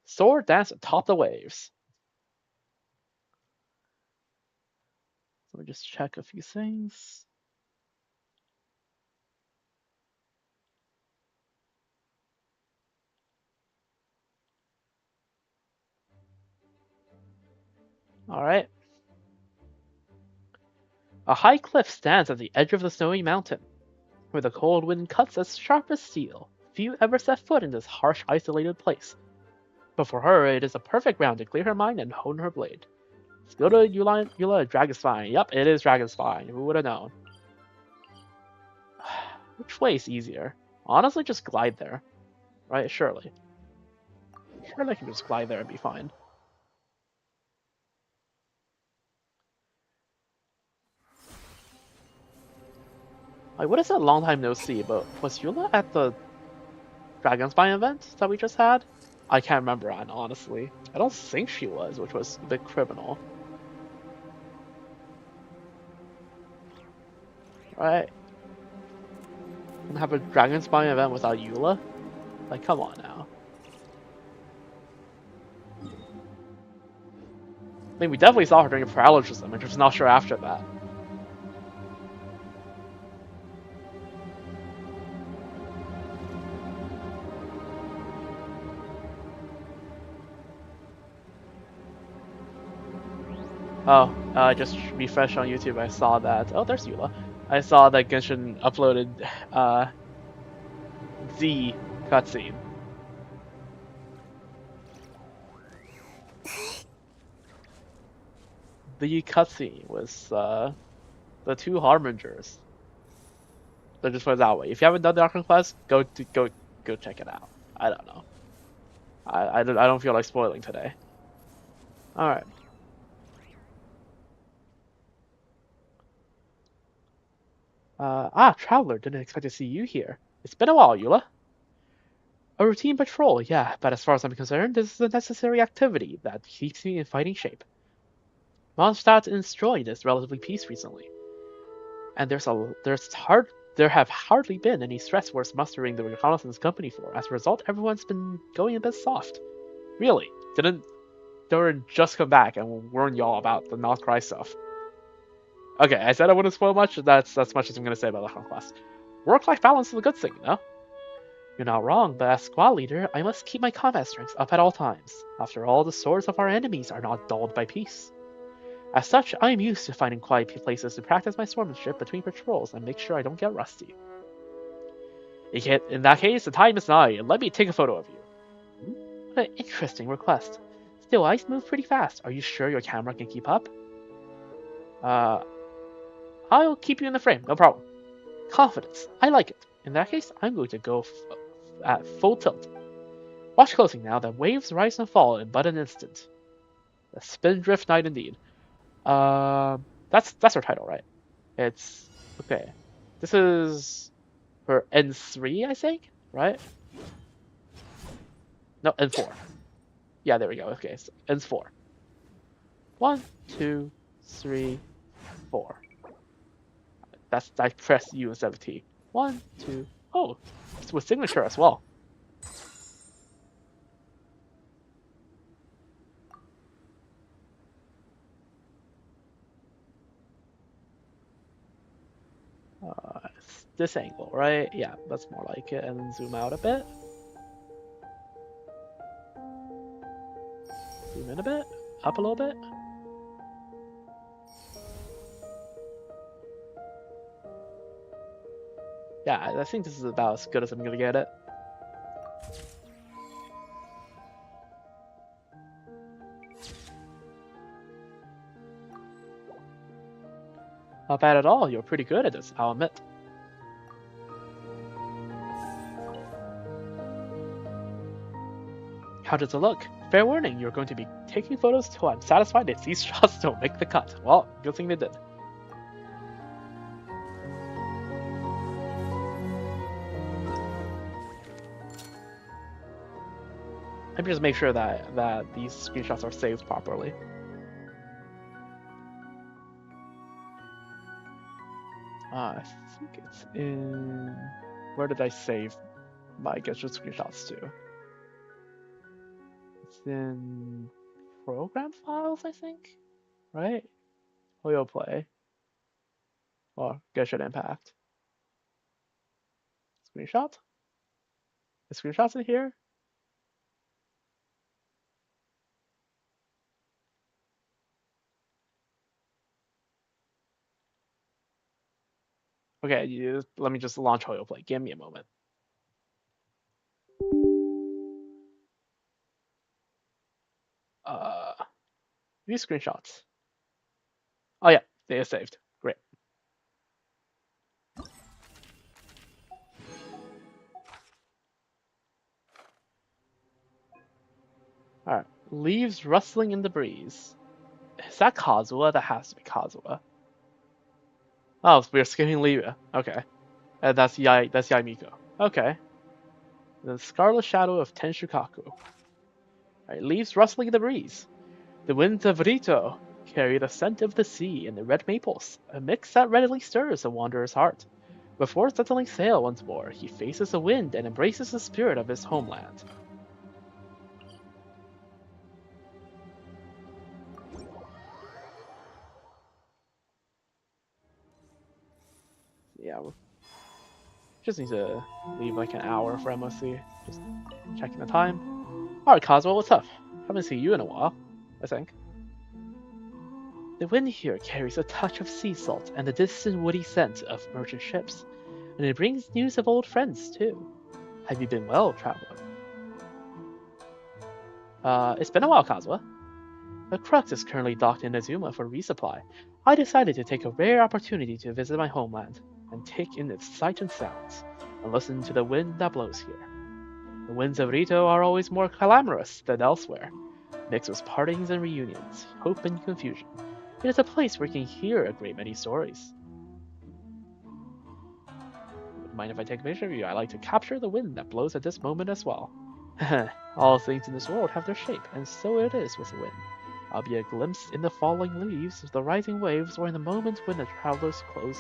Sword dance atop the waves. Let me just check a few things. Alright. A high cliff stands at the edge of the snowy mountain, where the cold wind cuts as sharp as steel. Few ever set foot in this harsh, isolated place. But for her, it is a perfect ground to clear her mind and hone her blade. Let's go to Eula Dragonspine. Yep, it is Dragonspine. Who would have known? Which way is easier? Honestly, just glide there. Right? Surely. Surely I can just glide there and be fine. Like, what is that long time no see? But was Eula at the Dragonspine event that we just had? I can't remember, honestly. I don't think she was, which was a bit criminal. Right? And have a Dragonspine event without Eula? Like, come on now. I mean, we definitely saw her during Paralogism, and just not sure after that. Oh, just refresh on YouTube. I saw that. Oh, there's Eula. I saw that Genshin uploaded Z cutscene. The cutscene was the two harbingers. So just put it that way. If you haven't done the Arkham Quest, go check it out. I don't know. I don't feel like spoiling today. All right. Traveler, didn't expect to see you here. It's been a while, Eula. A routine patrol, yeah, but as far as I'm concerned, this is a necessary activity that keeps me in fighting shape. Mondstadt enjoyed this relatively peace recently, and there have hardly been any stress worth mustering the reconnaissance company for. As a result, everyone's been going a bit soft. Really, didn't Durin just come back and warn y'all about the Not Cry stuff? Okay, I said I wouldn't spoil much. That's much as I'm gonna say about the conquest. Work-life balance is a good thing, you know? You're not wrong, but as squad leader, I must keep my combat strength up at all times. After all, the swords of our enemies are not dulled by peace. As such, I am used to finding quiet places to practice my swordsmanship between patrols and make sure I don't get rusty. In that case, the time is nigh, and let me take a photo of you. What an interesting request. Still, I move pretty fast. Are you sure your camera can keep up? I'll keep you in the frame, no problem. Confidence. I like it. In that case, I'm going to go at full tilt. Watch closely now. The waves rise and fall in but an instant. A spindrift night indeed. That's our title, right? It's okay. This is for N3, I think, right? No, N4. Yeah, there we go. Okay, so N4. 1, 2, 3, 4. I pressed U instead of T. 1, 2. Oh, it's with signature as well. It's this angle, right? Yeah, that's more like it. And then zoom out a bit. Zoom in a bit. Up a little bit. Yeah, I think this is about as good as I'm gonna get it. Not bad at all. You're pretty good at this, I'll admit. How does it look? Fair warning, you're going to be taking photos till I'm satisfied if these shots don't make the cut. Well, good thing they did. Let me just make sure that these screenshots are saved properly. I think it's in... Where did I save my Genshin screenshots to? It's in program files, I think? Right? Oyo Play. Or Genshin Impact. Screenshot? The screenshots in here? Okay, let me just launch Oyo Play. Give me a moment. These screenshots. Oh yeah, they are saved. Great. Alright. Leaves rustling in the breeze. Is that Kazuha? That has to be Kazuha. Oh, we're skipping Livia. Okay. That's Yaimiko. Okay. The Scarlet Shadow of Tenshukaku. Alright, leaves rustling in the breeze. The winds of Rito carry the scent of the sea and the red maples, a mix that readily stirs a wanderer's heart. Before settling sail once more, he faces the wind and embraces the spirit of his homeland. Yeah, we just need to leave like an hour for MOC. Just checking the time. Alright, Kazuo, what's up? Haven't seen you in a while, I think. The wind here carries a touch of sea salt and the distant woody scent of merchant ships, and it brings news of old friends too. Have you been well, traveler? It's been a while, Kazuo. The Crux is currently docked in Azuma for resupply. I decided to take a rare opportunity to visit my homeland and take in its sights and sounds, and listen to the wind that blows here. The winds of Rito are always more clamorous than elsewhere, mixed with partings and reunions, hope and confusion. It is a place where you can hear a great many stories. Mind if I take a picture of you? I like to capture the wind that blows at this moment as well. All things in this world have their shape, and so it is with the wind. I'll be a glimpse in the falling leaves, the rising waves, or in the moment when the traveler's clothes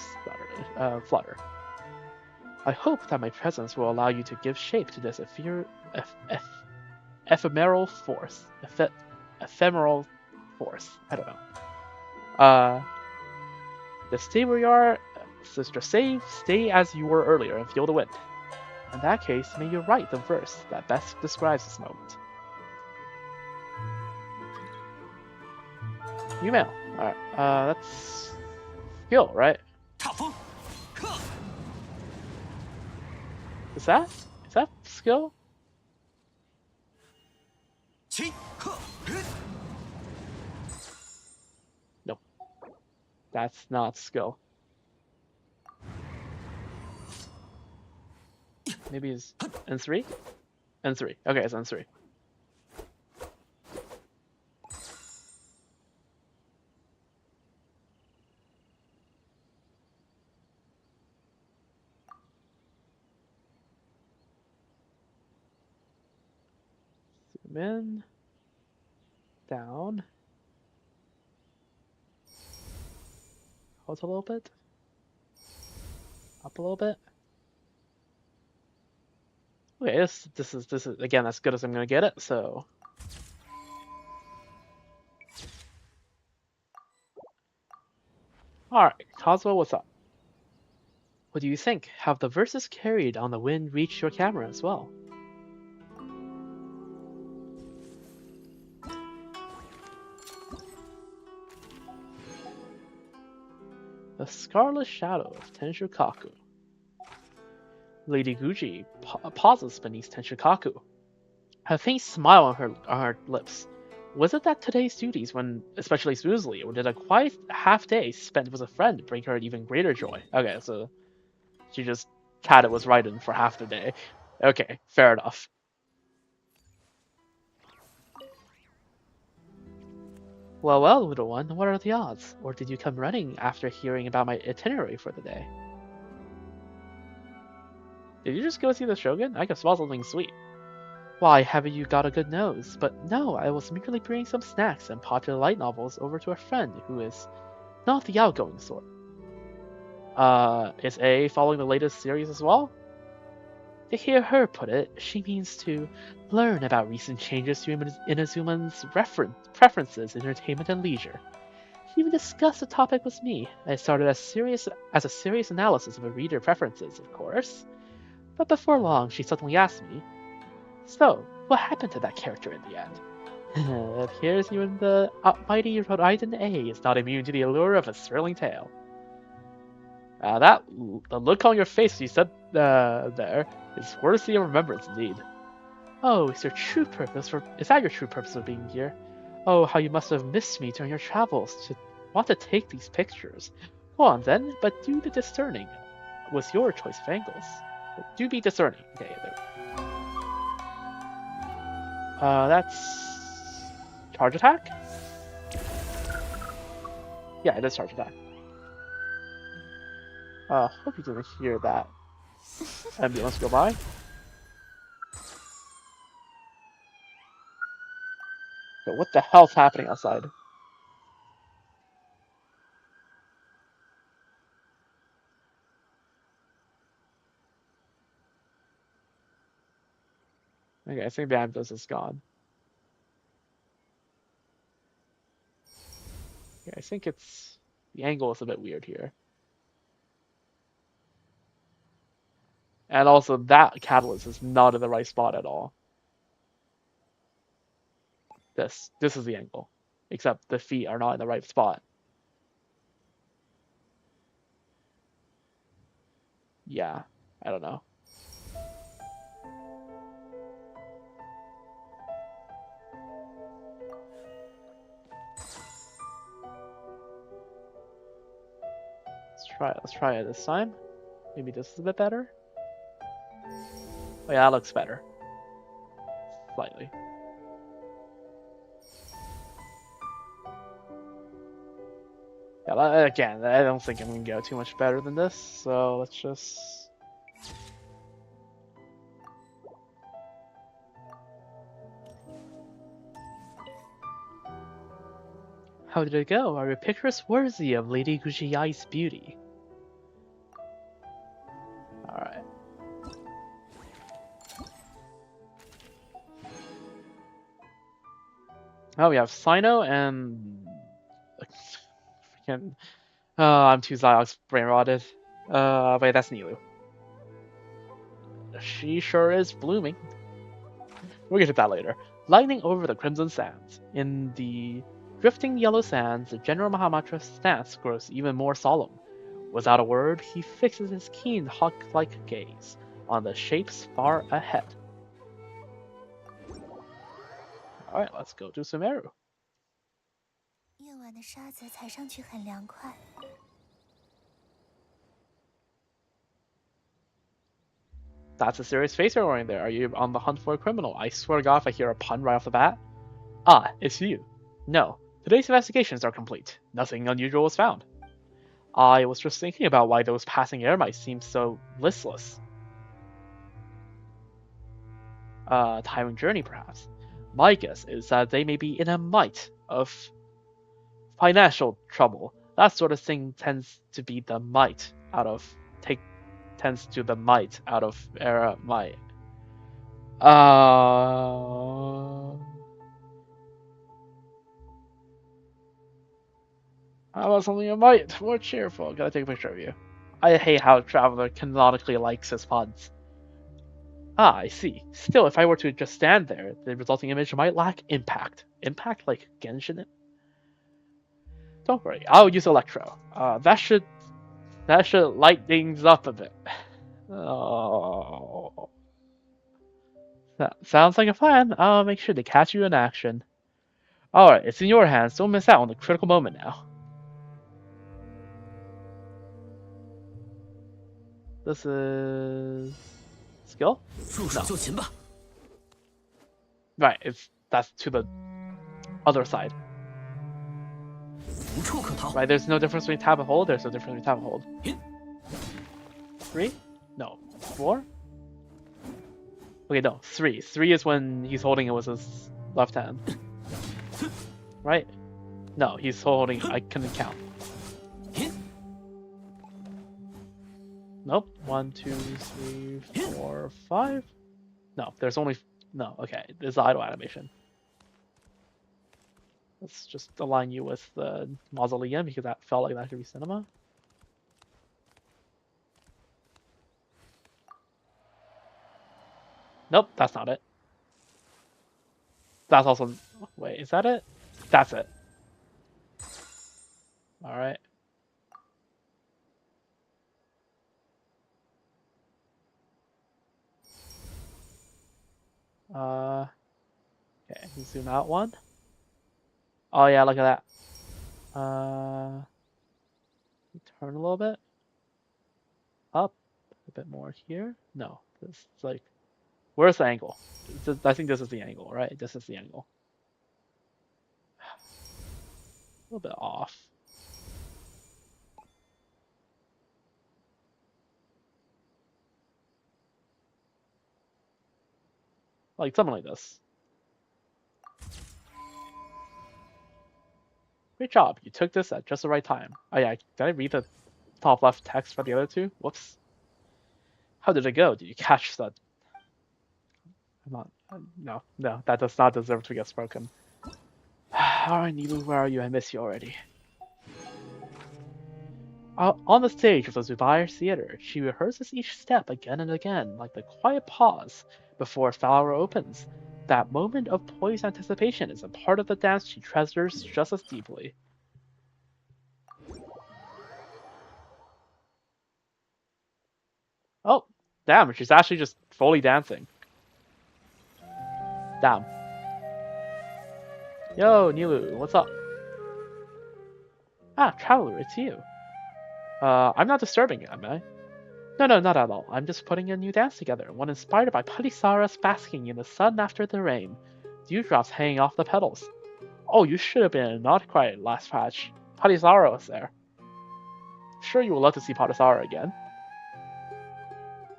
flutter. I hope that my presence will allow you to give shape to this ephemeral force. Ephemeral force. I don't know. Just stay where you are, sister. Stay as you were earlier and feel the wind. In that case, may you write the verse that best describes this moment. Email. Alright, that's skill, right? Is that skill? Nope. That's not skill. Maybe it's N3? N3. Okay, it's N3. Zoom in. Down. Out a little bit. Up a little bit. Okay, this is again as good as I'm gonna get it, so alright, Cosmo, what's up? What do you think? Have the verses carried on the wind reached your camera as well? The Scarlet Shadow of Tenshukaku. Lady Guji pauses beneath Tenshukaku. A faint smile on her lips. Was it that today's duties went especially smoothly, or did a quiet half day spent with a friend bring her even greater joy? Okay, so she just Kata was riding for half the day. Okay, fair enough. Well, well, little one, what are the odds? Or did you come running after hearing about my itinerary for the day? Did you just go see the Shogun? I can smell something sweet. Why, haven't you got a good nose? But no, I was merely bringing some snacks and popular light novels over to a friend who is not the outgoing sort. Is A following the latest series as well? To hear her put it, she means to learn about recent changes to Inazuman's preferences in entertainment and leisure. She even discussed the topic with me. I started as a serious analysis of her reader preferences, of course. But before long, she suddenly asked me, "So, what happened to that character in the end?" It appears even the mighty Rhode Island A is not immune to the allure of a thrilling tale. The look on your face you said there is worthy of remembrance indeed. Oh, is that your true purpose of being here? Oh, how you must have missed me during your travels to want to take these pictures. Go on then, but do the discerning with your choice of angles. Do be discerning. Okay, there. That's charge attack? Yeah, it is charge attack. Hope you didn't hear that ambulance go by. Okay, what the hell's happening outside? Okay, I think the ambulance is gone. Okay, I think it's... the angle is a bit weird here. And also, that catalyst is not in the right spot at all. This is the angle. Except the feet are not in the right spot. Yeah, I don't know. Let's try it this time. Maybe this is a bit better. Oh yeah, that looks better. Slightly. Yeah, again, I don't think I'm gonna go too much better than this, so let's just... How did it go? Are your pictures worthy of Lady Gushiyai's beauty? Alright. Oh, we have Sino and... Freaking... I'm too Zyog's brain rotted. Wait, that's Nilu. She sure is blooming. We'll get to that later. Lightning over the crimson sands. In the drifting yellow sands, the General Mahamatra's stance grows even more solemn. Without a word, he fixes his keen hawk-like gaze on the shapes far ahead. Alright, let's go to Sumeru. 夜晚的沙子踩上去很凉快。 That's a serious face you're wearing there. Are you on the hunt for a criminal? I swear to God if I hear a pun right off the bat. Ah, it's you. No, today's investigations are complete. Nothing unusual was found. I was just thinking about why those passing air might seem so listless. Tiring journey perhaps. My guess is that they may be in a mite of financial trouble. That sort of thing tends to be the might out of tends to the might out of era might. How about something you might? More cheerful. Gotta take a picture of you. I hate how Traveler canonically likes his puns. Ah, I see. Still, if I were to just stand there, the resulting image might lack impact. Impact like Genshin? Don't worry, I'll use Electro. That should light things up a bit. Oh. That sounds like a plan. I'll make sure to catch you in action. Alright, it's in your hands. Don't miss out on the critical moment now. This is... skill? No. Right, that's to the other side. Right, there's no difference between tap and hold. There's no difference between tap and hold. 3? No. 4? Okay, no. 3. 3 is when he's holding it with his left hand. Right? No, he's holding... I couldn't count. Nope. 1, 2, 3, 4, 5. No, there's only... No, okay. There's the idle animation. Let's just align you with the mausoleum because that felt like that could be cinema. Nope, that's not it. That's also... Wait, is that it? That's it. Alright. Okay, zoom out one. Oh yeah, look at that. Turn a little bit. Up a bit more here. No, this is like, where's the angle? I think this is the angle, right? This is the angle. A little bit off. Like something like this. Great job, you took this at just the right time. Oh yeah, did I read the top left text for the other two? Whoops. How did it go? Did you catch that? I'm not... No, that does not deserve to get spoken. Alright, Nilu, where are you? I miss you already. On the stage of the Zubair Theater, she rehearses each step again and again, like the quiet pause before a flower opens. That moment of poised anticipation is a part of the dance she treasures just as deeply. Oh, damn, she's actually just fully dancing. Damn. Yo, Nilu, what's up? Ah, Traveler, it's you. I'm not disturbing you, am I? No, not at all. I'm just putting a new dance together, one inspired by Palisaras basking in the sun after the rain. Dewdrops hanging off the petals. Oh, you should have been not quiet last patch. Palisara was there. Sure you would love to see Palisara again.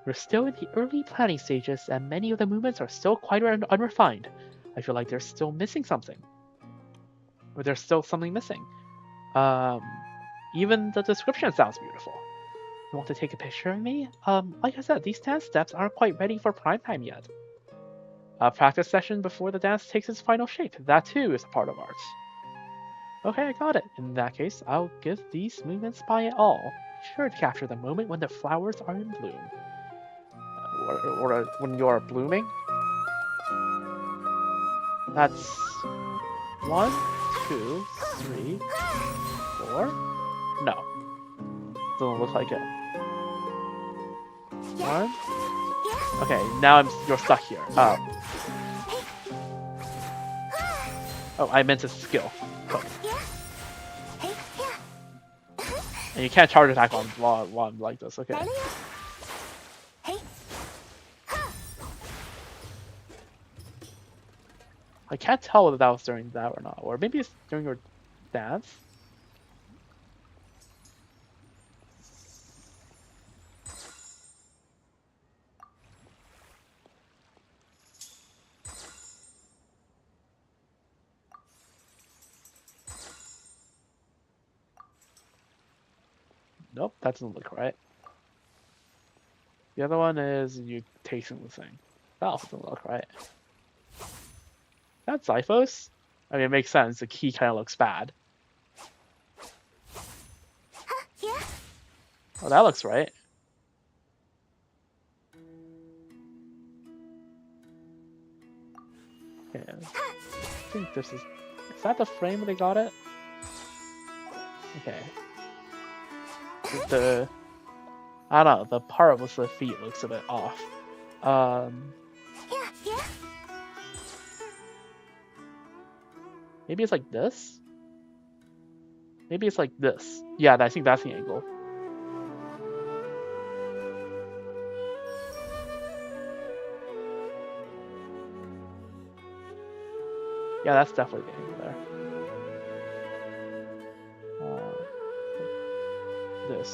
We're still in the early planning stages, and many of the movements are still quite unrefined. I feel like they're still missing something. or there's still something missing. Even the description sounds beautiful. You want to take a picture of me? Like I said, these dance steps aren't quite ready for prime time yet. A practice session before the dance takes its final shape. That too is a part of art. Okay, I got it. In that case, I'll give these movements my all. Be sure to capture the moment when the flowers are in bloom. Or when you're blooming. That's 1, 2, 3, 4. No. Doesn't look like it. 1. Okay, now you're stuck here. Oh, I meant a skill. Oh. And you can't charge attack while I'm like this. Okay. I can't tell whether that was during that or not, or maybe it's during your dance. Nope, that doesn't look right. The other one is you tasting the thing. That also doesn't look right. That's Zyphos? I mean, it makes sense. The key kind of looks bad. Oh, that looks right. Okay. I think this is... Is that the frame where they got it? Okay. I don't know, the part with the feet looks a bit off. Maybe it's like this? Maybe it's like this. Yeah, I think that's the angle. Yeah, that's definitely the angle there. This.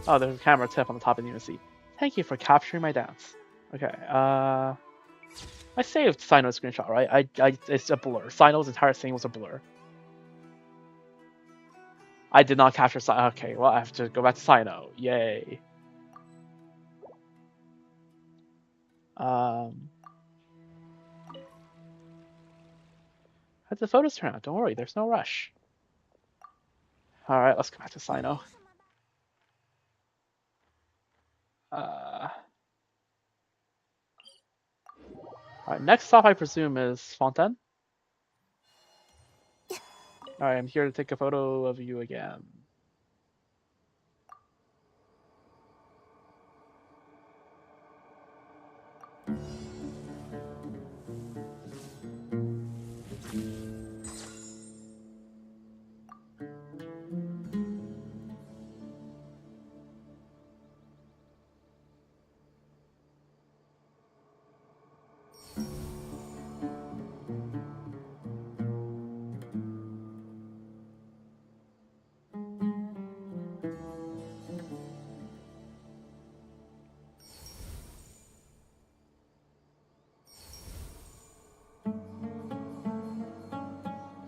Oh, there's a camera tip on the top of the UNC. Thank you for capturing my dance. Okay, I saved Sino's screenshot, right? It's a blur. Sino's entire thing was a blur. I did not capture Sino. Okay, well, I have to go back to Sino. Yay. How'd the photos turn out? Don't worry, there's no rush. Alright, let's go back to Sino. Alright, next stop I presume is Fontaine. Alright, I'm here to take a photo of you again.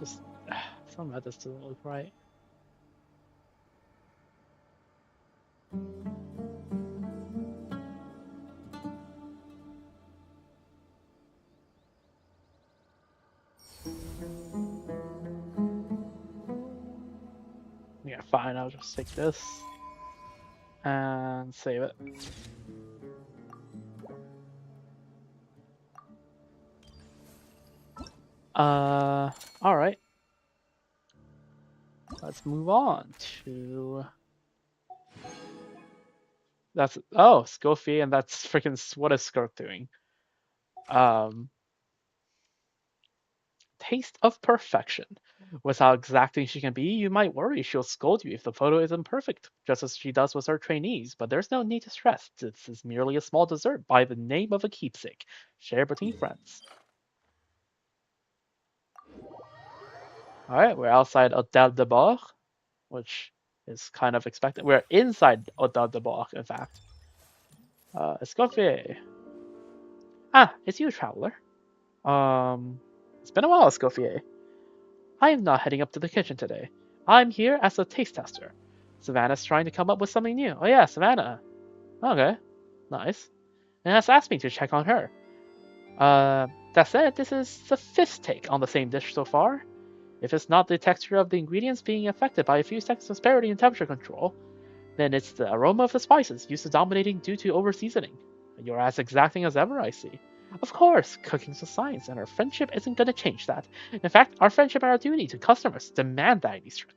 Just something about this doesn't look right. Yeah, fine, I'll just take this and save it. Alright. Let's move on to... That's... Oh, Scoffy, and that's freaking... What is Skirk doing? Taste of perfection. With how exacting she can be, you might worry she'll scold you if the photo isn't perfect, just as she does with her trainees, but there's no need to stress. This is merely a small dessert by the name of a keepsake, shared between friends. Alright, we're outside Hôtel de Bord, which is kind of expected. We're inside Hôtel de Bord, in fact. Escoffier. Ah, it's you, traveler. It's been a while, Escoffier. I am not heading up to the kitchen today. I'm here as a taste tester. Savannah's trying to come up with something new. Oh yeah, Savannah. Okay, nice. And has asked me to check on her. That said, this is the 5th take on the same dish so far. If it's not the texture of the ingredients being affected by a few seconds of disparity in temperature control, then it's the aroma of the spices used to dominating due to over-seasoning. You're as exacting as ever, I see. Of course, cooking's a science, and our friendship isn't going to change that. In fact, our friendship and our duty to customers demand that I be strict.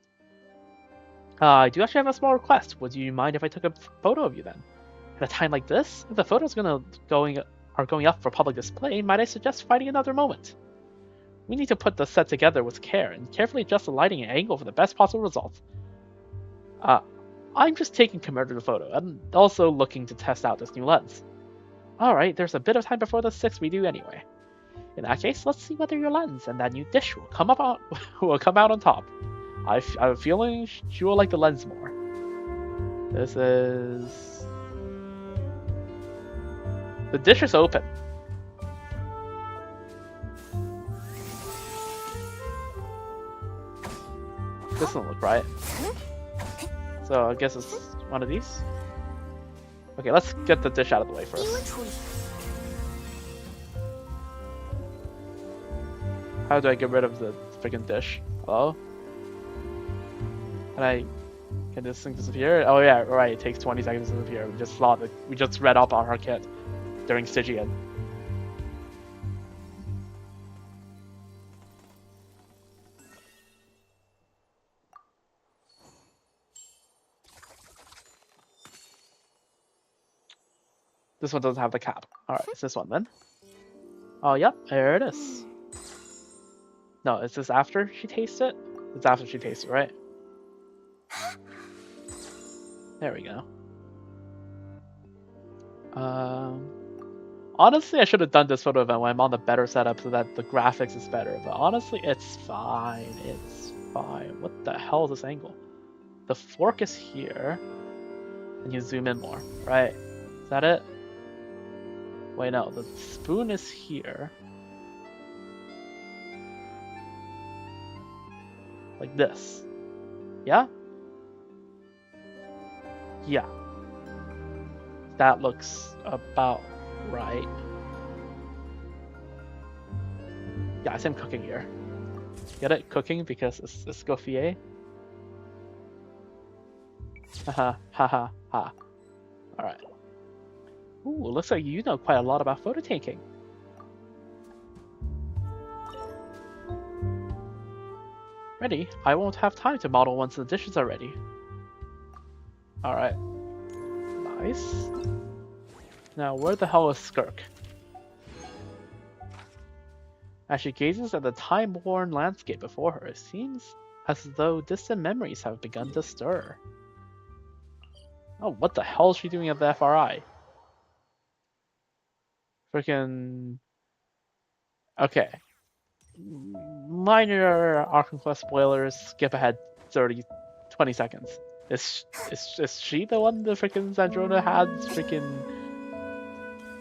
I do actually have a small request. Would you mind if I took a photo of you then? At a time like this, if the photos are going up for public display, might I suggest finding another moment? We need to put the set together with care and carefully adjust the lighting and angle for the best possible result. I'm just taking command of the photo. I'm also looking to test out this new lens. Alright, there's a bit of time before the 6th redo anyway. In that case, let's see whether your lens and that new dish will come out on top. I have a feeling she will like the lens more. This is... The dish is open. This doesn't look right. So I guess it's one of these. Okay, let's get the dish out of the way first. How do I get rid of the freaking dish? Hello? Can this thing disappear? Oh yeah, right. It takes 20 seconds to disappear. We just read up on her kit during Stygian. This one doesn't have the cap. Alright, it's this one then. Oh, yep, there it is. No, is this after she tastes it? It's after she tastes it, right? There we go. Honestly, I should have done this photo event when I'm on the better setup so that the graphics is better. But honestly, it's fine. It's fine. What the hell is this angle? The fork is here. And you zoom in more, right? Is that it? Wait, no. The spoon is here. Like this. Yeah? Yeah. That looks about right. Yeah, I say I'm cooking here. Get it? Cooking because it's Escoffier. Haha, haha, ha. Alright. Ooh, looks like you know quite a lot about photo taking. Ready? I won't have time to model once the dishes are ready. Alright. Nice. Now, where the hell is Skirk? As she gazes at the time-worn landscape before her, it seems as though distant memories have begun to stir. Oh, what the hell is she doing at the FRI? Freaking... Okay. Minor Arkham Quest spoilers, skip ahead 20 seconds. Is she the one the freaking Sandrona had freaking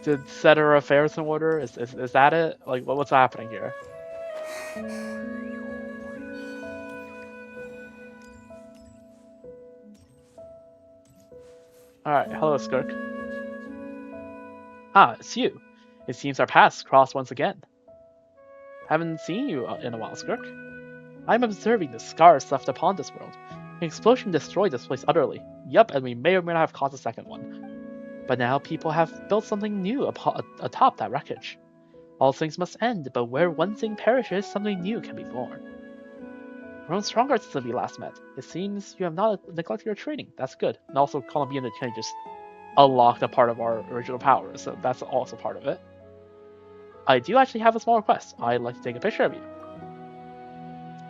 to set her affairs in order? Is that it? Like, what's happening here? Alright, hello Skirk. Ah, it's you. It seems our paths crossed once again. Haven't seen you in a while, Skirk. I'm observing the scars left upon this world. An explosion destroyed this place utterly. Yup, and we may or may not have caused a second one. But now people have built something new atop that wreckage. All things must end, but where one thing perishes, something new can be born. Grown stronger since we last met. It seems you have not neglected your training. That's good. And also, Columbian the Chain just unlocked a part of our original powers, so that's also part of it. I do actually have a small request. I'd like to take a picture of you.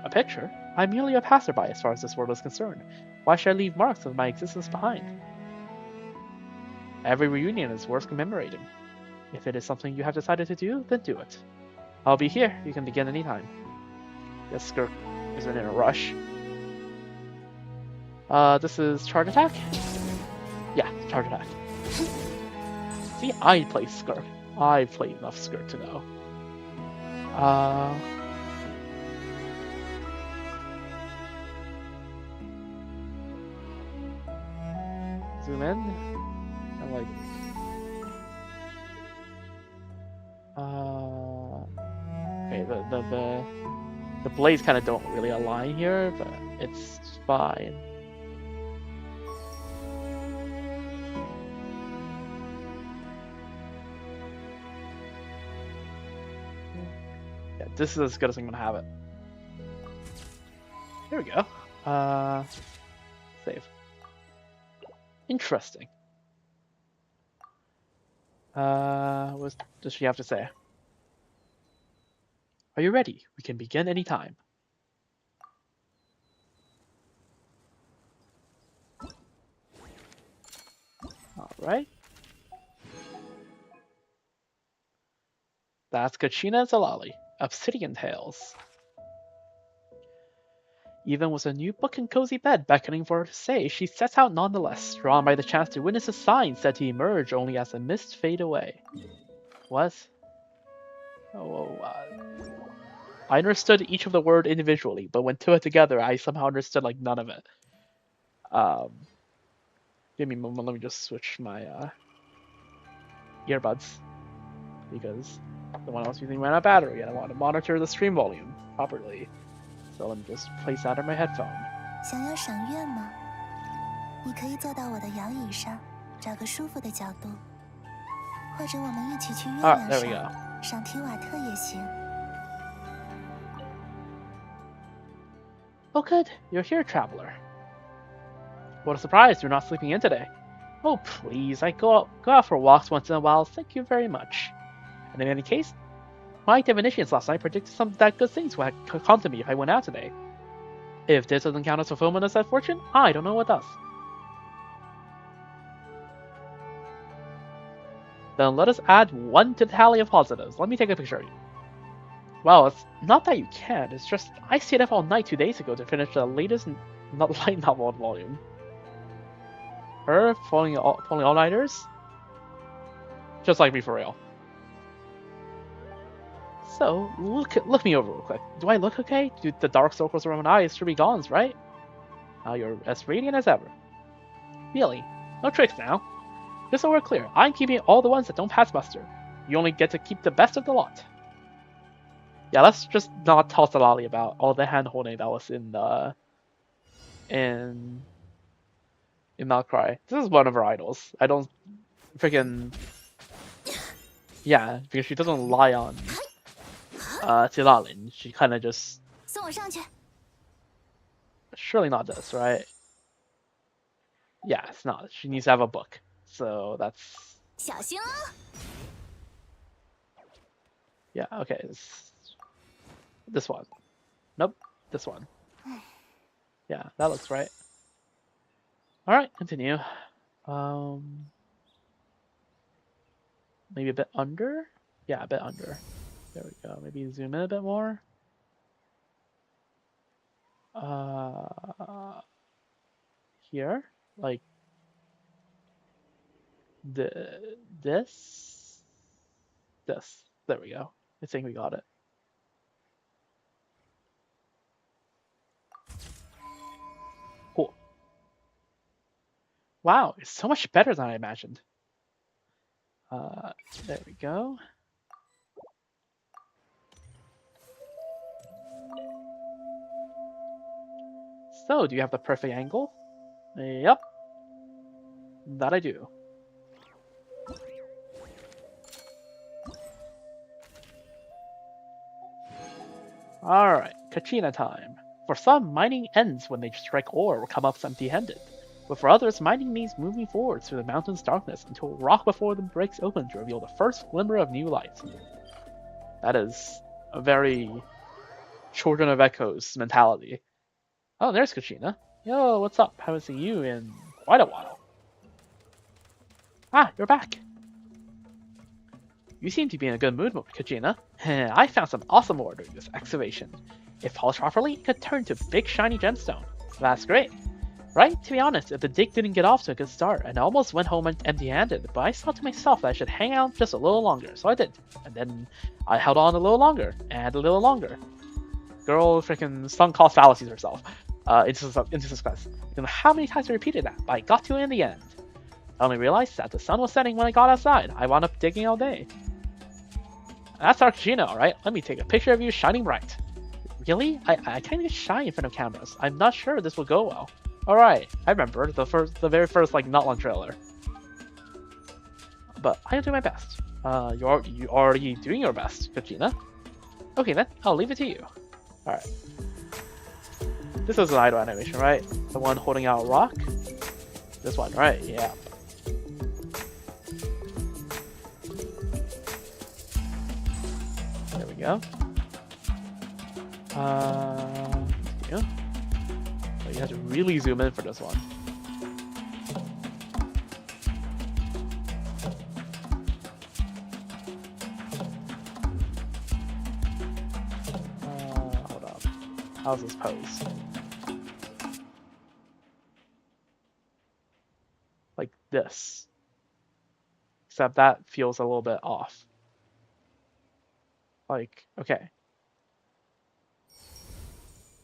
A picture? I'm merely a passerby as far as this world is concerned. Why should I leave marks of my existence behind? Every reunion is worth commemorating. If it is something you have decided to do, then do it. I'll be here. You can begin anytime. Yes, Skirk isn't in a rush. This is charge attack? Yeah, charge attack. See, I play Skirk. I play enough Skirk to know. Zoom in and like okay, the blades kind of don't really align here, but it's fine. Yeah, this is as good as I'm gonna have it. Here we go. Save. Interesting. What does she have to say? Are you ready? We can begin anytime. Alright. That's Kachina Zalali, Obsidian Tales. Even with a new book and cozy bed beckoning for her to say, she sets out nonetheless, drawn by the chance to witness a sign said to emerge only as the mist fade away. What? I understood each of the word individually, but when put together, I somehow understood like none of it. Give me a moment, let me just switch my earbuds, because the one I was using ran out of battery and I want to monitor the stream volume properly. So let me just place that in my headphone. 想要赏月吗？你可以坐到我的摇椅上，找个舒服的角度，或者我们一起去月亮 there we 上 go. 赏提瓦特也行。Oh good, you're here, traveler. What a surprise, you're not sleeping in today. Oh please, I go out for walks once in a while, thank you very much. And in any case, my divinations last night predicted some that good things would come to me if I went out today. If this doesn't count as fulfillment of said fortune, I don't know what does. Then let us add 1 to the tally of positives. Let me take a picture of you. Well, it's not that you can't, it's just I stayed up all night 2 days ago to finish the latest light novel volume. Her pulling all-nighters? Just like me for real. So, look me over real quick. Do I look okay? The dark circles around my eyes should be gone, right? Now you're as radiant as ever. Really? No tricks now. Just so we're clear, I'm keeping all the ones that don't pass muster. You only get to keep the best of the lot. Yeah, let's just not toss the lolly about all the hand-holding that was in Malcry. This is one of her idols. I don't freaking... Yeah, because she doesn't rely on Tilalin. She kind of just... 送我上去。 Surely not this, right? Yeah, it's not. She needs to have a book. So that's... 小心哦。 Yeah, okay. This one. Nope, this one. Yeah, that looks right. Alright, continue. Maybe a bit under? Yeah, a bit under. There we go. Maybe zoom in a bit more. Here? Like... This? There we go. I think we got it. Cool. Wow, it's so much better than I imagined. There we go. So, do you have the perfect angle? Yep. That I do. Alright, Kachina time. For some, mining ends when they strike ore or come up empty-handed. But for others, mining means moving forward through the mountain's darkness until a rock before them breaks open to reveal the first glimmer of new light. That is a very Children of Echoes mentality. Oh, there's Kachina. Yo, what's up? Haven't seen you in quite a while. Ah, you're back. You seem to be in a good mood, Kachina. I found some awesome ore during this excavation. If polished properly, it could turn to big shiny gemstone. That's great. Right? To be honest, if the dig didn't get off to a good start, and I almost went home empty-handed, but I thought to myself that I should hang out just a little longer, so I did. And then I held on a little longer, and a little longer. Girl freaking sunk cost fallacies herself into success. I don't know how many times I repeated that, but I got to it in the end. I only realized that the sun was setting when I got outside. I wound up digging all day. That's Arcgino, alright? Let me take a picture of you shining bright. Really? I can't get shy in front of cameras. I'm not sure this will go well. Alright, I remember the very first like Not Long trailer. But I'll do my best. You already doing your best, Katrina. Okay then, I'll leave it to you. Alright. This is an idle animation, right? The one holding out a rock? This one, right? Yeah. There we go. Yeah. So you have to really zoom in for this one. Hold on. How's this pose? Like this. Except that feels a little bit off. Like, okay.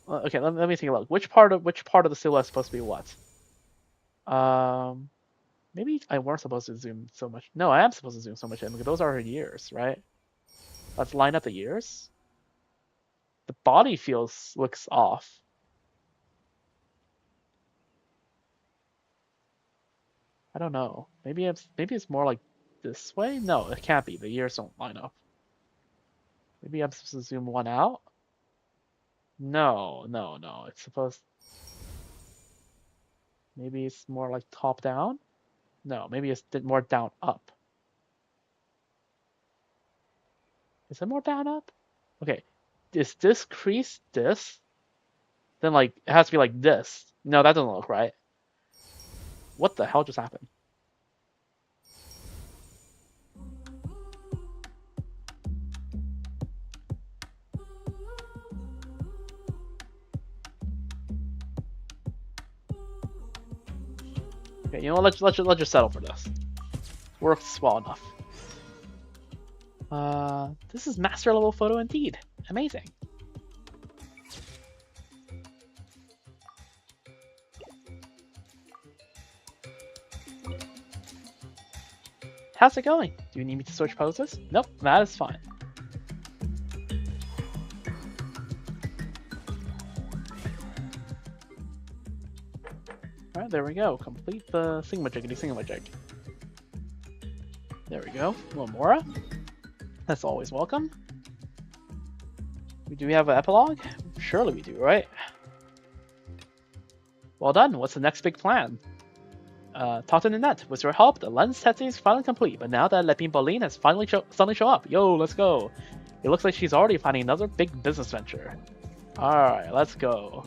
Okay, let me take a look. Which part of the silhouette is supposed to be what? Maybe I weren't supposed to zoom so much. No, I am supposed to zoom so much in because those are her ears, right? Let's line up the ears. The body looks off. I don't know. Maybe it's more like this way. No, it can't be. The ears don't line up. Maybe I'm supposed to zoom one out. No. It's supposed... Maybe it's more like top down? No, maybe it's more down up. Is it more down up? Okay. Is this crease this? Then like it has to be like this. No, that doesn't look right. What the hell just happened? Okay, you know, let's just settle for this. Works well enough. This is master level photo indeed. Amazing. How's it going? Do you need me to switch poses? Nope, that is fine. Alright, there we go. Complete the thingamajig. There we go. Lamora. That's always welcome. Do we have an epilogue? Surely we do, right? Well done. What's the next big plan? Talk to Ninette. With your help, the lens testing is finally complete, but now that Lepine Pauline has finally suddenly shown up. Yo, let's go. It looks like she's already planning another big business venture. Alright, let's go.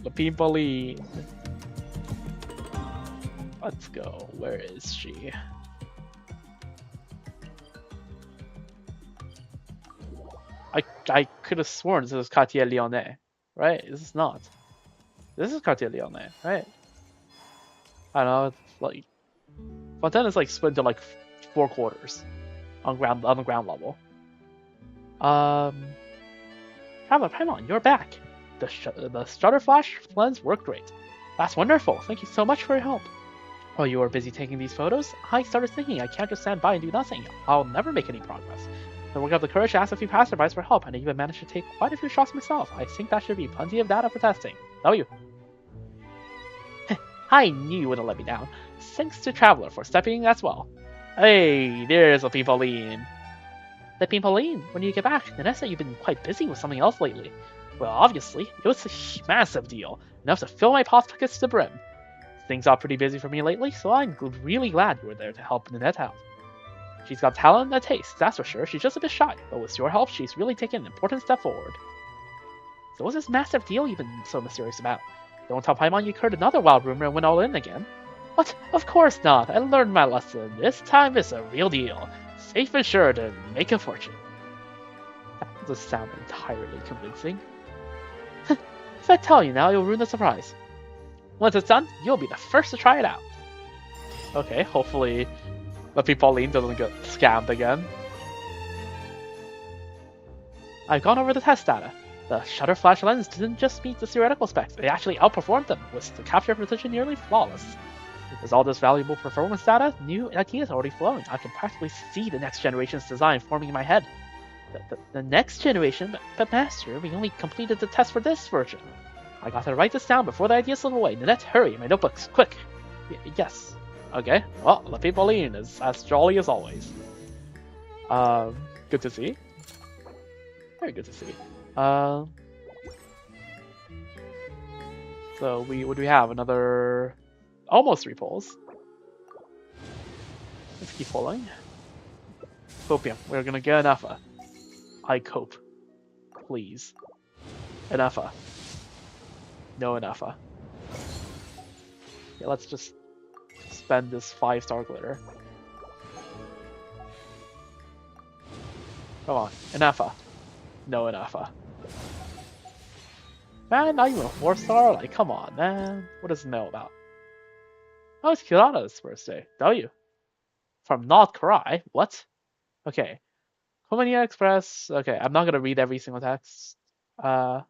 Lepine Pauline. Let's go. Where is she? I could have sworn this was Cartier Lyonnais, right? This is not. This is Cartier Lyonnais, right? I don't know. It's like Fontaine is like split into like 4 quarters on the ground level. Paimon, you're back. The Shutterflash lens worked great. That's wonderful. Thank you so much for your help. While you were busy taking these photos, I started thinking I can't just stand by and do nothing. I'll never make any progress. I worked up the courage to ask a few passerbys for help, and I even managed to take quite a few shots myself. I think that should be plenty of data for testing. W. I knew you wouldn't let me down. Thanks to Traveler for stepping in as well. Hey, there's Lepine Pauline. Lepine Pauline, when you get back, Ninette said you've been quite busy with something else lately. Well, obviously, it was a massive deal, enough to fill my pockets to the brim. Things are pretty busy for me lately, so I'm really glad you were there to help Ninette out. She's got talent and a taste, that's for sure. She's just a bit shy, but with your help, she's really taken an important step forward. So what's this massive deal you've been so mysterious about? Don't tell Paimon you heard another wild rumor and went all in again. What? Of course not. I learned my lesson. This time it's a real deal. Safe and sure to make a fortune. That doesn't sound entirely convincing. If I tell you now, you'll ruin the surprise. Once it's done, you'll be the first to try it out. Okay, hopefully the Pauline doesn't get scammed again. I've gone over the test data. The Shutterflash lens didn't just meet the theoretical specs, it actually outperformed them, with the capture precision nearly flawless. With all this valuable performance data, new ideas already flowing. I can practically see the next generation's design forming in my head. The next generation? But Master, we only completed the test for this version. I gotta write this down before the ideas slip away. Nanette, hurry, my notebooks, quick! Yes. Okay, well, the Pauline is as jolly as always. Good to see. Very good to see. So what do we have? Another almost 3 pulls. Let's keep pulling. Copium. We're gonna get an Effa. I cope. Please. An Effa. No an Effa. Yeah, let's just spend this 5-star glitter. Come on, an Effa. No an Effa. Man, not even a 4-star? Like, come on, man. What does it know about? Oh, it's Kirana's birthday. W. From Not Karai? What? Okay. Komania Express. Okay, I'm not gonna read every single text. The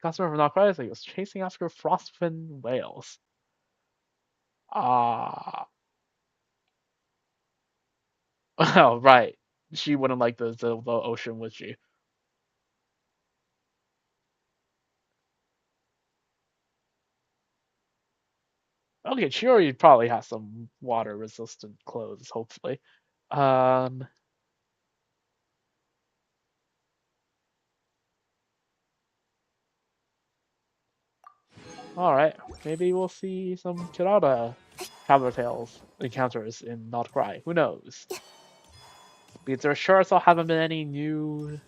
customer from Not Karai said he was chasing after frostfin whales. Oh, right. She wouldn't like the ocean, would she? Okay, Chiori probably has some water-resistant clothes, hopefully. All right, maybe we'll see some Kirada Countertails encounters in Not Cry. Who knows? Because there sure as hell haven't been any new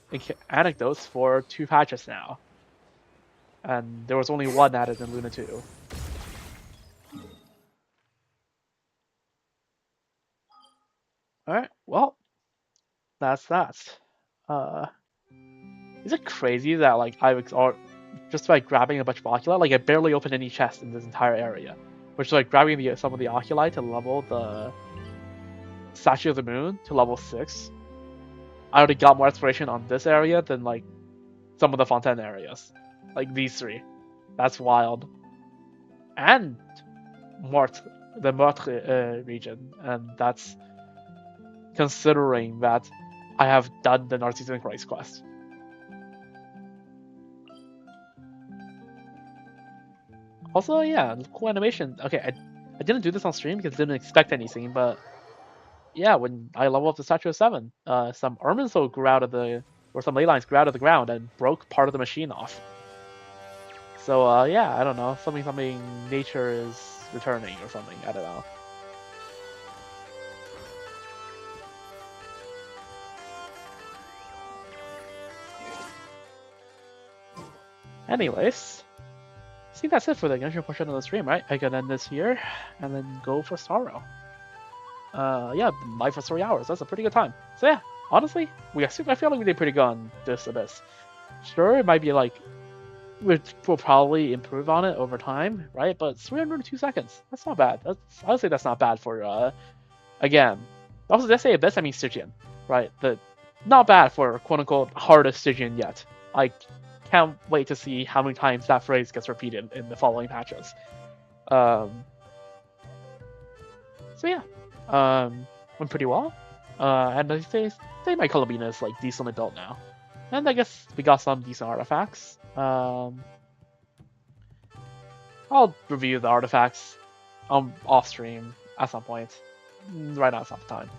anecdotes for 2 patches now. And there was only 1 added in Luna 2. Alright, well, that's that. Is it crazy that, like, just by grabbing a bunch of oculi, like, I barely opened any chests in this entire area. Which is like grabbing some of the oculi to level the Statue of the Moon to level 6. I already got more exploration on this area than, like, some of the Fontaine areas. Like, these 3. That's wild. And the Mortre region. And that's considering that I have done the Narcissus Christ quest. Also, yeah, cool animation. Okay, I didn't do this on stream because I didn't expect anything, but yeah, when I leveled up the Statue of 7, some Irminsul grew out of some ley lines grew out of the ground and broke part of the machine off. So, yeah, I don't know, something nature is returning or something, I don't know. Anyways, I think that's it for the Genshin portion of the stream, right? I can end this here and then go for Sorrow. Yeah, live for 3 hours. That's a pretty good time. So yeah, honestly, I feel like we did pretty good on this Abyss. Sure, it might be like we'll probably improve on it over time, right? But 302 seconds. That's not bad. I would say that's not bad for again. Also, let's say Abyss, I mean Stygian, right? Not bad for quote unquote hardest Stygian yet. I can't wait to see how many times that phrase gets repeated in the following patches. So yeah, went pretty well. And I say my Columbina is like decently built now. And I guess we got some decent artifacts. I'll review the artifacts off stream at some point. Right now it's not the time.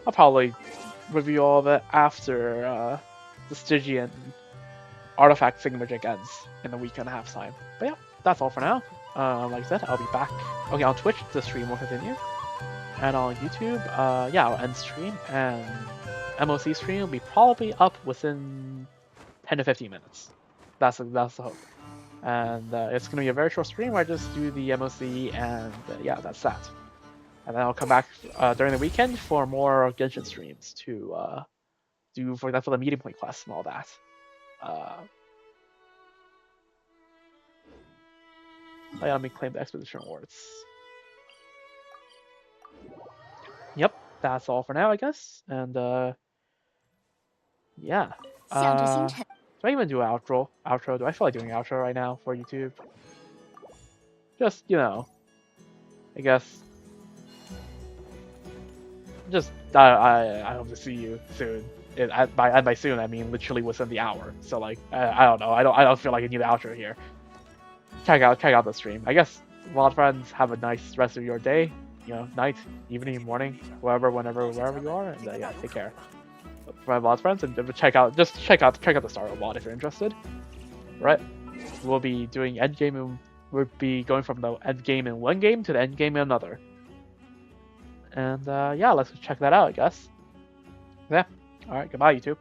I'll probably review all of it after the Stygian artifact thingamajig ends in a week and a half's time. But yeah, that's all for now. Like I said, I'll be back. Okay, on Twitch, the stream will continue. And on YouTube, yeah, I'll end stream, and MOC stream will be probably up within 10 to 15 minutes. That's the hope. And it's going to be a very short stream where I just do the MOC, and yeah, that's that. And then I'll come back during the weekend for more Genshin streams to do, for example, the meeting point quests and all that. Let me claim the expedition rewards. Yep, that's all for now, I guess. And yeah. 向着星辰。 Do I even do an outro? Do I feel like doing an outro right now for YouTube? Just, I guess. Just, I hope to see you soon. By soon, I mean literally within the hour. So like, I don't know. I don't feel like I need an outro here. Check out the stream. I guess, wild friends, have a nice rest of your day. Night, evening, morning, wherever you are, and yeah, take care. For my wild friends, and check out the Star Wars if you're interested. Right? We'll be doing endgame, and we'll be going from the end game in one game to the end game in another. And yeah, let's check that out, I guess. Yeah. All right. Goodbye, YouTube.